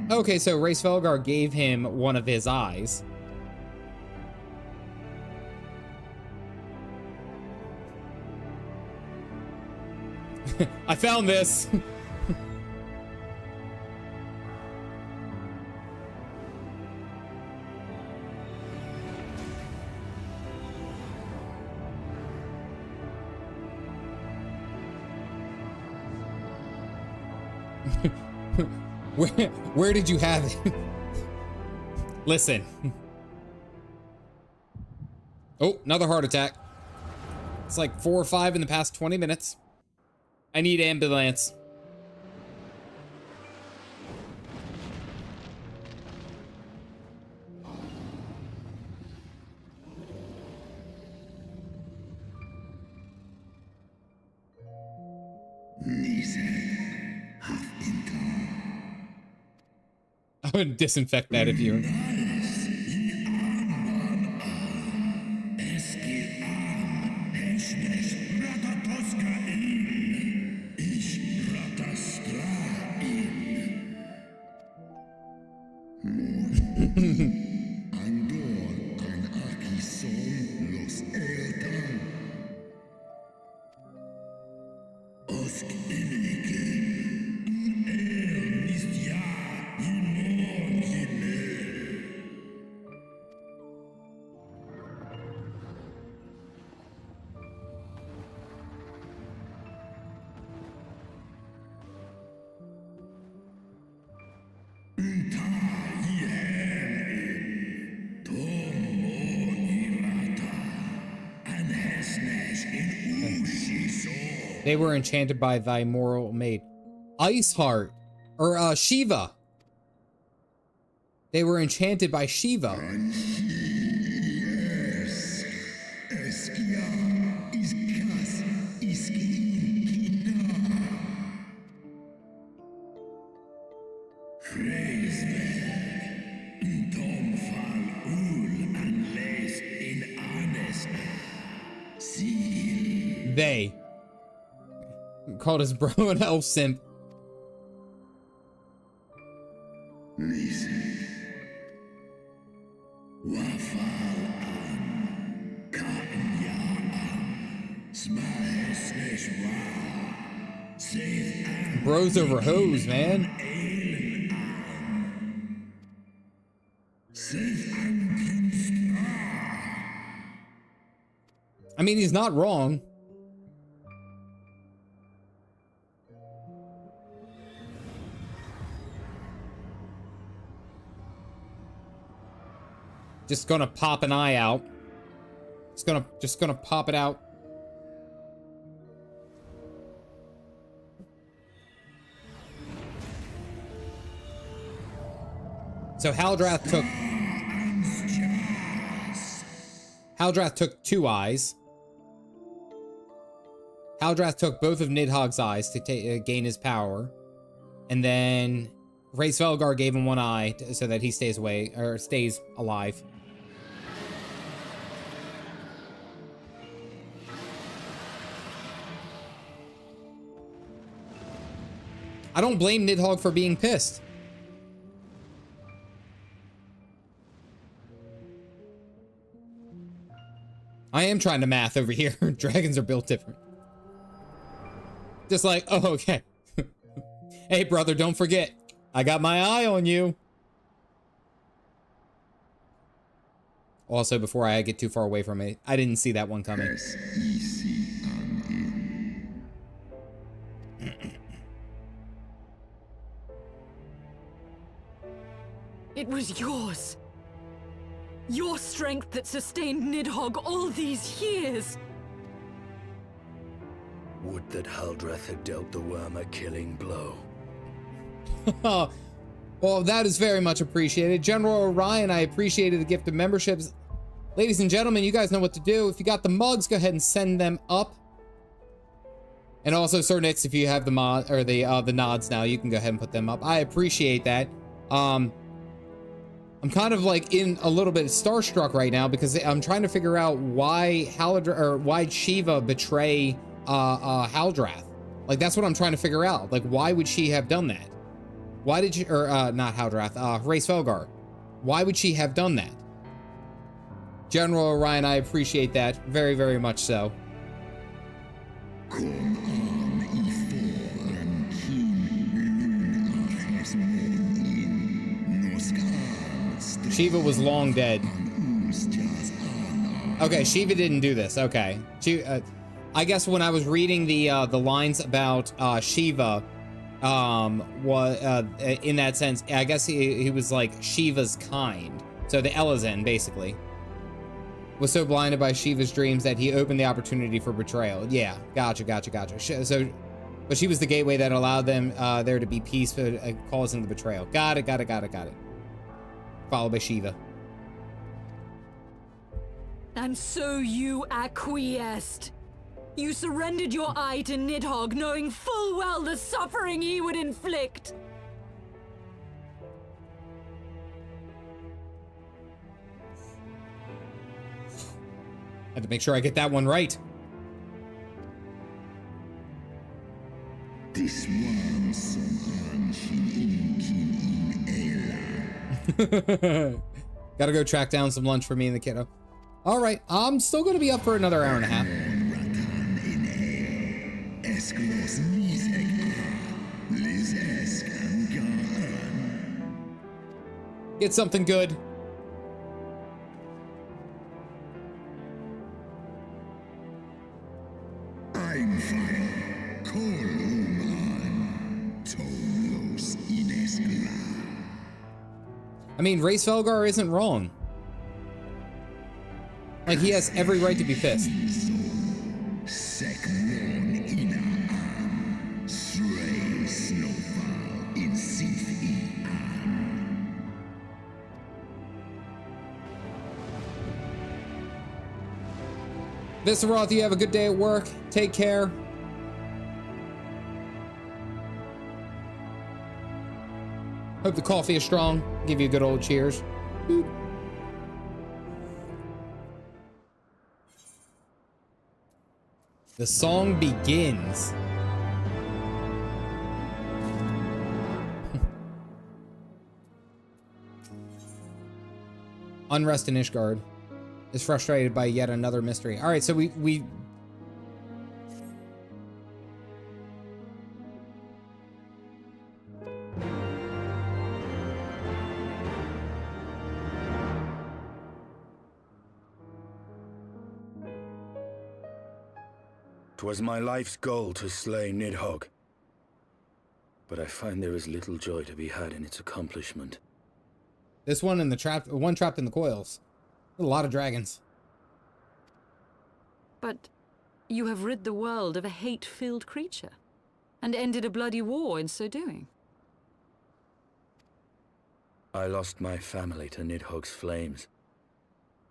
Okay, so Race Felgar gave him one of his eyes. I found this. Where did you have it? Listen. Oh, another heart attack. It's like 4 or 5 in the past 20 minutes. I need ambulance. I would disinfect that if you. They were enchanted by thy moral maid. Iceheart. Or, Shiva. They were enchanted by Shiva. They called his bro an elf simp. Bros over hoes, man. I mean, he's not wrong. Just gonna pop an eye out. Just gonna pop it out. So Haldrath took 2 eyes. Haldrath took both of Nidhogg's eyes to gain his power. And then Hraesvelgar gave him 1 eye so that he stays alive. I don't blame Nidhogg for being pissed. I am trying to math over here. Dragons are built different. Just like, oh, okay. Hey, brother, don't forget. I got my eye on you. Also, before I get too far away from it, I didn't see that one coming. It was yours. Your strength that sustained Nidhogg all these years. Would that Haldrath had dealt the worm a killing blow. Well, that is very much appreciated. General Orion, I appreciated the gift of memberships. Ladies and gentlemen, you guys know what to do. If you got the mugs, go ahead and send them up. And also, Sir Nix, if you have the mod or the nods now, you can go ahead and put them up. I appreciate that. I'm kind of like in a little bit starstruck right now because I'm trying to figure out why why'd Shiva betray Haldrath. Like, that's what I'm trying to figure out. Like, why would she have done that? Why did she, or not Haldrath, Hraesvelgar. Why would she have done that? General Orion, I appreciate that very, very much so. Shiva was long dead. Okay, Shiva didn't do this. Okay, I guess when I was reading the lines about Shiva, in that sense, I guess he was like Shiva's kind. So the Elezen basically was so blinded by Shiva's dreams that he opened the opportunity for betrayal. Yeah, gotcha. So, but she was the gateway that allowed them there to be peace, causing the betrayal. Got it. Followed by Shiva. And so you acquiesced. You surrendered your eye to Nidhogg, knowing full well the suffering he would inflict. Had to make sure I get that one right. This one Gotta go track down some lunch for me and the kiddo. All right, I'm still gonna be up for another hour and a half. Get something good. I'm fire. I mean, Hraesvelgar isn't wrong. Like, he has every right to be pissed. Visceroth, you have a good day at work. Take care. Hope the coffee is strong. Give you a good old cheers. Boop. The song begins. Unrest in Ishgard is frustrated by yet another mystery. All right, so we "'Twas my life's goal to slay Nidhogg, but I find there is little joy to be had in its accomplishment." This one in the one trapped in the coils. A lot of dragons. But you have rid the world of a hate-filled creature, and ended a bloody war in so doing. I lost my family to Nidhogg's flames,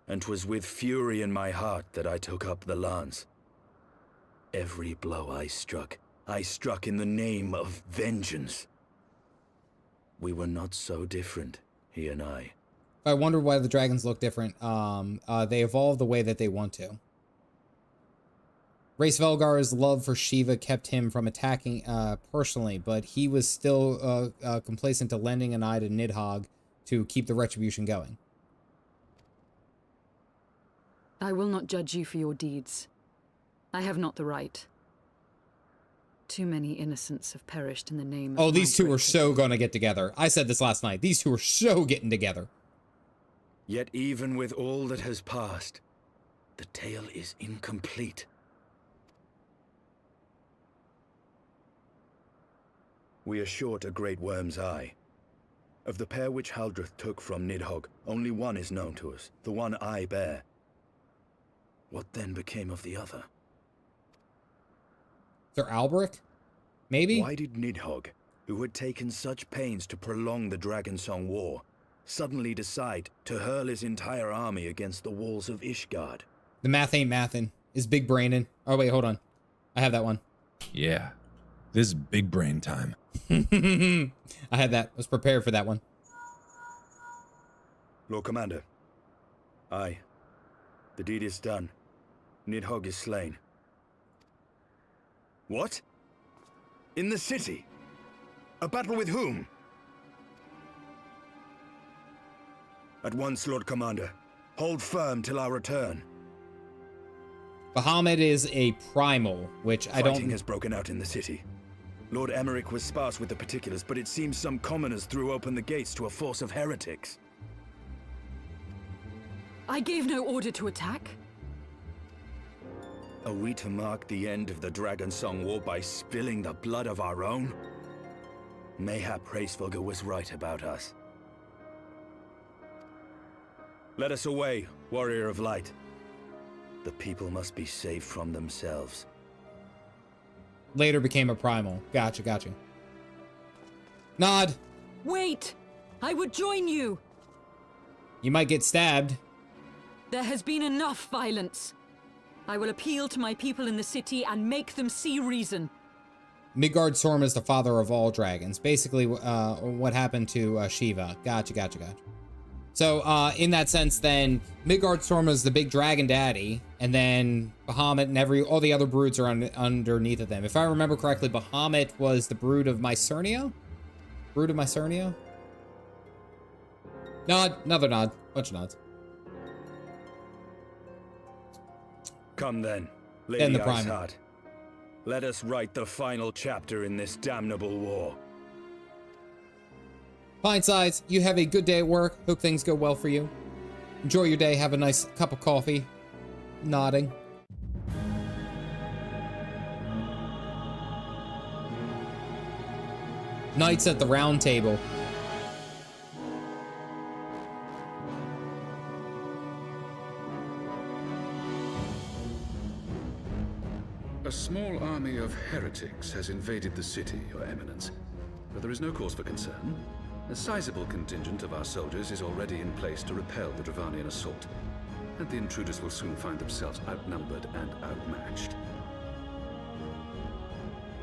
and 'twas with fury in my heart that I took up the lance. Every blow I struck in the name of vengeance. We were not so different, he and I. I wonder why the dragons look different. They evolve the way that they want to. Race Velgar's love for Shiva kept him from attacking personally, but he was still complacent to lending an eye to Nidhogg to keep the retribution going. I will not judge you for your deeds. I have not the right. Too many innocents have perished in the name of Oh, these two are so gonna get together. I said this last night. These two are so getting together. Yet even with all that has passed, the tale is incomplete. We are short a great worm's eye. Of the pair which Haldreth took from Nidhogg, only one is known to us, the one I bear. What then became of the other? Sir Alberic? Maybe? Why did Nidhogg, who had taken such pains to prolong the Dragonsong War, suddenly decide to hurl his entire army against the walls of Ishgard? The math ain't mathin'. Is big brainin'. Oh, wait, hold on. I have that one. Yeah. This is big brain time. I had that. I was prepared for that one. Lord Commander. Aye. The deed is done. Nidhogg is slain. What? In the city? A battle with whom? At once, Lord Commander. Hold firm till our return. Bahamut is a primal, which I don't... Fighting has broken out in the city. Lord Emmerich was sparse with the particulars, but it seems some commoners threw open the gates to a force of heretics. I gave no order to attack. Are we to mark the end of the Dragonsong War by spilling the blood of our own? Mayhap Hraesvelgr was right about us. Let us away, warrior of light. The people must be saved from themselves. Later became a primal. Gotcha, gotcha. Nod. Wait! I would join you! You might get stabbed. There has been enough violence. I will appeal to my people in the city and make them see reason. Midgard Sorm is the father of all dragons. Basically, what happened to Shiva. Gotcha, gotcha, gotcha. So, in that sense, then, Midgard Sorm is the big dragon daddy, and then Bahamut and all the other broods are underneath of them. If I remember correctly, Bahamut was the brood of Mycernia? Brood of Mycernia? Nod, another nod, bunch of nods. Come then, Then Lady the primal. Iceheart. Let us write the final chapter in this damnable war. Pine Sides, you have a good day at work. Hope things go well for you. Enjoy your day. Have a nice cup of coffee. Nodding. Knights at the Round Table. A small army of heretics has invaded the city, Your Eminence. But there is no cause for concern. A sizable contingent of our soldiers is already in place to repel the Dravanian assault, and the intruders will soon find themselves outnumbered and outmatched.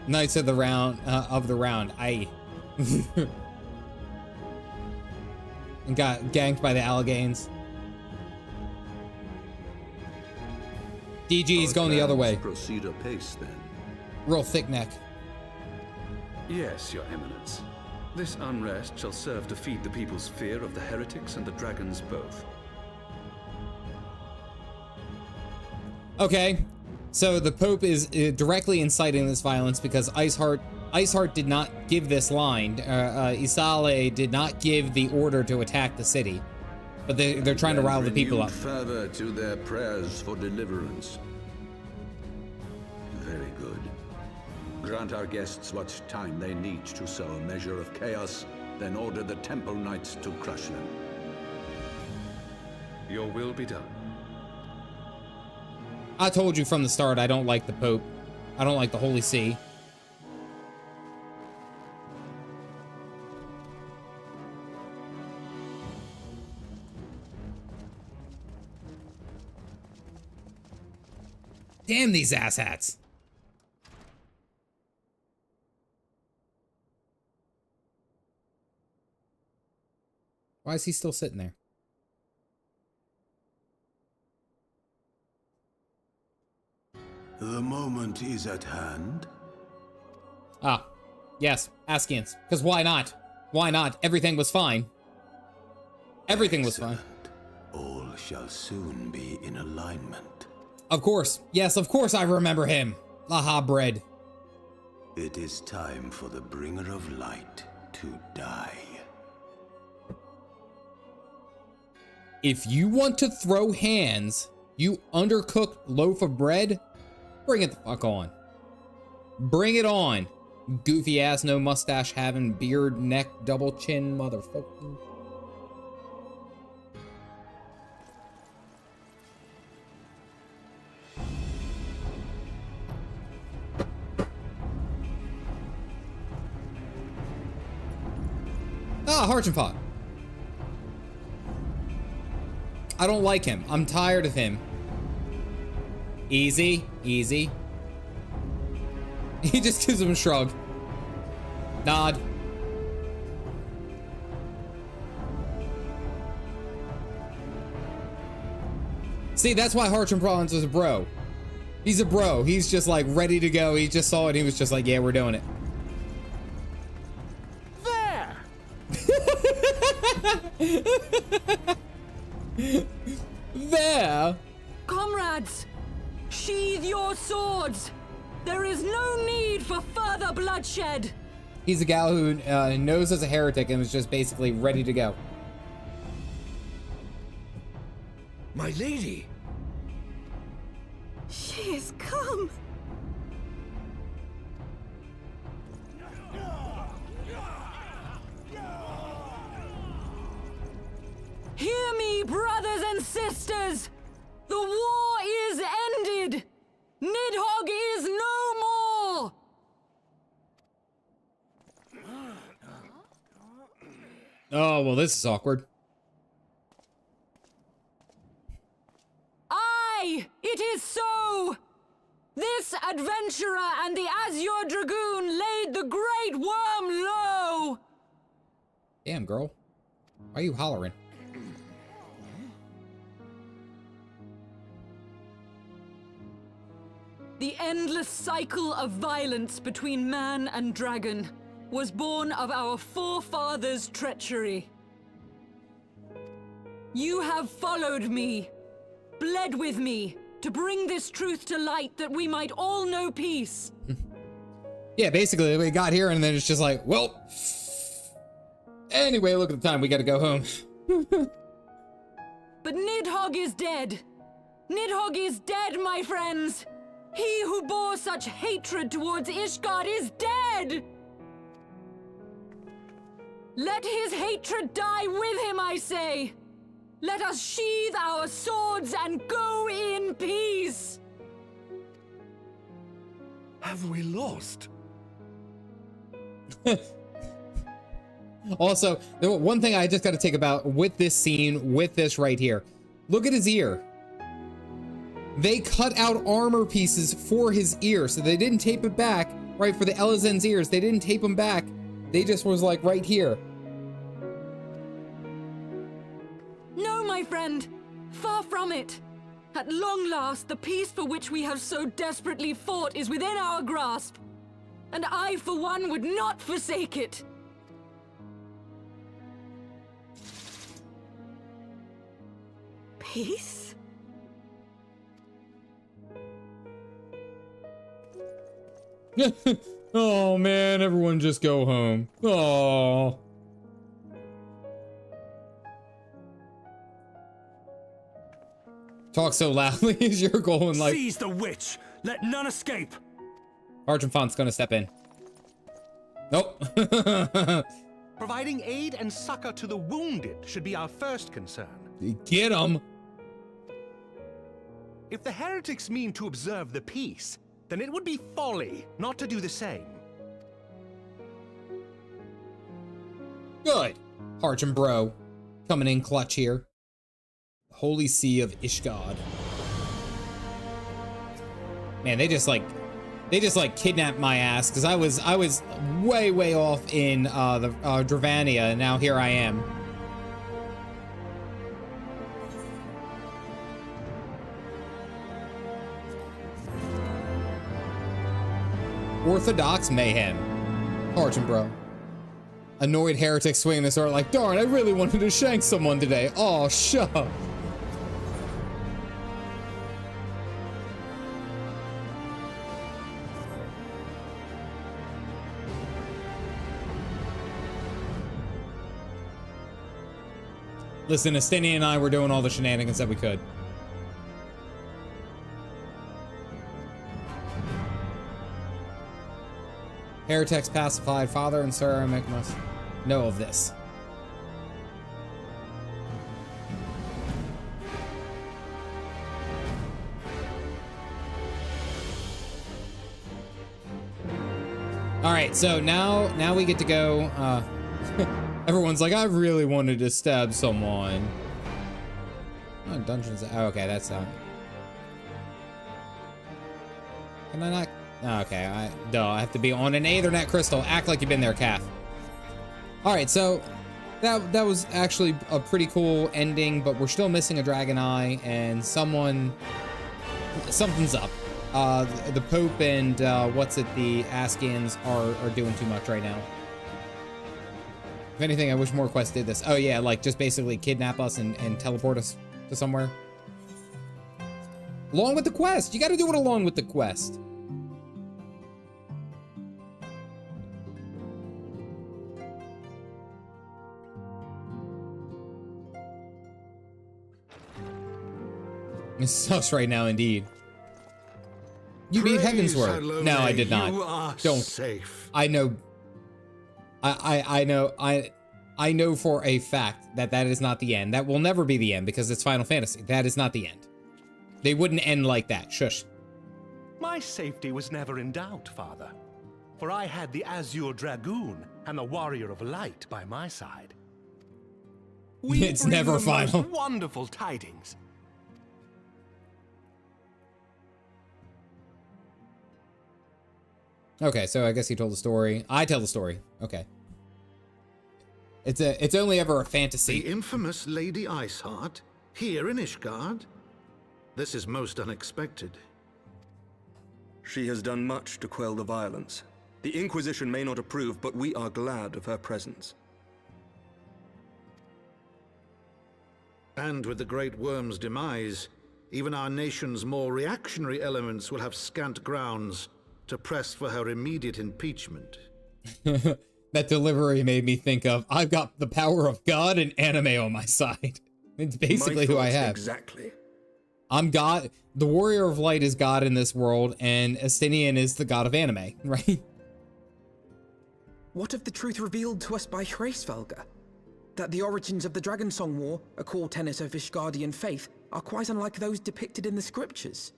Knights of the Round, aye. And got ganked by the Allegains. DG's going the other way. Proceed apace, then. Real thick neck. Yes, Your Eminence. This unrest shall serve to feed the people's fear of the heretics and the dragons both. Okay, so the Pope is directly inciting this violence because Iceheart did not give this line. Isale did not give the order to attack the city. But they're trying to rile the people up. Further to their prayers for deliverance. Very good. Grant our guests what time they need to sow a measure of chaos, then order the Temple Knights to crush them. Your will be done. I told you from the start I don't like the Pope. I don't like the Holy See. Damn these asshats. Why is he still sitting there? The moment is at hand. Ah, yes, Askians. Because why not? Why not? Everything was fine. Everything was fine. All shall soon be in alignment. Of course. Yes, of course I remember him. Laha bread. It is time for the bringer of light to die. If you want to throw hands, you undercooked loaf of bread, bring it the fuck on. Bring it on. Goofy ass, no mustache having, beard, neck, double chin, motherfucker. Ah, Harchenpot. I don't like him. I'm tired of him. Easy, easy. He just gives him a shrug. Nod. See, that's why Harchenpot is a bro. He's a bro. He's just like ready to go. He just saw it. He was just like, yeah, we're doing it. There! Comrades, sheathe your swords! There is no need for further bloodshed! He's a gal who knows as a heretic and was just basically ready to go. My lady! She has come! Hear me, brothers and sisters! The war is ended! Nidhogg is no more! Oh, well, this is awkward. Aye, it is so! This adventurer and the Azure Dragoon laid the great worm low! Damn, girl. Why are you hollering? The endless cycle of violence between man and dragon was born of our forefathers' treachery. You have followed me, bled with me, to bring this truth to light that we might all know peace. Yeah, basically, we got here and then it's just like, well, anyway, look at the time, we gotta go home. But Nidhogg is dead. Nidhogg is dead, my friends. He who bore such hatred towards Ishgard is dead! Let his hatred die with him, I say! Let us sheathe our swords and go in peace! Have we lost? Also, the one thing I just gotta take about with this scene, with this right here. Look at his ear. They cut out armor pieces for his ear, so they didn't tape it back, right, for the Elezen's ears. They didn't tape them back. They just was like right here. No, my friend. Far from it. At long last, the peace for which we have so desperately fought is within our grasp. And I, for one, would not forsake it. Peace? Oh man, everyone just go home. Oh. Talk so loudly as you're going like. Seize the witch! Let none escape! Argentfont's gonna step in. Nope. Providing aid and succor to the wounded should be our first concern. Get him. If the heretics mean to observe the peace, then it would be folly not to do the same. Good. Harchin Bro. Coming in clutch here. Holy See of Ishgard. Man, they just like kidnapped my ass because I was way off in the Dravania, and now here I am. Orthodox mayhem. Harchin Bro. Annoyed heretic swinging the sword like, darn, I really wanted to shank someone today. Oh, shut up. Listen, Estinian and I were doing all the shenanigans that we could. Heretics pacified. Father and Ceramic must know of this. All right, so now we get to go. Everyone's like, I really wanted to stab someone. Oh, dungeons. Oh, okay, that's not. Can I not? Oh, okay, I have to be on an Aethernet crystal. Act like you've been there, Calf. All right, so that was actually a pretty cool ending, but we're still missing a dragon eye, and something's up. The Pope and the Askians are doing too much right now. If anything, I wish more quests did this. Oh yeah, like just basically kidnap us and teleport us to somewhere. Along with the quest, you got to do it along with the quest. It sucks right now, indeed. You beat Heavensward. No, I did not. You are Don't. Safe. I know. I know for a fact that is not the end. That will never be the end because it's Final Fantasy. That is not the end. They wouldn't end like that. Shush. My safety was never in doubt, Father. For I had the Azure Dragoon and the Warrior of Light by my side. It's never final. Wonderful tidings. Okay, so I guess he told the story. I tell the story. Okay. It's only ever a fantasy. The infamous Lady Iceheart here in Ishgard? This is most unexpected. She has done much to quell the violence. The Inquisition may not approve, but we are glad of her presence. And with the Great Worm's demise, even our nation's more reactionary elements will have scant grounds to press for her immediate impeachment. That delivery made me think of, I've got the power of God and anime on my side. It's basically who I have. Exactly. I'm God. The Warrior of Light is God in this world, and Estinian is the god of anime, right? What of the truth revealed to us by Hraesvelga? That the origins of the Dragon Song War, a core tenet of Ishgardian faith, are quite unlike those depicted in the scriptures.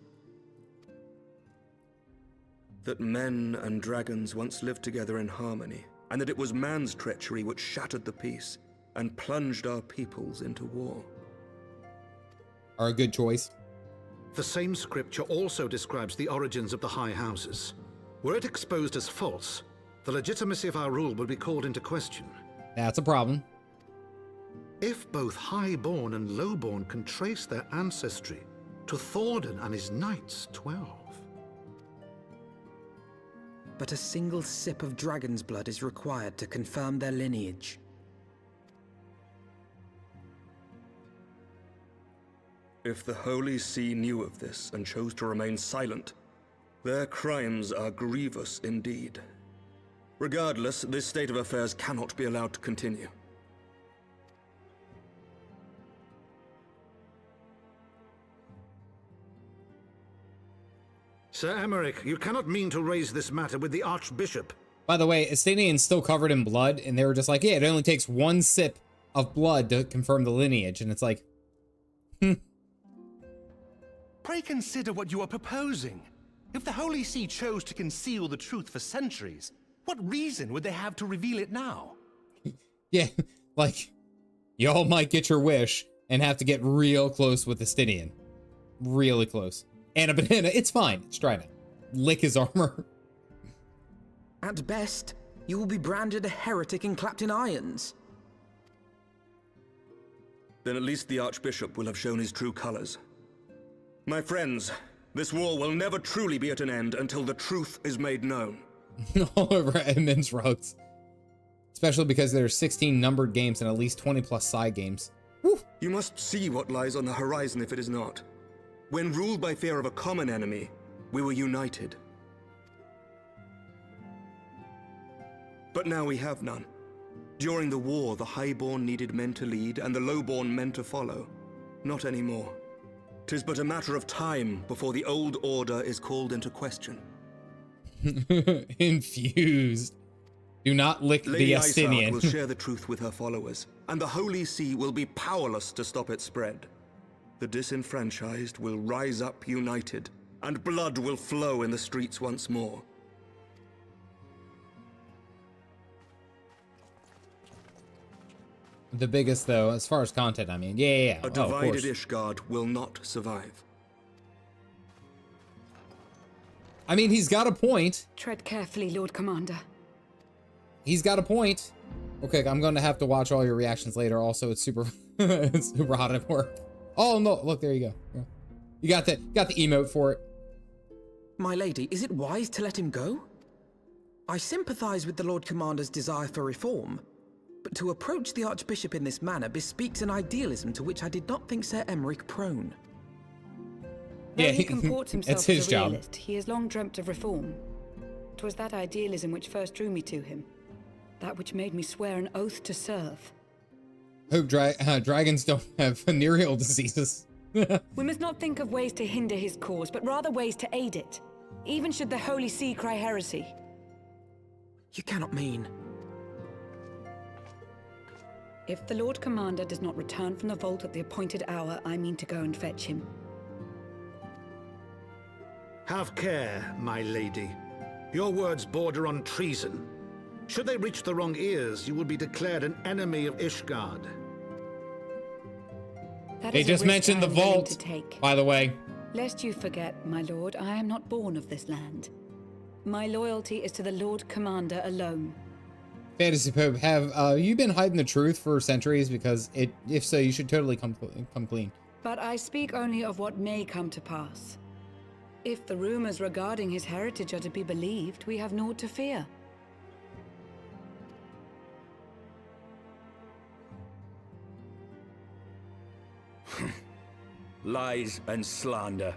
That men and dragons once lived together in harmony, and that it was man's treachery which shattered the peace and plunged our peoples into war. Are a good choice. The same scripture also describes the origins of the High Houses. Were it exposed as false, the legitimacy of our rule would be called into question. That's a problem. If both Highborn and Lowborn can trace their ancestry to Thordan and his Knights 12. But a single sip of dragon's blood is required to confirm their lineage. If the Holy See knew of this and chose to remain silent, their crimes are grievous indeed. Regardless, this state of affairs cannot be allowed to continue. Sir Emmerich, you cannot mean to raise this matter with the Archbishop. By the way, Estinian's still covered in blood, and they were just like, yeah, it only takes one sip of blood to confirm the lineage, and it's like, Pray Why consider what you are proposing? If the Holy See chose to conceal the truth for centuries, what reason would they have to reveal it now? Yeah, like, y'all might get your wish and have to get real close with Estinian. Really close. And a banana, it's fine. It's trying to lick his armor. At best, you will be branded a heretic and clapped in irons. Then at least the Archbishop will have shown his true colors. My friends, this war will never truly be at an end until the truth is made known. All over Edmund's rugs. Especially because there are 16 numbered games and at least 20 plus side games. Woo. You must see what lies on the horizon if it is not. When ruled by fear of a common enemy, we were united. But now we have none. During the war, the highborn needed men to lead and the lowborn men to follow. Not anymore. 'Tis but a matter of time before the old order is called into question. Infused. Do not lick Lady the Estinian. will share the truth with her followers, and the Holy See will be powerless to stop its spread. The disenfranchised will rise up united, and blood will flow in the streets once more. The biggest, though, as far as content, I mean. Yeah. A divided Ishgard will not survive. I mean, he's got a point. Tread carefully, Lord Commander. He's got a point. Okay, I'm going to have to watch all your reactions later. Also, it's super, it's super hot at work. Oh, no. Look, there you go. Yeah. You got the emote for it. My lady, is it wise to let him go? I sympathize with the Lord Commander's desire for reform, but to approach the Archbishop in this manner bespeaks an idealism to which I did not think Sir Emmerich prone. Though he comports himself it's his as a job. realist, he has long dreamt of reform. 'Twas that idealism which first drew me to him. That which made me swear an oath to serve. Hope dragons don't have venereal diseases. We must not think of ways to hinder his cause, but rather ways to aid it. Even should the Holy See cry heresy. You cannot mean... If the Lord Commander does not return from the vault at the appointed hour, I mean to go and fetch him. Have care, my lady. Your words border on treason. Should they reach the wrong ears, you will be declared an enemy of Ishgard. They just mentioned the vault, by the way. Lest you forget, my lord, I am not born of this land. My loyalty is to the Lord Commander alone. Fantasy Pope, have you been hiding the truth for centuries? Because if so, you should totally come clean. But I speak only of what may come to pass. If the rumors regarding his heritage are to be believed, we have naught to fear. Lies and slander.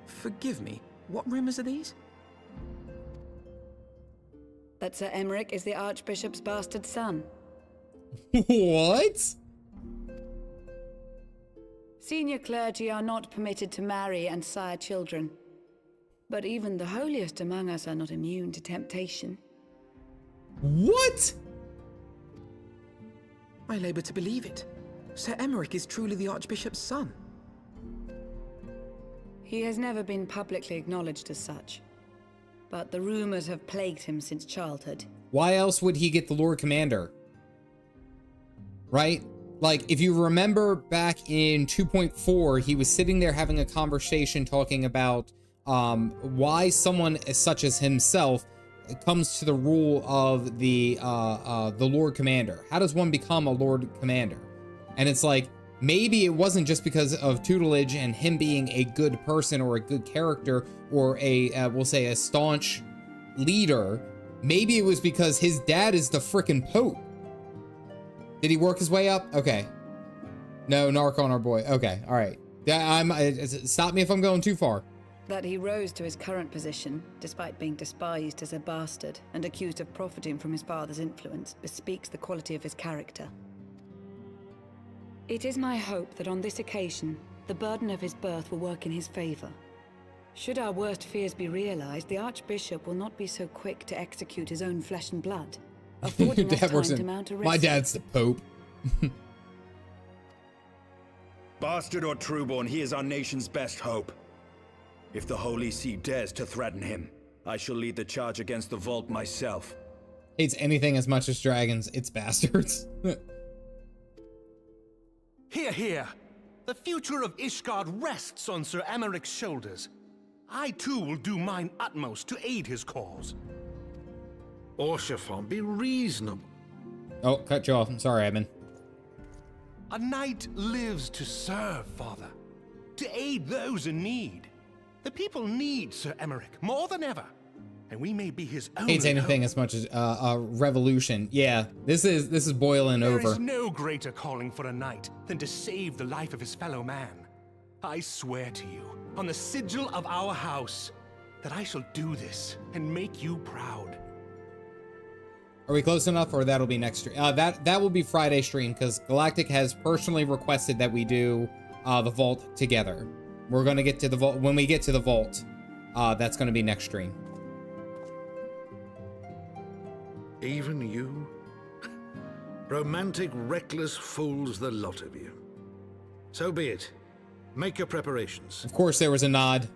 Forgive me, what rumors are these? That Sir Emmerich is the Archbishop's bastard son. What? Senior clergy are not permitted to marry and sire children. But even the holiest among us are not immune to temptation. What? I labor to believe it. Sir Emmerich is truly the Archbishop's son. He has never been publicly acknowledged as such. But the rumors have plagued him since childhood. Why else would he get the Lord Commander? Right? Like, if you remember back in 2.4, he was sitting there having a conversation talking about why someone such as himself comes to the rule of the Lord Commander. How does one become a Lord Commander? And it's like, maybe it wasn't just because of tutelage and him being a good person or a good character or a, we'll say, a staunch leader. Maybe it was because his dad is the frickin' Pope. Did he work his way up? Okay. No, narc on our boy. Okay, all right. Stop me if I'm going too far. That he rose to his current position, despite being despised as a bastard and accused of profiting from his father's influence, bespeaks the quality of his character. It is my hope that on this occasion, the burden of his birth will work in his favor. Should our worst fears be realized, the Archbishop will not be so quick to execute his own flesh and blood, affording us time to mount a rescue. My dad's the Pope. Bastard or trueborn, he is our nation's best hope. If the Holy See dares to threaten him, I shall lead the charge against the vault myself. Hates anything as much as dragons. It's bastards. Hear, hear. The future of Ishgard rests on Sir Emeric's shoulders. I too will do mine utmost to aid his cause. Orshafon, be reasonable. Oh, cut you off. I'm sorry, Edmund. A knight lives to serve, Father. To aid those in need. The people need Sir Emeric more than ever. And we may be his only Hates anything hope. as much as a revolution. Yeah, this is boiling over. There is no greater calling for a knight than to save the life of his fellow man. I swear to you, on the sigil of our house, that I shall do this and make you proud. Are we close enough, or that'll be next stream? That will be Friday stream, because Galactic has personally requested that we do the vault together. We're gonna get to the vault when we get to the vault. That's gonna be next stream. Even you? Romantic, reckless fools, the lot of you. So be it. Make your preparations. Of course, there was a nod.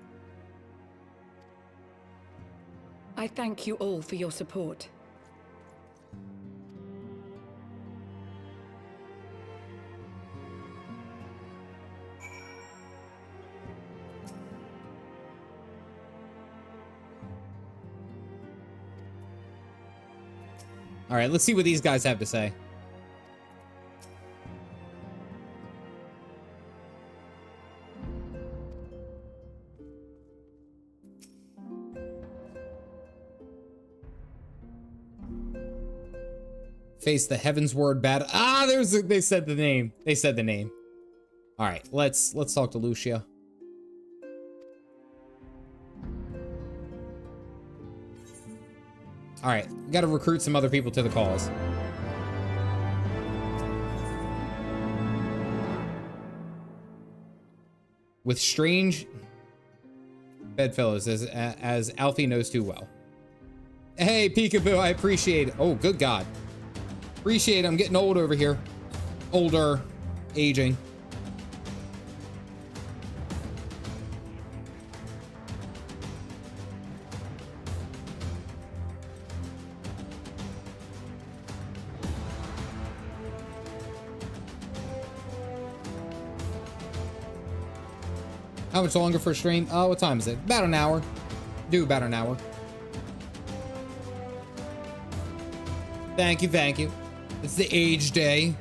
I thank you all for your support. All right, let's see what these guys have to say. Face the Heavensward battle. Ah, they said the name. They said the name. All right, let's talk to Lucia. All right, got to recruit some other people to the cause. With strange bedfellows, as Alfie knows too well. Hey, Peekaboo, I appreciate it. Oh, good God. Appreciate it. I'm getting old over here. Older. Aging. How much longer for a stream? What time is it? About an hour. Do about an hour. Thank you, thank you. It's the age day.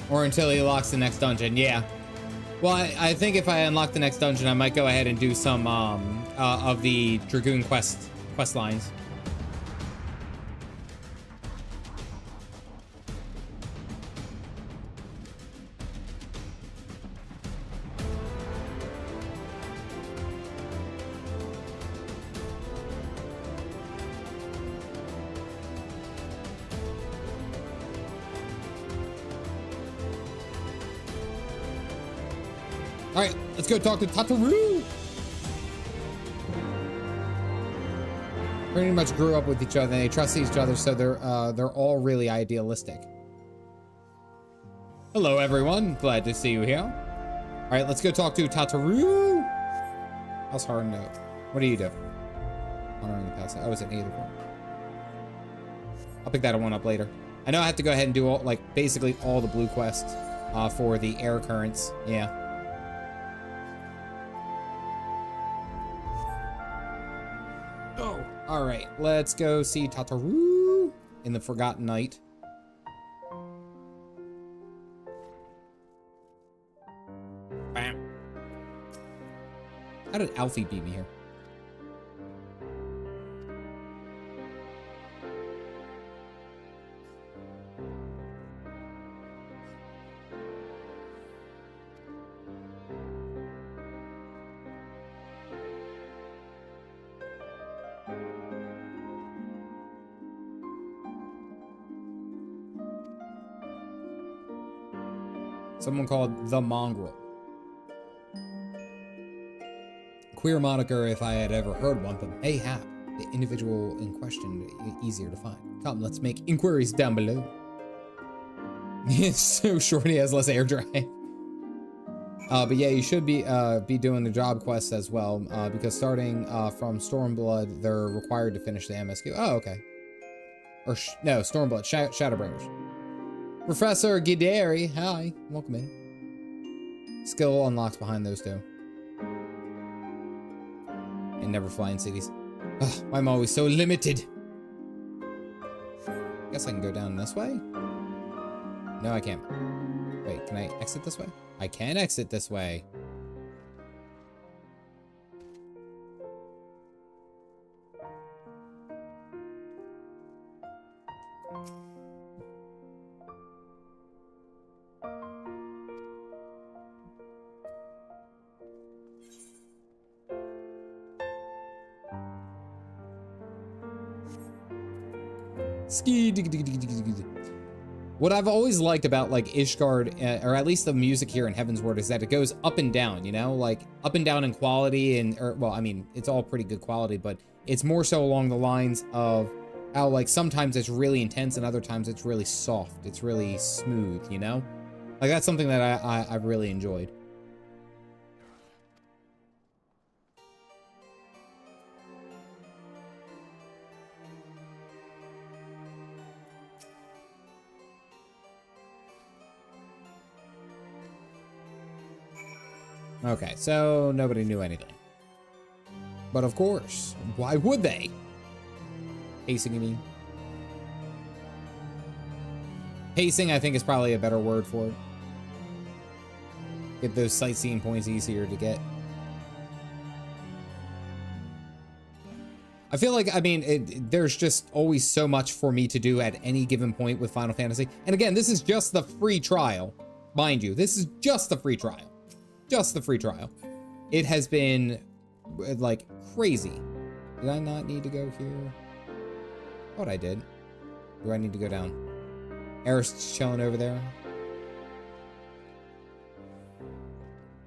Or until he unlocks the next dungeon, yeah. Well, I think if I unlock the next dungeon, I might go ahead and do some of the Dragoon quest lines. All right, let's go talk to Tataru. Pretty much grew up with each other. And they trust each other, so they're all really idealistic. Hello, everyone. Glad to see you here. All right, let's go talk to Tataru. How's hard no? What do you do? Honoring the past. I was an 8 of one. I'll pick that one up later. I know I have to go ahead and do all, basically all the blue quests for the air currents. Yeah. All right, let's go see Tataru in the Forgotten Night. Bam. How did Alfie beat me here? Someone called The Mongrel. Queer moniker if I had ever heard one, but mayhap the individual in question easier to find. Come, let's make inquiries down below. It's so short, he has less air drive. But yeah, you should be doing the job quests as well, because starting from Stormblood, they're required to finish the MSQ. Oh, okay. Or no, Stormblood, Shadowbringers. Professor Gideri, hi, welcome in. Skill unlocks behind those two. And never fly in cities. Ugh, I'm always so limited. Guess I can go down this way? No, I can't. Wait, can I exit this way? I can exit this way. Ski. What I've always liked about like Ishgard, or at least the music here in Heavensward, is that it goes up and down, you know, like up and down in quality, and well, I mean, it's all pretty good quality, but it's more so along the lines of how like sometimes it's really intense and other times it's really soft, it's really smooth, you know, like that's something that I've really enjoyed. Okay, so nobody knew anything. But of course, why would they? Pacing, you mean? Pacing, I think, is probably a better word for it. Get those sightseeing points easier to get. I feel like, I mean, there's just always so much for me to do at any given point with Final Fantasy. And again, this is just the free trial. Mind you, this is just the free trial. Just the free trial. It has been like crazy. Did I not need to go here? I thought I did. Do I need to go down? Eric's chilling over there.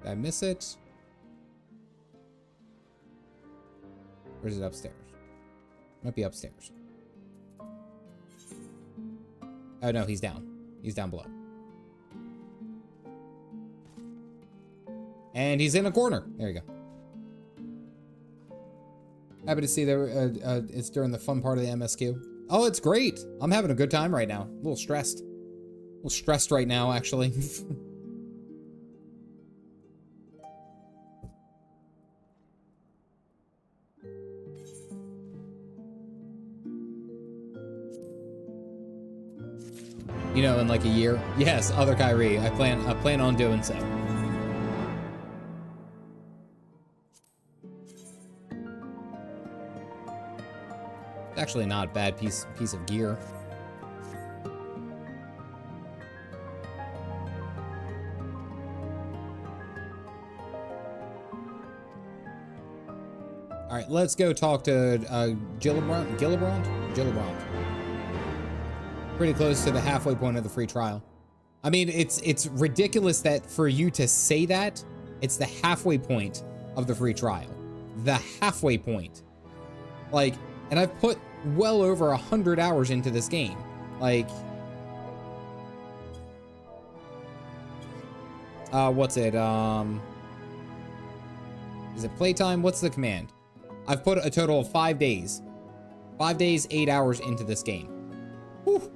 Did I miss it? Or is it upstairs? Might be upstairs. Oh no, he's down. He's down below. And he's in a corner. There you go. Happy to see that it's during the fun part of the MSQ. Oh, it's great. I'm having a good time right now. A little stressed. A little stressed right now, actually. You know, in like a year. Yes, other Kyrie. I plan on doing so. Actually not a bad piece of gear. All right, let's go talk to Gillibrand. Pretty close to the halfway point of the free trial. I mean, it's ridiculous that for you to say that, it's the halfway point of the free trial. The halfway point. Like, and I've put well over 100 hours into this game. Like, what's it? Is it playtime? What's the command? I've put a total of 5 days. 5 days, 8 hours into this game. Whew.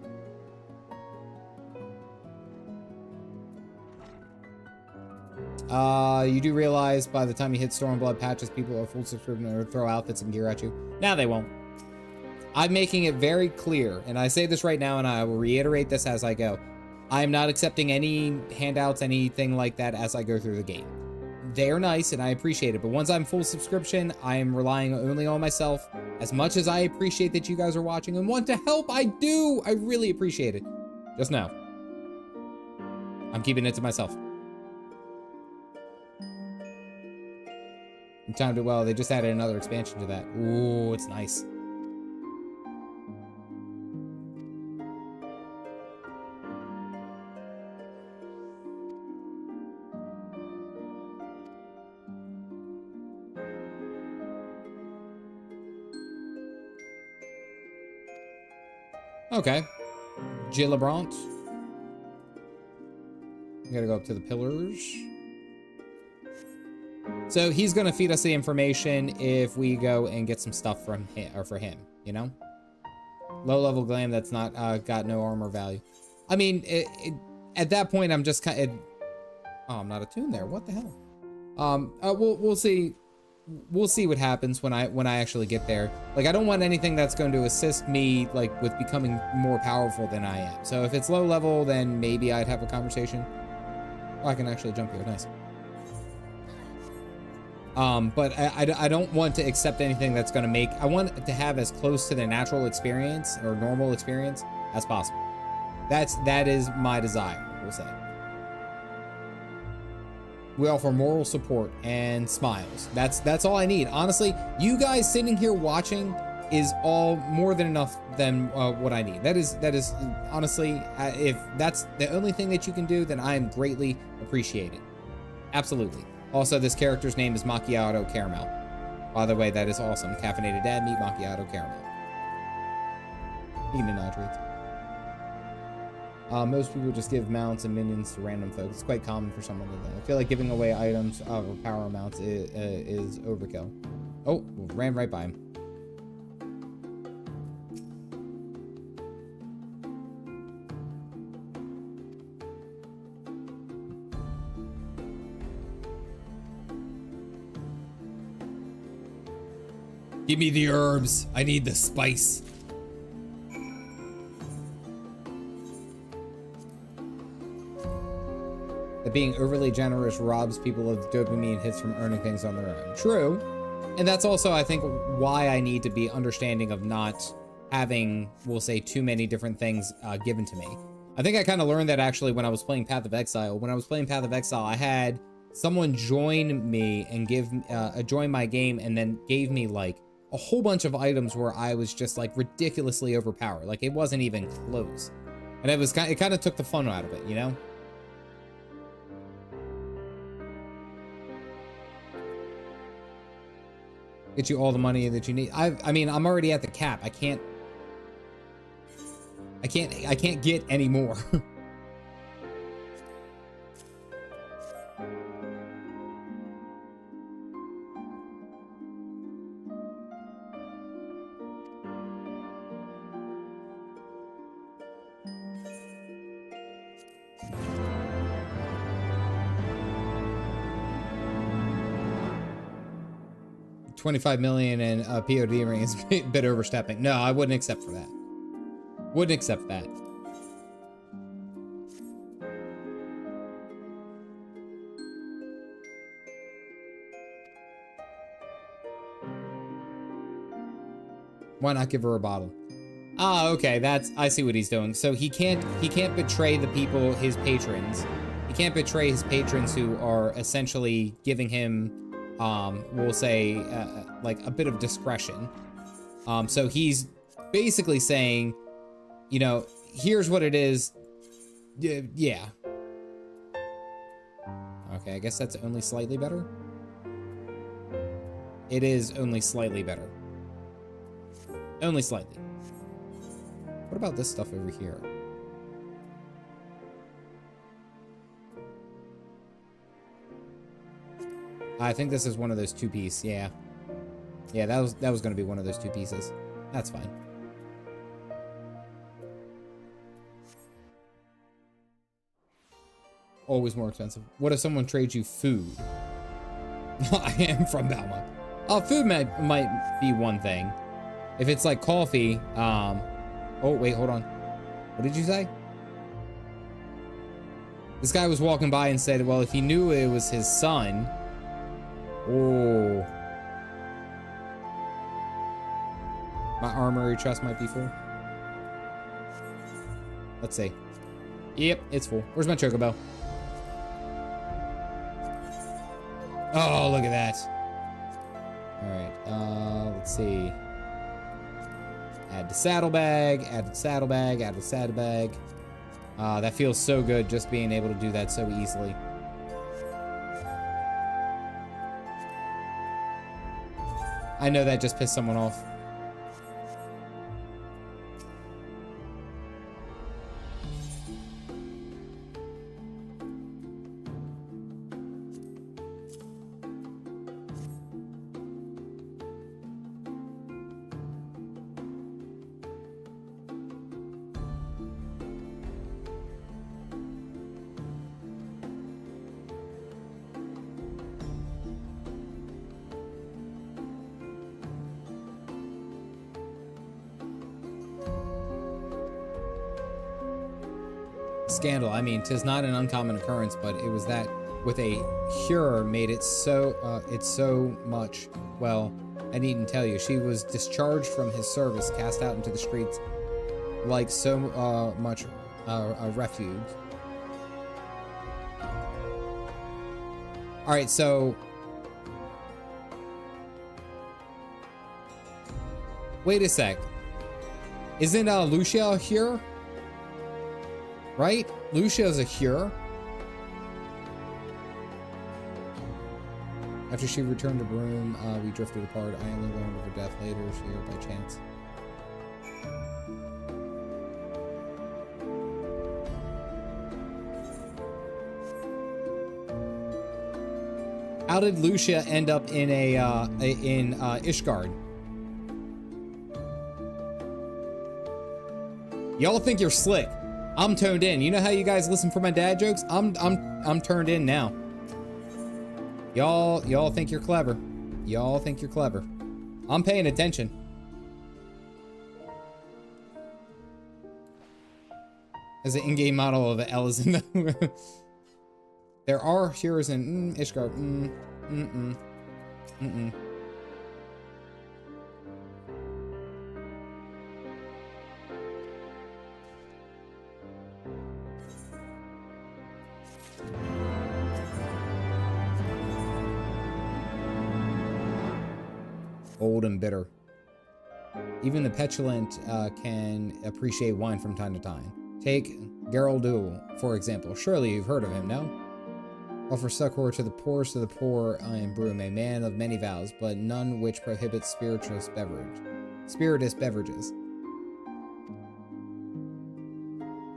You do realize by the time you hit Stormblood patches, people are full subscription or throw outfits and gear at you. Now they won't. I'm making it very clear, and I say this right now, and I will reiterate this as I go. I am not accepting any handouts, anything like that as I go through the game. They're nice, and I appreciate it, but once I'm full subscription, I am relying only on myself. As much as I appreciate that you guys are watching and want to help, I do! I really appreciate it. Just know. I'm keeping it to myself. You timed it well. They just added another expansion to that. Ooh, it's nice. Okay. Gillibrant. We gotta go up to the pillars. So he's gonna feed us the information if we go and get some stuff from him, or for him, you know? Low level glam that's not got no armor value. I mean, at that point, I'm just kind of. Oh, I'm not attuned there. What the hell? We'll see. We'll see what happens when I actually get there. Like, I don't want anything that's going to assist me like with becoming more powerful than I am. So if it's low level, then maybe I'd have a conversation. Oh, I can actually jump here. Nice. But I don't want to accept anything that's going to make. I want to have as close to the natural experience or normal experience as possible. That is my desire, we'll say. We offer moral support and smiles. That's all I need. Honestly, you guys sitting here watching is all more than enough than what I need. That is honestly, if that's the only thing that you can do, then I am greatly appreciated. Absolutely. Also, this character's name is Macchiato Caramel. By the way, that is awesome. Caffeinated Dad Meet Macchiato Caramel. Eating nitrates. Most people just give mounts and minions to random folks. It's quite common for someone to do that. I feel like giving away items or power amounts is overkill. Oh, ran right by him. Give me the herbs. I need the spice. That being overly generous robs people of dopamine hits from earning things on their own. True. And that's also, I think, why I need to be understanding of not having, we'll say, too many different things given to me. I think I kind of learned that actually when I was playing Path of Exile. When I was playing Path of Exile, I had someone join me and join my game and then gave me like a whole bunch of items where I was just like ridiculously overpowered. Like it wasn't even close. And it kind of took the fun out of it, you know? Get you all the money that you need. I mean, I'm already at the cap. I can't get any more. $25 million and POD ring is a bit overstepping. No, I wouldn't accept for that. Wouldn't accept that. Why not give her a bottle? Ah, okay, I see what he's doing. So he can't betray the people, his patrons. He can't betray his patrons who are essentially giving him we'll say like a bit of discretion. So he's basically saying, you know, here's what it is. Yeah. Okay, I guess that's only slightly better. It is only slightly better. Only slightly. What about this stuff over here? I think this is one of those two-piece, yeah. Yeah, that was gonna be one of those two pieces. That's fine. Always more expensive. What if someone trades you food? I am from Belma. Oh, food might be one thing. If it's like coffee, oh wait, hold on. What did you say? This guy was walking by and said, well, if he knew it was his son. Oh. My armory chest might be full. Let's see. Yep, it's full. Where's my chocobo? Oh, look at that. Alright, let's see. Add the saddlebag, add the saddlebag, add the saddlebag. That feels so good, just being able to do that so easily. I know that just pissed someone off. scandal. I mean, 'tis not an uncommon occurrence, but it was that with a Hure made it so, it's so much. Well, I needn't tell you, she was discharged from his service, cast out into the streets like so much a refuge. All right, so wait a sec. Isn't Lucia a Hure? Right? Lucia's a Hure. After she returned to Broom, we drifted apart. I only learned of her death later this year by chance. How did Lucia end up in Ishgard? Y'all think you're slick. I'm toned in. You know how you guys listen for my dad jokes? I'm turned in now. Y'all think you're clever. Y'all think you're clever. I'm paying attention. As an in-game model of the Ellison. There are Hures in Ishgard. Old and bitter. Even the petulant can appreciate wine from time to time. Take Geraldul, for example. Surely you've heard of him, no? Offer succor to the poorest of the poor in Broom, a man of many vows, but none which prohibits spirituous beverages.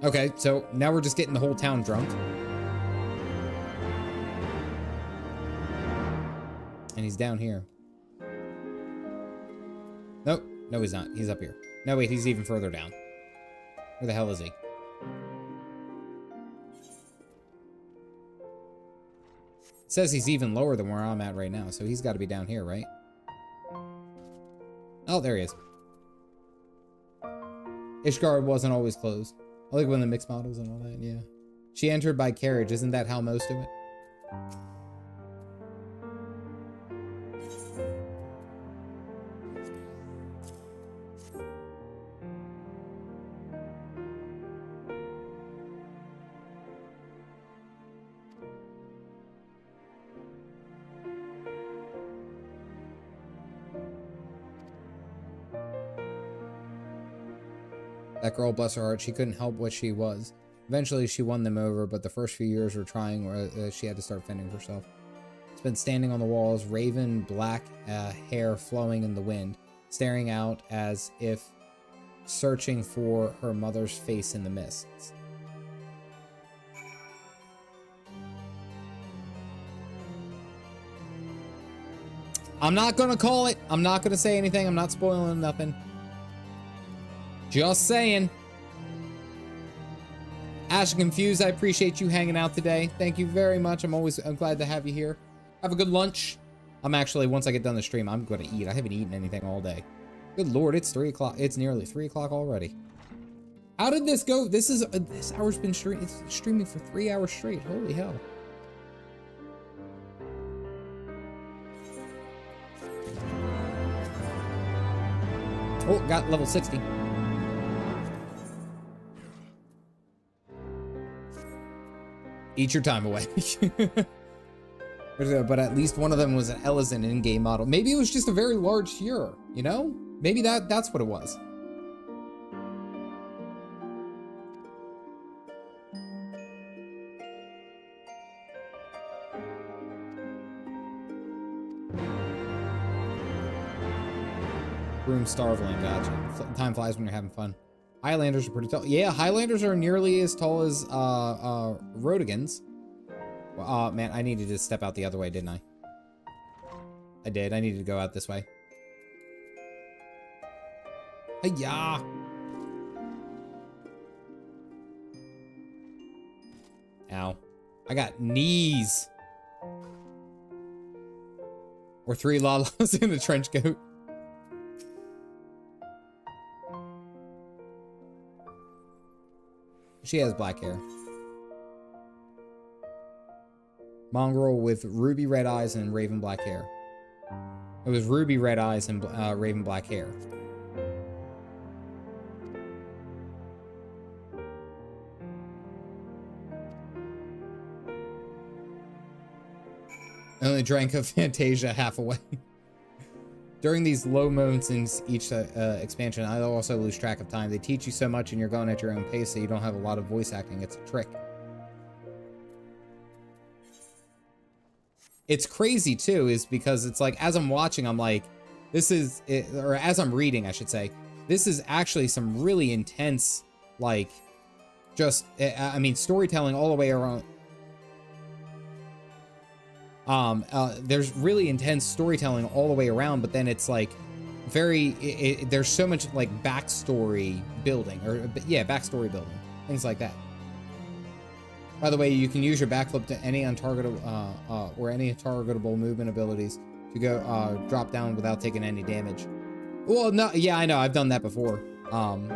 Okay, so now we're just getting the whole town drunk. And he's down here. Nope. No, he's not. He's up here. No, wait, he's even further down. Where the hell is he? It says he's even lower than where I'm at right now, so he's got to be down here, right? Oh, there he is. Ishgard wasn't always closed. I like when the mixed models and all that, yeah. She entered by carriage. Isn't that how most do it? That girl, bless her heart, she couldn't help what she was. Eventually, she won them over, but the first few years were trying where she had to start fending for herself. It's been standing on the walls, raven black hair flowing in the wind, staring out as if searching for her mother's face in the mists. I'm not gonna call it. I'm not gonna say anything. I'm not spoiling nothing. Just saying. Ash and Confused, I appreciate you hanging out today. Thank you very much. I'm glad to have you here. Have a good lunch. I'm actually, once I get done the stream, I'm going to eat. I haven't eaten anything all day. Good Lord, it's 3 o'clock. It's nearly 3 o'clock already. How did this go? This hour's been streaming for 3 hours straight. Holy hell. Oh, got level 60. Eat your time away. But at least one of them was an Ellison in-game model. Maybe it was just a very large Hure, you know? Maybe that's what it was. Broom Starveling, gotcha. Time flies when you're having fun. Highlanders are pretty tall. Yeah, Highlanders are nearly as tall as Rodigans. Well, man, I needed to step out the other way, didn't I? I did. I needed to go out this way. Hi-ya! Ow. I got knees. Or 3 Lalas in the trench coat. She has black hair. Mongrel with ruby red eyes and raven black hair. It was ruby red eyes and raven black hair. I only drank a Fantasia half away. During these low moments in each expansion, I also lose track of time. They teach you so much and you're going at your own pace, so you don't have a lot of voice acting. It's a trick. It's crazy too, is because it's like, as I'm watching, I'm like, this is, or as I'm reading, I should say, this is actually some really intense, like, just, I mean, storytelling all the way around. There's really intense storytelling all the way around, but then it's like there's so much like backstory building, or yeah, backstory building, things like that. By the way, you can use your backflip to any untargetable or any targetable movement abilities to go drop down without taking any damage. Well, no, yeah, I know, I've done that before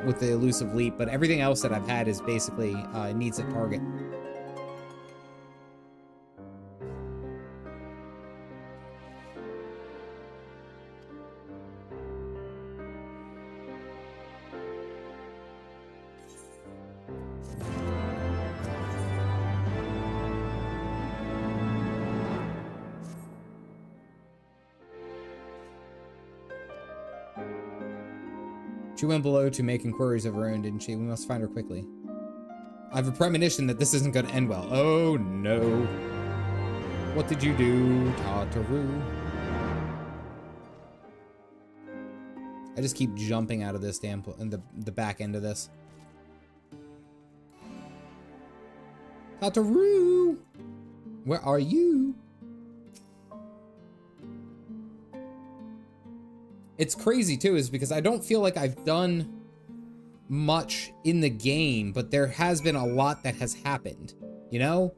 with the elusive leap, but everything else that I've had is basically needs a target. She went below to make inquiries of her own, didn't she? We must find her quickly. I have a premonition that this isn't going to end well. Oh, no. What did you do, Tataru? I just keep jumping out of this damn... in the back end of this. Tataru! Where are you? It's crazy too, is because I don't feel like I've done much in the game, but there has been a lot that has happened, you know?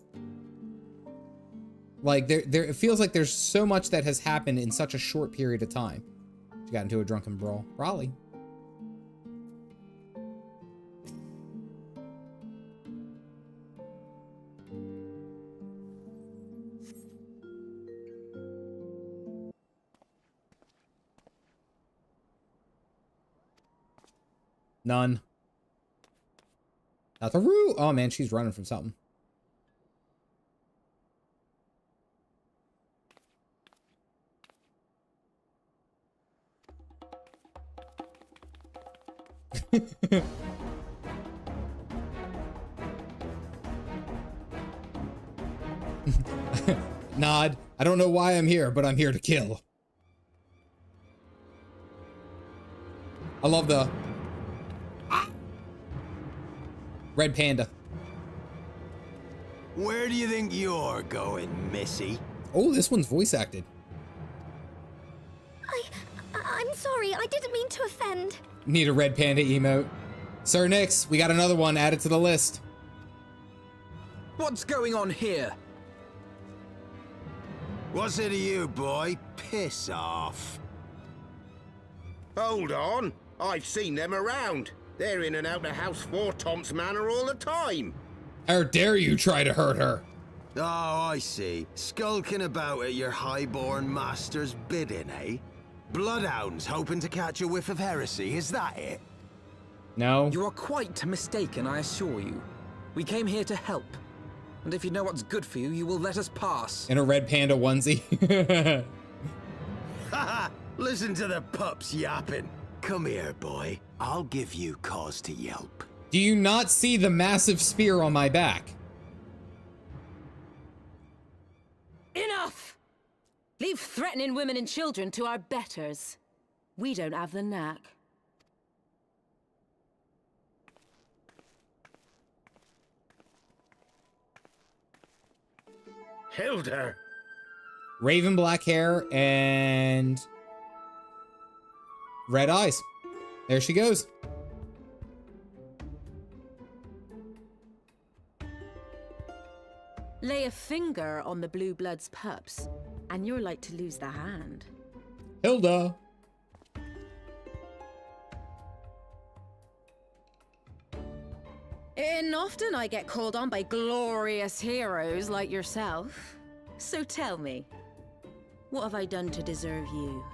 Like it feels like there's so much that has happened in such a short period of time. She got into a drunken brawl. Raleigh. None. Not the Roo. Oh man, she's running from something. Nod. I don't know why I'm here, but I'm here to kill. I love the red panda. Where do you think you're going, Missy? Oh, this one's voice acted. I'm sorry, I didn't mean to offend. Need a red panda emote. Sir Nix, we got another one added to the list. What's going on here? What's it to you, boy? Piss off. Hold on, I've seen them around. They're in and out of House 4 Tom's Manor all the time. How dare you try to hurt her? Oh, I see. Skulking about at your highborn master's bidding, eh? Bloodhounds hoping to catch a whiff of heresy, is that it? No. You are quite mistaken, I assure you. We came here to help. And if you know what's good for you, you will let us pass. In a red panda onesie. Haha! Listen to the pups yapping. Come here, boy. I'll give you cause to yelp. Do you not see the massive spear on my back? Enough! Leave threatening women and children to our betters. We don't have the knack. Hilda! Raven black hair and red eyes. There she goes. Lay a finger on the blue blood's pups, and you're like to lose the hand. Hilda. And often I get called on by glorious heroes like yourself. So tell me, what have I done to deserve you?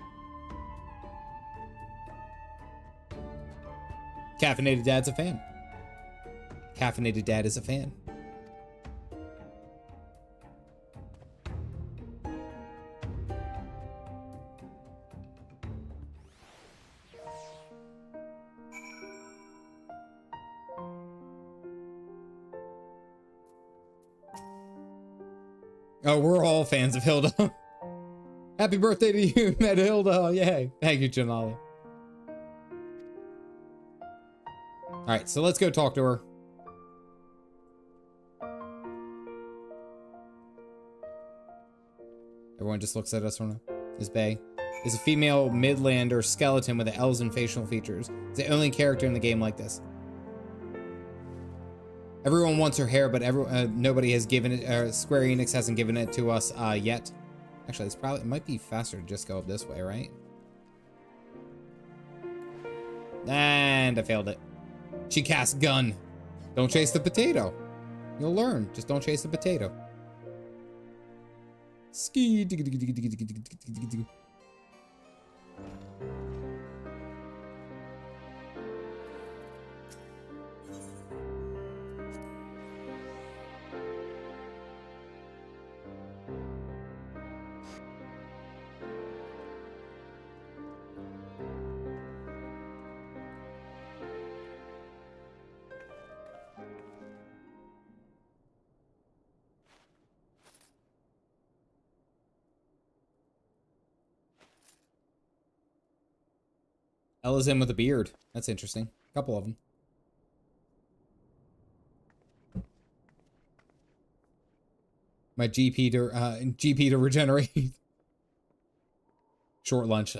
Caffeinated Dad's a fan. Caffeinated Dad is a fan. Oh, we're all fans of Hilda. Happy birthday to you, Met Hilda. Yay. Thank you, Janali. All right, so let's go talk to her. Everyone just looks at us from Is Bay. Is a female Midlander skeleton with elven facial features. It's the only character in the game like this. Everyone wants her hair, but nobody has given it, Square Enix hasn't given it to us yet. Actually, it might be faster to just go up this way, right? And I failed it. She cast gun. Don't chase the potato. You'll learn. Just don't chase the potato. Ski. Ella's in with a beard. That's interesting. A couple of them. My GP to regenerate. Short lunch.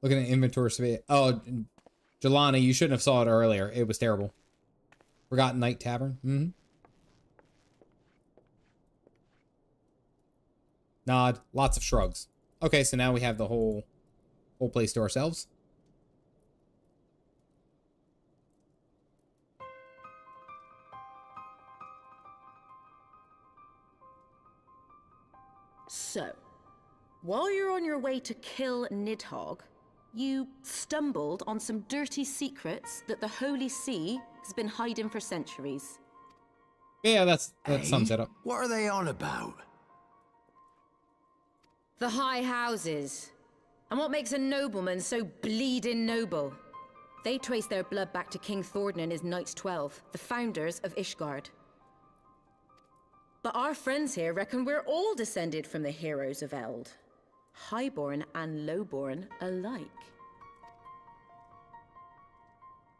Looking at inventory space. Oh, Jelani, you shouldn't have saw it earlier. It was terrible. Forgotten Night Tavern. Mm-hmm. Nod. Lots of shrugs. Okay, so now we have the whole place to ourselves. So, while you're on your way to kill Nidhogg, you stumbled on some dirty secrets that the Holy See has been hiding for centuries. Yeah, that sums it up. What are they on about? The High Houses. And what makes a nobleman so bleeding noble? They trace their blood back to King Thordan and his Knights 12, the founders of Ishgard. But our friends here reckon we're all descended from the heroes of Eld. Highborn and lowborn alike.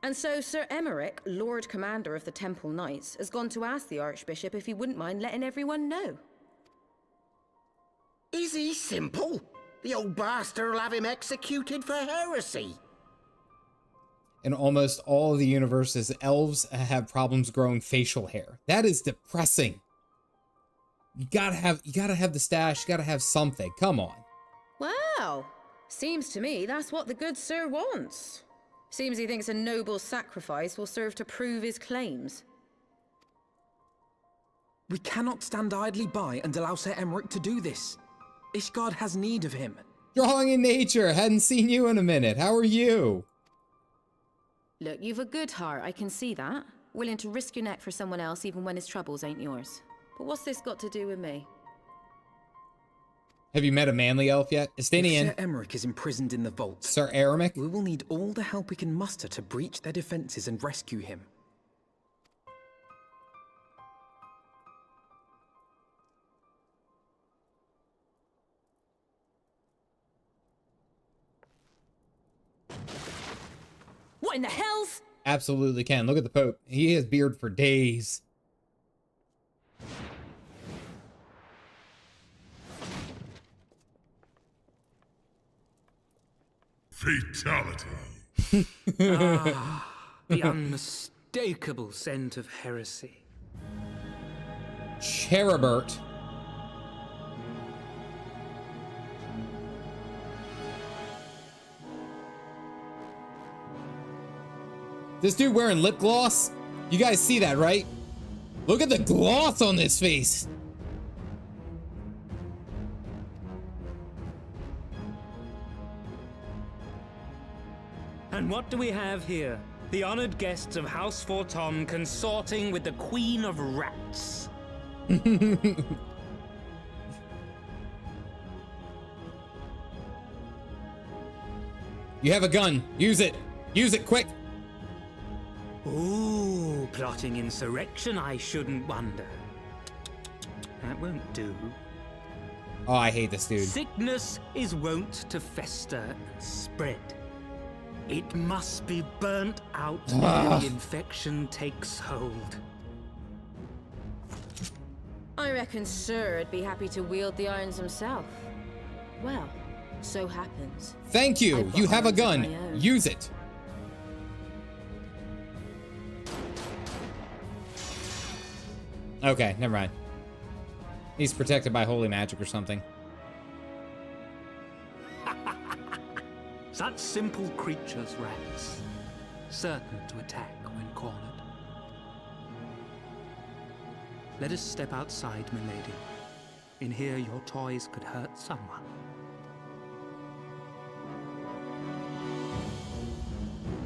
And so Sir Emmerich, Lord Commander of the Temple Knights, has gone to ask the Archbishop if he wouldn't mind letting everyone know. Is he simple? The old bastard will have him executed for heresy. In almost all of the universes, elves have problems growing facial hair. That is depressing. You gotta have the stash, you gotta have something. Come on. Wow. Seems to me that's what the good sir wants. Seems he thinks a noble sacrifice will serve to prove his claims. We cannot stand idly by and allow Sir Emmerich to do this. Ishgard has need of him. Strong in nature. Hadn't seen you in a minute. How are you? Look, you've a good heart, I can see that. Willing to risk your neck for someone else even when his troubles ain't yours. But what's this got to do with me? Have you met a manly elf yet? Estinian. Sir Emmerich is imprisoned in the vault. Sir Eremic? We will need all the help we can muster to breach their defenses and rescue him. What in the hells? Absolutely can. Look at the Pope. He has beard for days. Fatality. The unmistakable scent of heresy. Cherubert. This dude wearing lip gloss? You guys see that, right? Look at the gloss on this face. And what do we have here? The honored guests of House Forton consorting with the Queen of Rats. You have a gun. Use it. Use it quick. Ooh, plotting insurrection, I shouldn't wonder. That won't do. Oh, I hate this dude. Sickness is wont to fester and spread. It must be burnt out before the infection takes hold. I reckon Sir'd be happy to wield the irons himself. Well, so happens. Thank you. You have a gun. Use it. Okay, never mind. He's protected by holy magic or something. Such simple creatures, rats. Certain to attack when cornered. Let us step outside, milady. In here, your toys could hurt someone.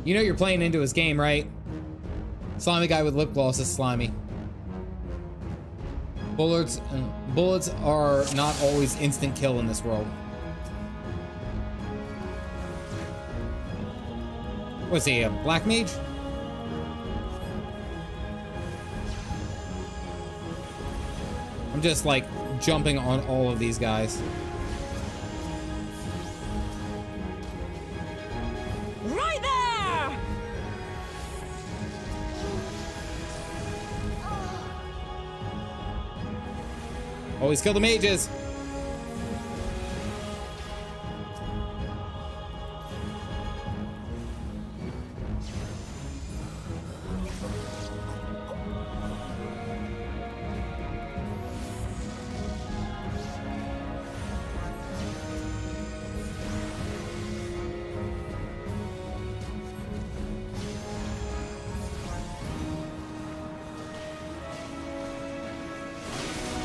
You know you're playing into his game, right? Slimy guy with lip gloss is slimy. Bullets are not always instant kill in this world. What's he, a black mage? I'm just like jumping on all of these guys. Right there! Always kill the mages.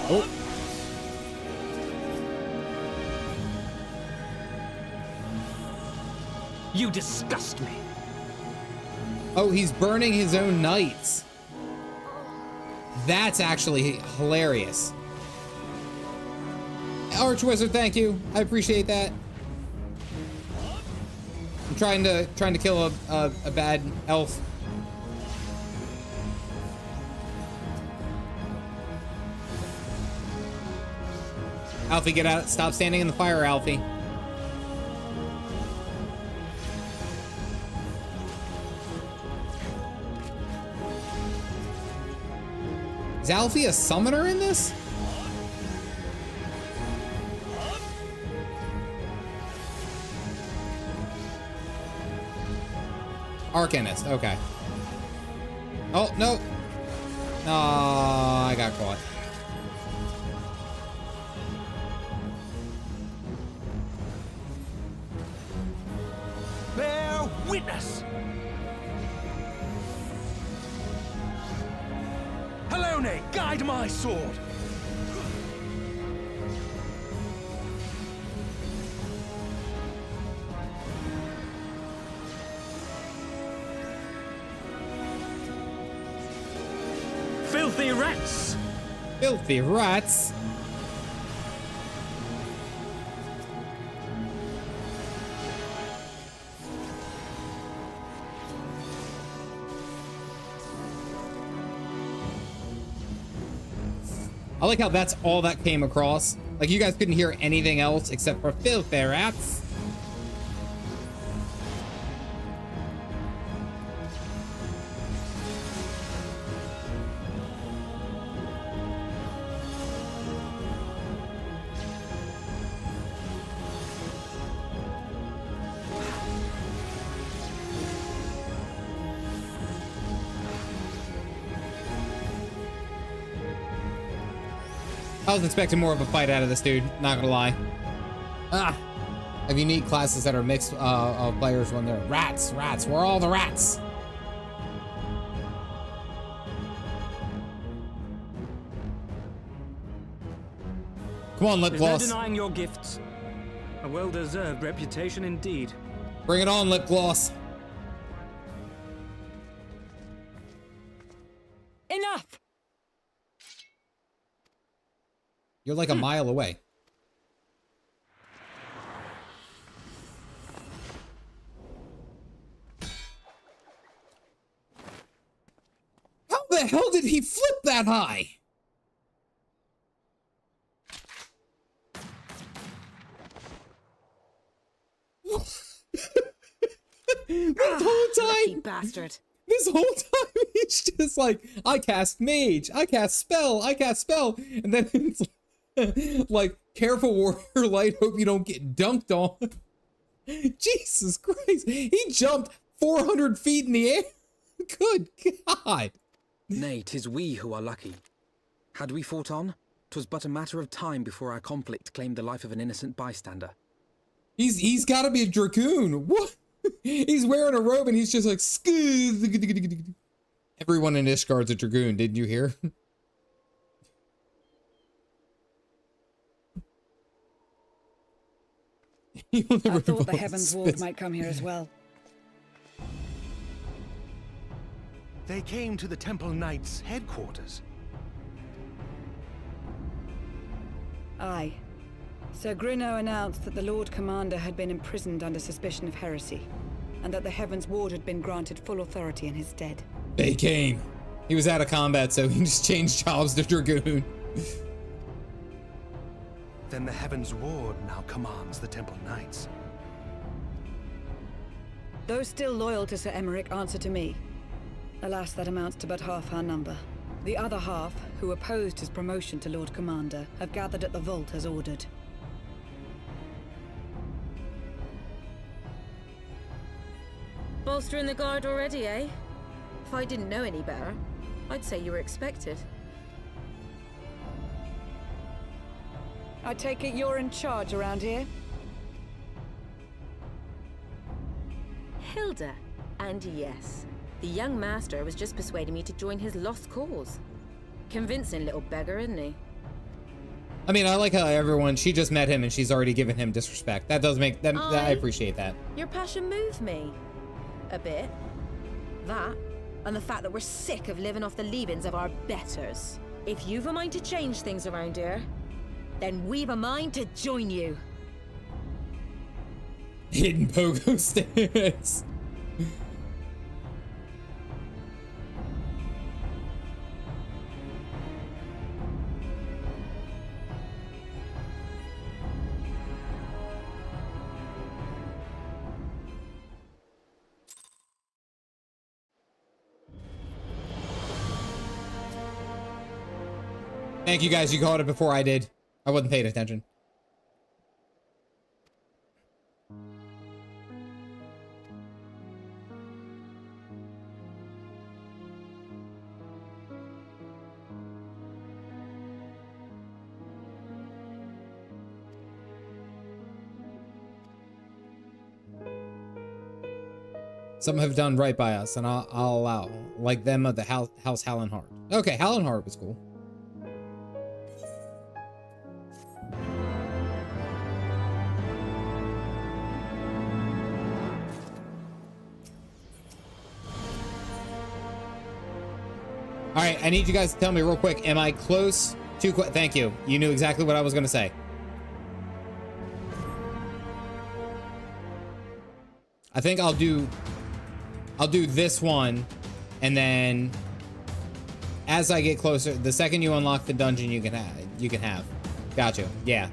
Oh. You disgust me. Oh, he's burning his own knights. That's actually hilarious. Archwizard, thank you. I appreciate that. I'm trying to kill a bad elf. Alfie, get out. Stop standing in the fire, Alfie. Is Alfie a summoner in this? Arcanist, okay. Oh, no. No, I got caught. Bear witness! Helone, guide my sword! Filthy rats! Filthy rats? I like how that's all that came across. Like, you guys couldn't hear anything else except for filthy rats. I was expecting more of a fight out of this dude, not gonna lie. Ah! I have unique classes that are mixed of players when they're rats, rats, we're all the rats! Come on, lip There's gloss. no denying your gifts. A well-deserved reputation indeed. Bring it on, lip gloss. Enough! You're like a mile away. How the hell did he flip that high? This whole time, lucky bastard. This whole time he's just like, I cast mage, I cast spell, and then it's like, careful warrior light, hope you don't get dunked on. Jesus Christ, he jumped 400 feet in the air. Good God. Nay, 'tis we who are lucky. Had we fought on, 'twas but a matter of time before our conflict claimed the life of an innocent bystander. He's gotta be a dragoon. What? He's wearing a robe and he's just like, everyone in Ishgard's a dragoon, didn't you hear? I thought the Heavensward might come here as well. They came to the Temple Knights' headquarters. Aye. Sir Grinno announced that the Lord Commander had been imprisoned under suspicion of heresy, and that the Heavensward had been granted full authority in his stead. They came. He was out of combat, so he just changed jobs to dragoon. Then the Heavensward now commands the Temple Knights. Those still loyal to Sir Emmerich answer to me. Alas, that amounts to but half our number. The other half, who opposed his promotion to Lord Commander, have gathered at the vault as ordered. Bolstering the guard already, eh? If I didn't know any better, I'd say you were expected. I take it you're in charge around here? Hilda. And yes, the young master was just persuading me to join his lost cause. Convincing little beggar, isn't he? I mean, I like how everyone, she just met him and she's already given him disrespect. That does make, I appreciate that. Your passion moved me. A bit. That, and the fact that we're sick of living off the leavings of our betters. If you've a mind to change things around here, then we've a mind to join you. Hidden pogo sticks. Thank you guys, you caught it before I did. I wasn't paying attention. Some have done right by us, and I'll allow, like them of the House Hallenhart. Okay, Hallenhart was cool. All right, I need you guys to tell me real quick, am I close to, thank you. You knew exactly what I was gonna say. I think I'll do this one, and then as I get closer, the second you unlock the dungeon, you can have. Gotcha. Yeah.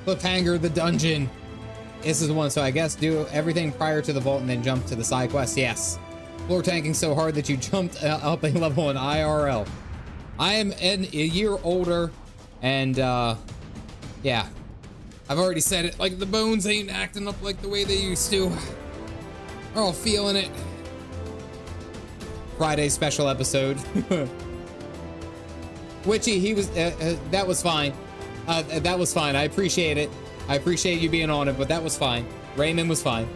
Cliffhanger, the dungeon. This is the one, so I guess do everything prior to the vault and then jump to the side quest. Yes. Floor tanking so hard that you jumped up a level in IRL. I am a year older, and yeah. I've already said it, like the bones ain't acting up like the way they used to. We're all feeling it. Friday special episode. Witchy, he was, that was fine. That was fine. I appreciate it. I appreciate you being on it, but that was fine. Raymond was fine.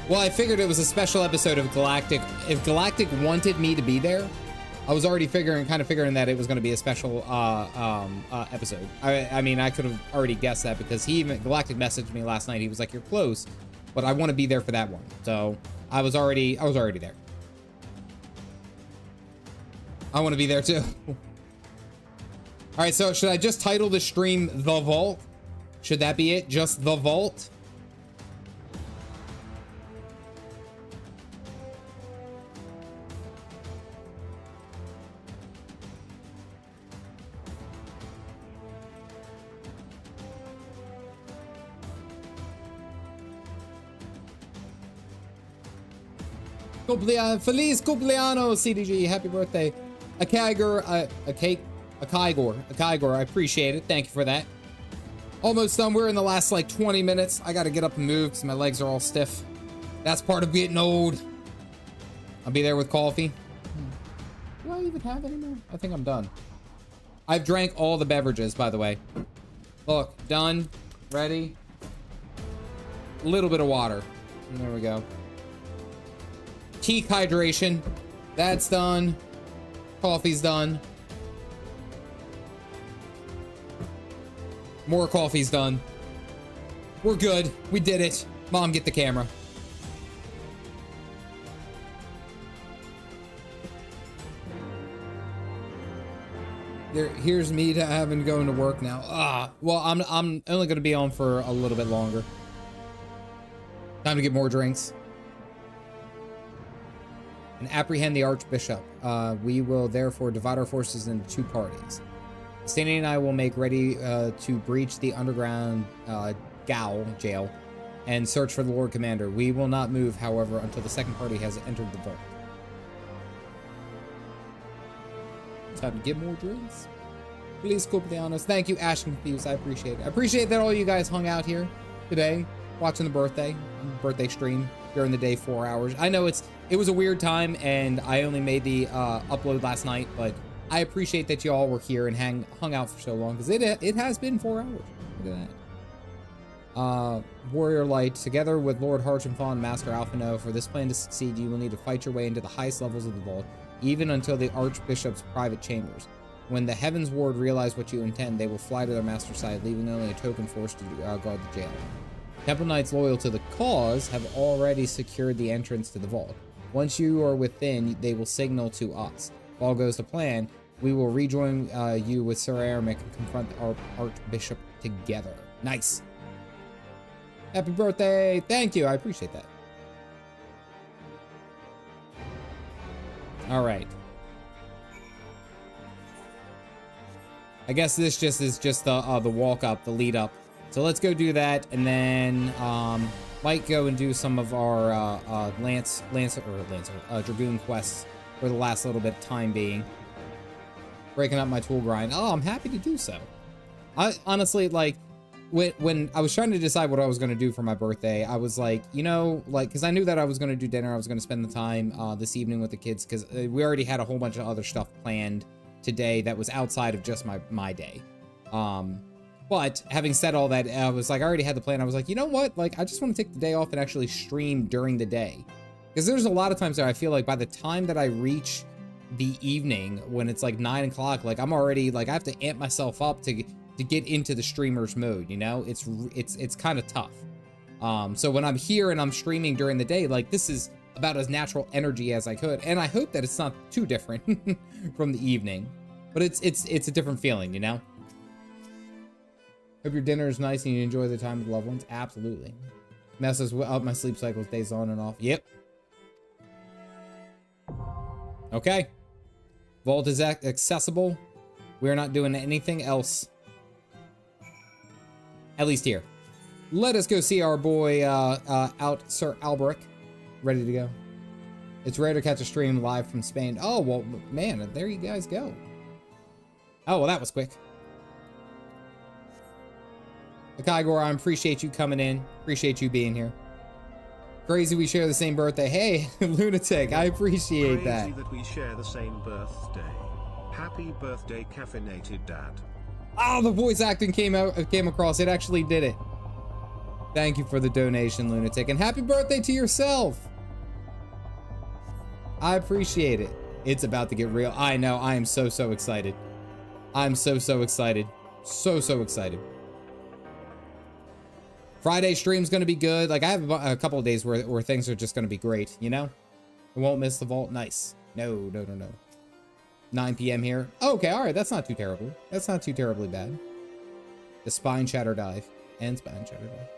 Well, I figured it was a special episode of Galactic. If Galactic wanted me to be there, I was already kind of figuring that it was going to be a special episode. I mean, I could have already guessed that because Galactic messaged me last night. He was like, "You're close, but I want to be there for that one." So I was already there. I want to be there too. All right, so should I just title the stream The Vault? Should that be it? Just The Vault? Feliz cumpleaños, CDG. Happy birthday. A Kygor, I appreciate it. Thank you for that. Almost done. We're in the last like 20 minutes. I got to get up and move because my legs are all stiff. That's part of getting old. I'll be there with coffee. Do I even have any more? I think I'm done. I've drank all the beverages, by the way. Look, done, ready. A little bit of water. And there we go. Tea hydration. That's done. Coffee's done. More coffee's done. We're good. We did it. Mom, get the camera. Here's me to having going to work now. Well, I'm only going to be on for a little bit longer. Time to get more drinks. And apprehend the Archbishop. We will therefore divide our forces into two parties. Stanley and I will make ready to breach the underground jail and search for the Lord Commander. We will not move, however, until the second party has entered the vault. Time to get more drinks. Please cumpleaños. Thank you, Ash and Confused. I appreciate it. I appreciate that all you guys hung out here today watching the birthday stream during the day, 4 hours. I know it was a weird time and I only made the upload last night, but I appreciate that you all were here and hung out for so long because it has been 4 hours. Look at that. Warrior Light, together with Lord Harchenfon and Master Alphino, for this plan to succeed, you will need to fight your way into the highest levels of the vault, even until the Archbishop's private chambers. When the Heavensward realize what you intend, they will fly to their master's side, leaving only a token force to guard the jail. Temple Knights loyal to the cause have already secured the entrance to the vault. Once you are within, they will signal to us. If all goes to plan, we will rejoin you with Sir Aramis and confront our Archbishop together. Nice. Happy birthday. Thank you. I appreciate that. All right. I guess this is just the walk up, the lead up. So let's go do that, and then might go and do some of our Dragoon quests for the last little bit of time being. Breaking up my tool grind. Oh, I'm happy to do so. I honestly, like, when I was trying to decide what I was going to do for my birthday, I was like, you know, like, because I knew that I was going to do dinner. I was going to spend the time this evening with the kids because we already had a whole bunch of other stuff planned today that was outside of just my day. But having said all that, I was like, I already had the plan. I was like, you know what? Like, I just want to take the day off and actually stream during the day. Because there's a lot of times that I feel like by the time that I reach the evening, when it's like 9 o'clock, like I'm already, like, I have to amp myself up to get into the streamer's mode, you know? It's kind of tough. So when I'm here and I'm streaming during the day, like, this is about as natural energy as I could. And I hope that it's not too different from the evening. But it's a different feeling, you know? Hope your dinner is nice and you enjoy the time with loved ones. Absolutely. Messes up my sleep cycles, days on and off. Yep. Okay. Vault is accessible. We're not doing anything else. At least here. Let us go see our boy out, Sir Alberic. Ready to go. It's rare to catch a stream live from Spain. Oh, well, man, there you guys go. Oh, well, that was quick. Akaigor, I appreciate you coming in. Appreciate you being here. Crazy we share the same birthday. Hey, Lunatic, I appreciate that. Crazy that we share the same birthday. Happy birthday, Caffeinated Dad. Oh, the voice acting came across. It actually did it. Thank you for the donation, Lunatic. And happy birthday to yourself. I appreciate it. It's about to get real. I know. I am so excited. I'm so excited. So excited. Friday stream's going to be good. Like, I have a couple of days where things are just going to be great, you know? I won't miss the vault. Nice. No. 9 p.m. here. Okay, all right. That's not too terrible. That's not too terribly bad. The Spine Shatter Dive. And Spine Shatter Dive.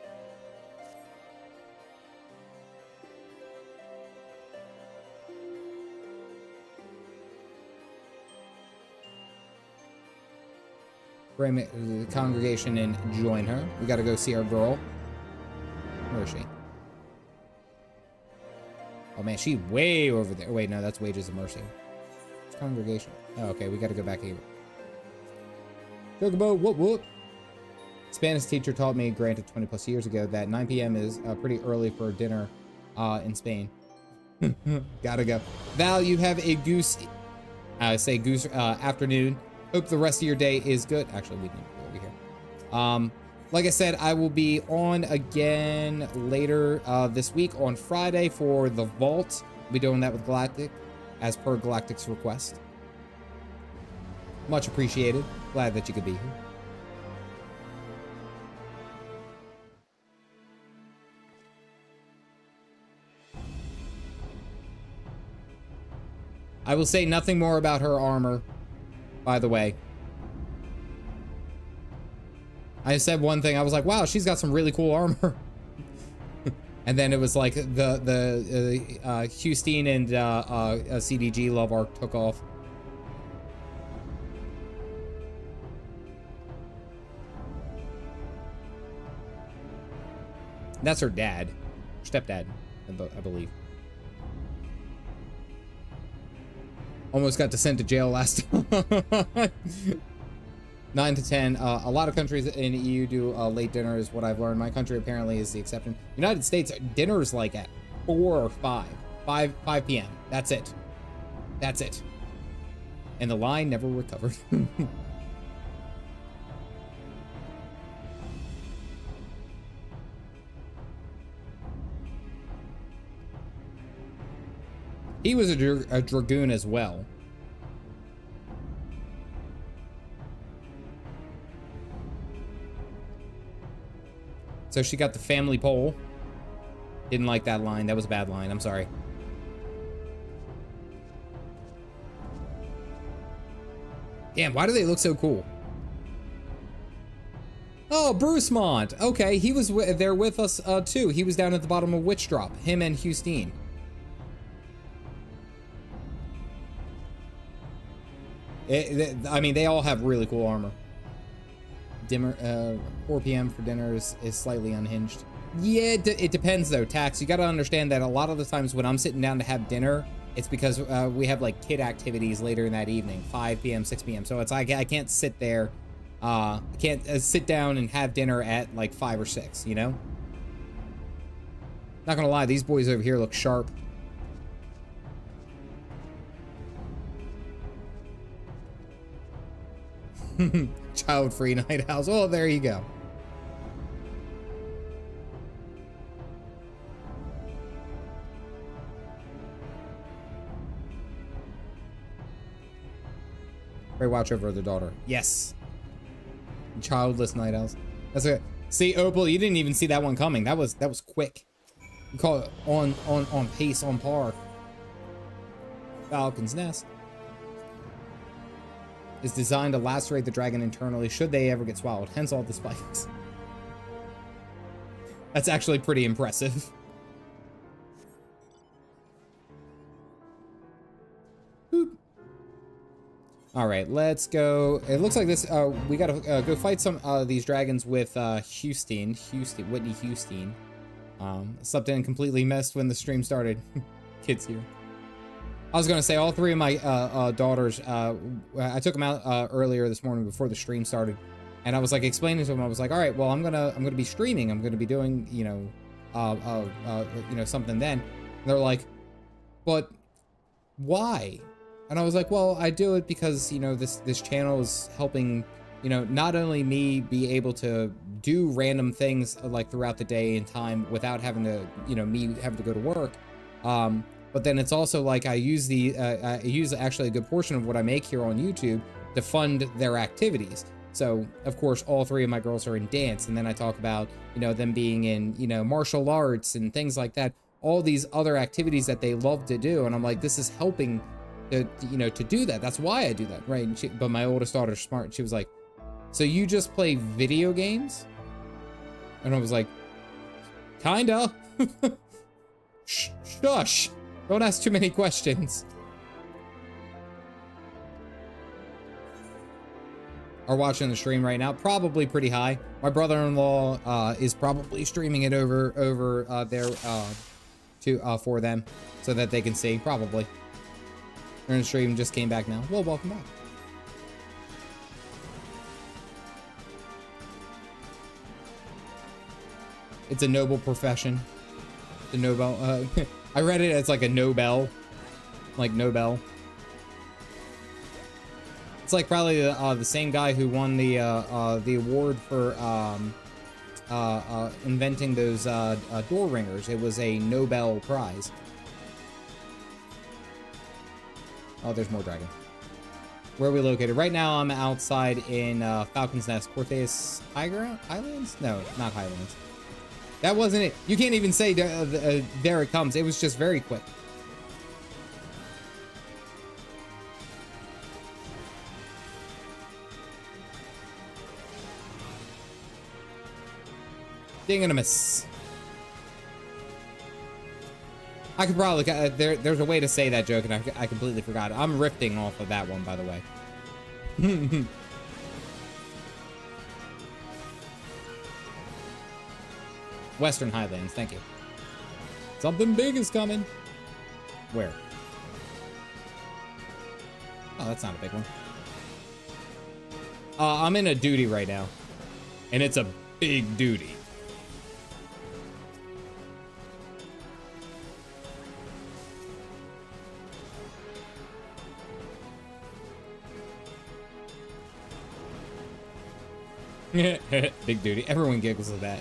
Bring the congregation and join her. We got to go see our girl. Where is she? Oh man, she's way over there. Wait, no, that's Wages of Mercy. It's congregation. Oh, okay, we got to go back here. Chocobo, whoop. Spanish teacher taught me, granted 20 plus years ago, that 9 p.m. is pretty early for dinner in Spain. Gotta go. Val, you have a goose afternoon. Hope the rest of your day is good. Actually, we need to go over here. Like I said, I will be on again later this week on Friday for the Vault. I'll be doing that with Galactic, as per Galactic's request. Much appreciated. Glad that you could be here. I will say nothing more about her armor, by the way. I said one thing, I was like, wow, she's got some really cool armor. And then it was like the Hustine and CDG love arc took off. That's her dad, stepdad, I believe. Almost got sent to jail last time. 9 to 10. A lot of countries in the EU do late dinner is what I've learned. My country apparently is the exception. United States, dinner's like at 4 or 5 p.m. That's it. That's it. And the line never recovered. He was a dragoon as well. So she got the family pole. Didn't like that line. That was a bad line. I'm sorry. Damn, why do they look so cool? Oh, Bruce Mont. Okay, he was there with us too. He was down at the bottom of Witch Drop. Him and Hustine. I mean, they all have really cool armor. 4 p.m. for dinner is slightly unhinged. Yeah, it depends though, Tax. You got to understand that a lot of the times when I'm sitting down to have dinner, it's because we have like kid activities later in that evening, 5 p.m., 6 p.m. So it's like I can't sit there, I can't sit down and have dinner at like 5 or 6, you know? Not gonna lie, these boys over here look sharp. Child-free night house. Oh, there you go. Pray watch over the daughter. Yes. Childless night house. That's it. See, Opal, you didn't even see that one coming. That was quick. You call it on pace, on par. Falcon's Nest is designed to lacerate the dragon internally should they ever get swallowed, hence all the spikes. That's actually pretty impressive. Boop. All right, let's go. It looks like this, we gotta go fight some of these dragons with Whitney Hustine. Slept in and completely missed when the stream started. Kids here. I was gonna say all 3 of my daughters, I took them out earlier this morning before the stream started. And I was like explaining to them, I was like, all right, well, I'm gonna be streaming. I'm gonna be doing, you know, something then. And they're like, but why? And I was like, well, I do it because, you know, this channel is helping, you know, not only me be able to do random things like throughout the day and time without having to, you know, me having to go to work. But then it's also like I use actually a good portion of what I make here on YouTube to fund their activities. So, of course, all three of my girls are in dance, and then I talk about, you know, them being in, you know, martial arts and things like that, all these other activities that they love to do, and I'm like, this is helping to, you know, to do that. That's why I do that, right? And but my oldest daughter's smart, and she was like, so you just play video games? And I was like, kinda. Shush, don't ask too many questions. Are watching the stream right now, probably pretty high. My brother-in-law is probably streaming it over there for them so that they can see. Probably. They're in the stream, just came back now. Well, welcome back. It's a noble profession. The Nobel. I read it as like a Nobel, like Nobel. It's like probably the same guy who won the award for inventing those door ringers. It was a Nobel Prize. Oh, there's more dragon. Where are we located? Right now, I'm outside in Falcon's Nest, Cortez Highlands? No, not Highlands. That wasn't it. You can't even say there it comes. It was just very quick. Dinganamus. I could probably there's a way to say that joke, and I completely forgot it. I'm riffing off of that one, by the way. Western Highlands, thank you. Something big is coming. Where? Oh, that's not a big one. I'm in a duty right now, and it's a big duty. Big duty. Everyone giggles at that.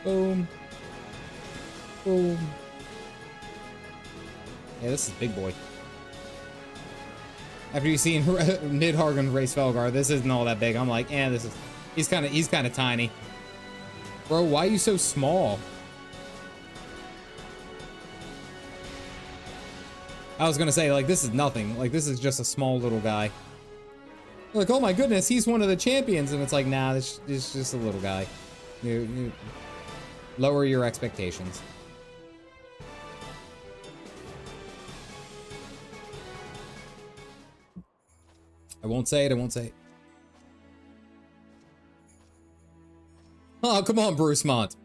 Boom. Boom. Yeah, this is big boy. After you've seen Nidhogg and race Felgar, this isn't all that big. I'm like, this is, he's kind of tiny. Bro, why are you so small? I was gonna say, like, this is nothing. Like, this is just a small little guy. Like, oh my goodness, he's one of the champions. And it's like, nah, this is just a little guy. You lower your expectations. I won't say it, I won't say it. Oh, come on, Bruce Mont.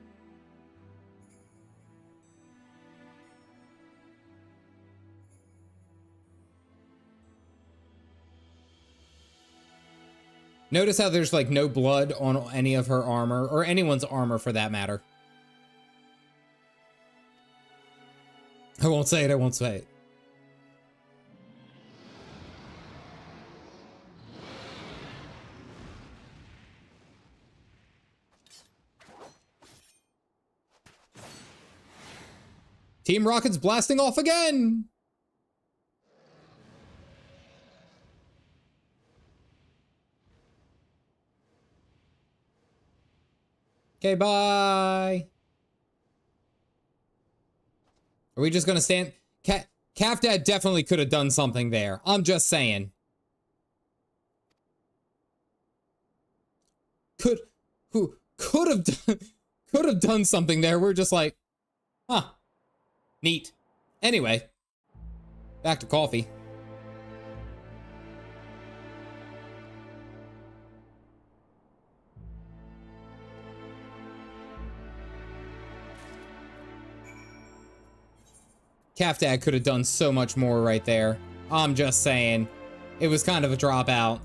Notice how there's like no blood on any of her armor, or anyone's armor for that matter. I won't say it, I won't say it. Team Rocket's blasting off again! Okay, bye! Are we just gonna stand? Calf Dad definitely could have done something there. I'm just saying. Could have done something there. We're just like, huh. Neat. Anyway, back to coffee. Calf Dad could have done so much more right there. I'm just saying. It was kind of a dropout.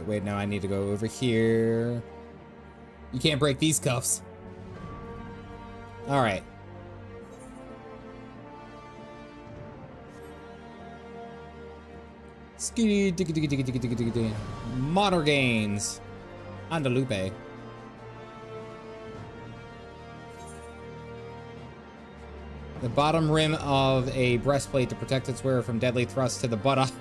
Wait, now I need to go over here. You can't break these cuffs. All right. Modern gains. Andalupe. The bottom rim of a breastplate to protect its wearer from deadly thrust to the buttock.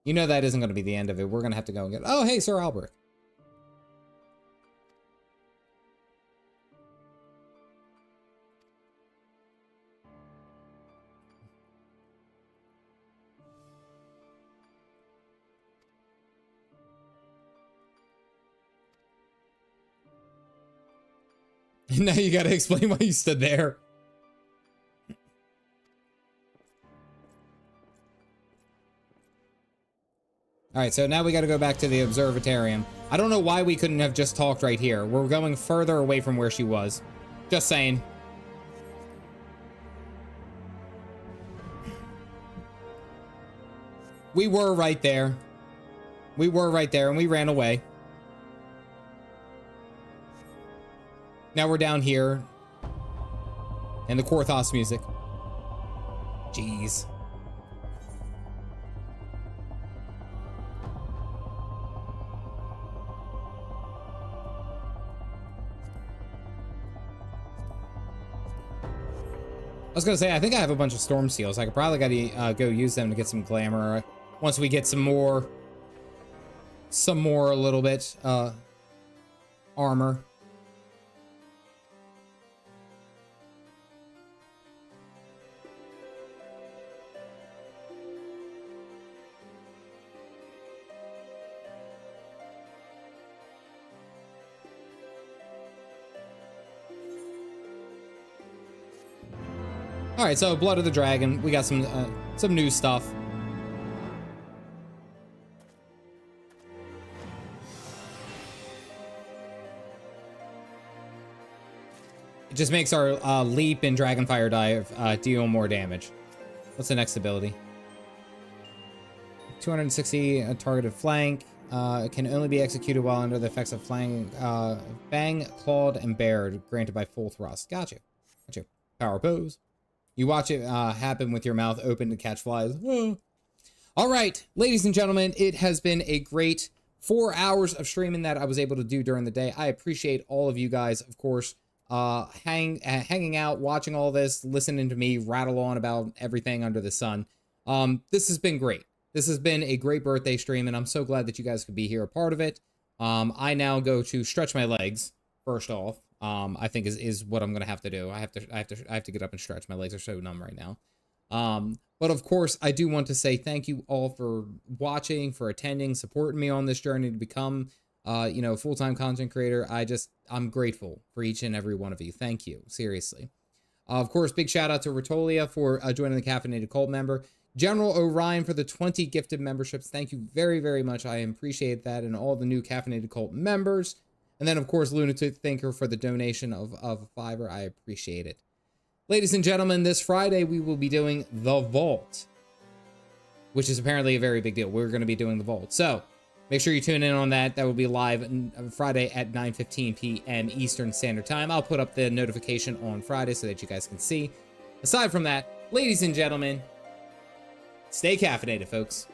You know that isn't going to be the end of it. We're going to have to go and get... Oh, hey, Sir Albert. Now you gotta explain why you stood there. Alright, so now we gotta go back to the observatarium. I don't know why we couldn't have just talked right here. We're going further away from where she was. Just saying. We were right there. We were right there and we ran away. Now we're down here. And the Korthos music. Jeez. I was gonna say, I think I have a bunch of storm seals. I could probably gotta go use them to get some glamour. Once we get some more a little bit, armor. All right, so Blood of the Dragon. We got some new stuff. It just makes our leap and Dragonfire dive deal more damage. What's the next ability? 260 targeted flank. Can only be executed while under the effects of fang, Fang, Clawed, and Bared, granted by full thrust. Gotcha. Gotcha. Power pose. You watch it happen with your mouth open to catch flies. Oh. All right, ladies and gentlemen, it has been a great 4 hours of streaming that I was able to do during the day. I appreciate all of you guys, of course, hanging out, watching all this, listening to me rattle on about everything under the sun. This has been great. This has been a great birthday stream, and I'm so glad that you guys could be here a part of it. I now go to stretch my legs, first off. I think is what I'm gonna have to do. I have to get up and stretch. My legs are so numb right now. But of course, I do want to say thank you all for watching, for attending, supporting me on this journey to become, you know, full-time content creator. I'm grateful for each and every one of you. Thank you, seriously. Of course, big shout out to Ritolia for joining the Caffeinated Cult member. General Orion for the 20 gifted memberships. Thank you very, very much. I appreciate that, and all the new Caffeinated Cult members. And then, of course, Lunatic Thinker for the donation of a $5. I appreciate it. Ladies and gentlemen, this Friday we will be doing The Vault, which is apparently a very big deal. We're going to be doing The Vault. So, make sure you tune in on that. That will be live on Friday at 9:15 p.m. Eastern Standard Time. I'll put up the notification on Friday so that you guys can see. Aside from that, ladies and gentlemen, stay caffeinated, folks.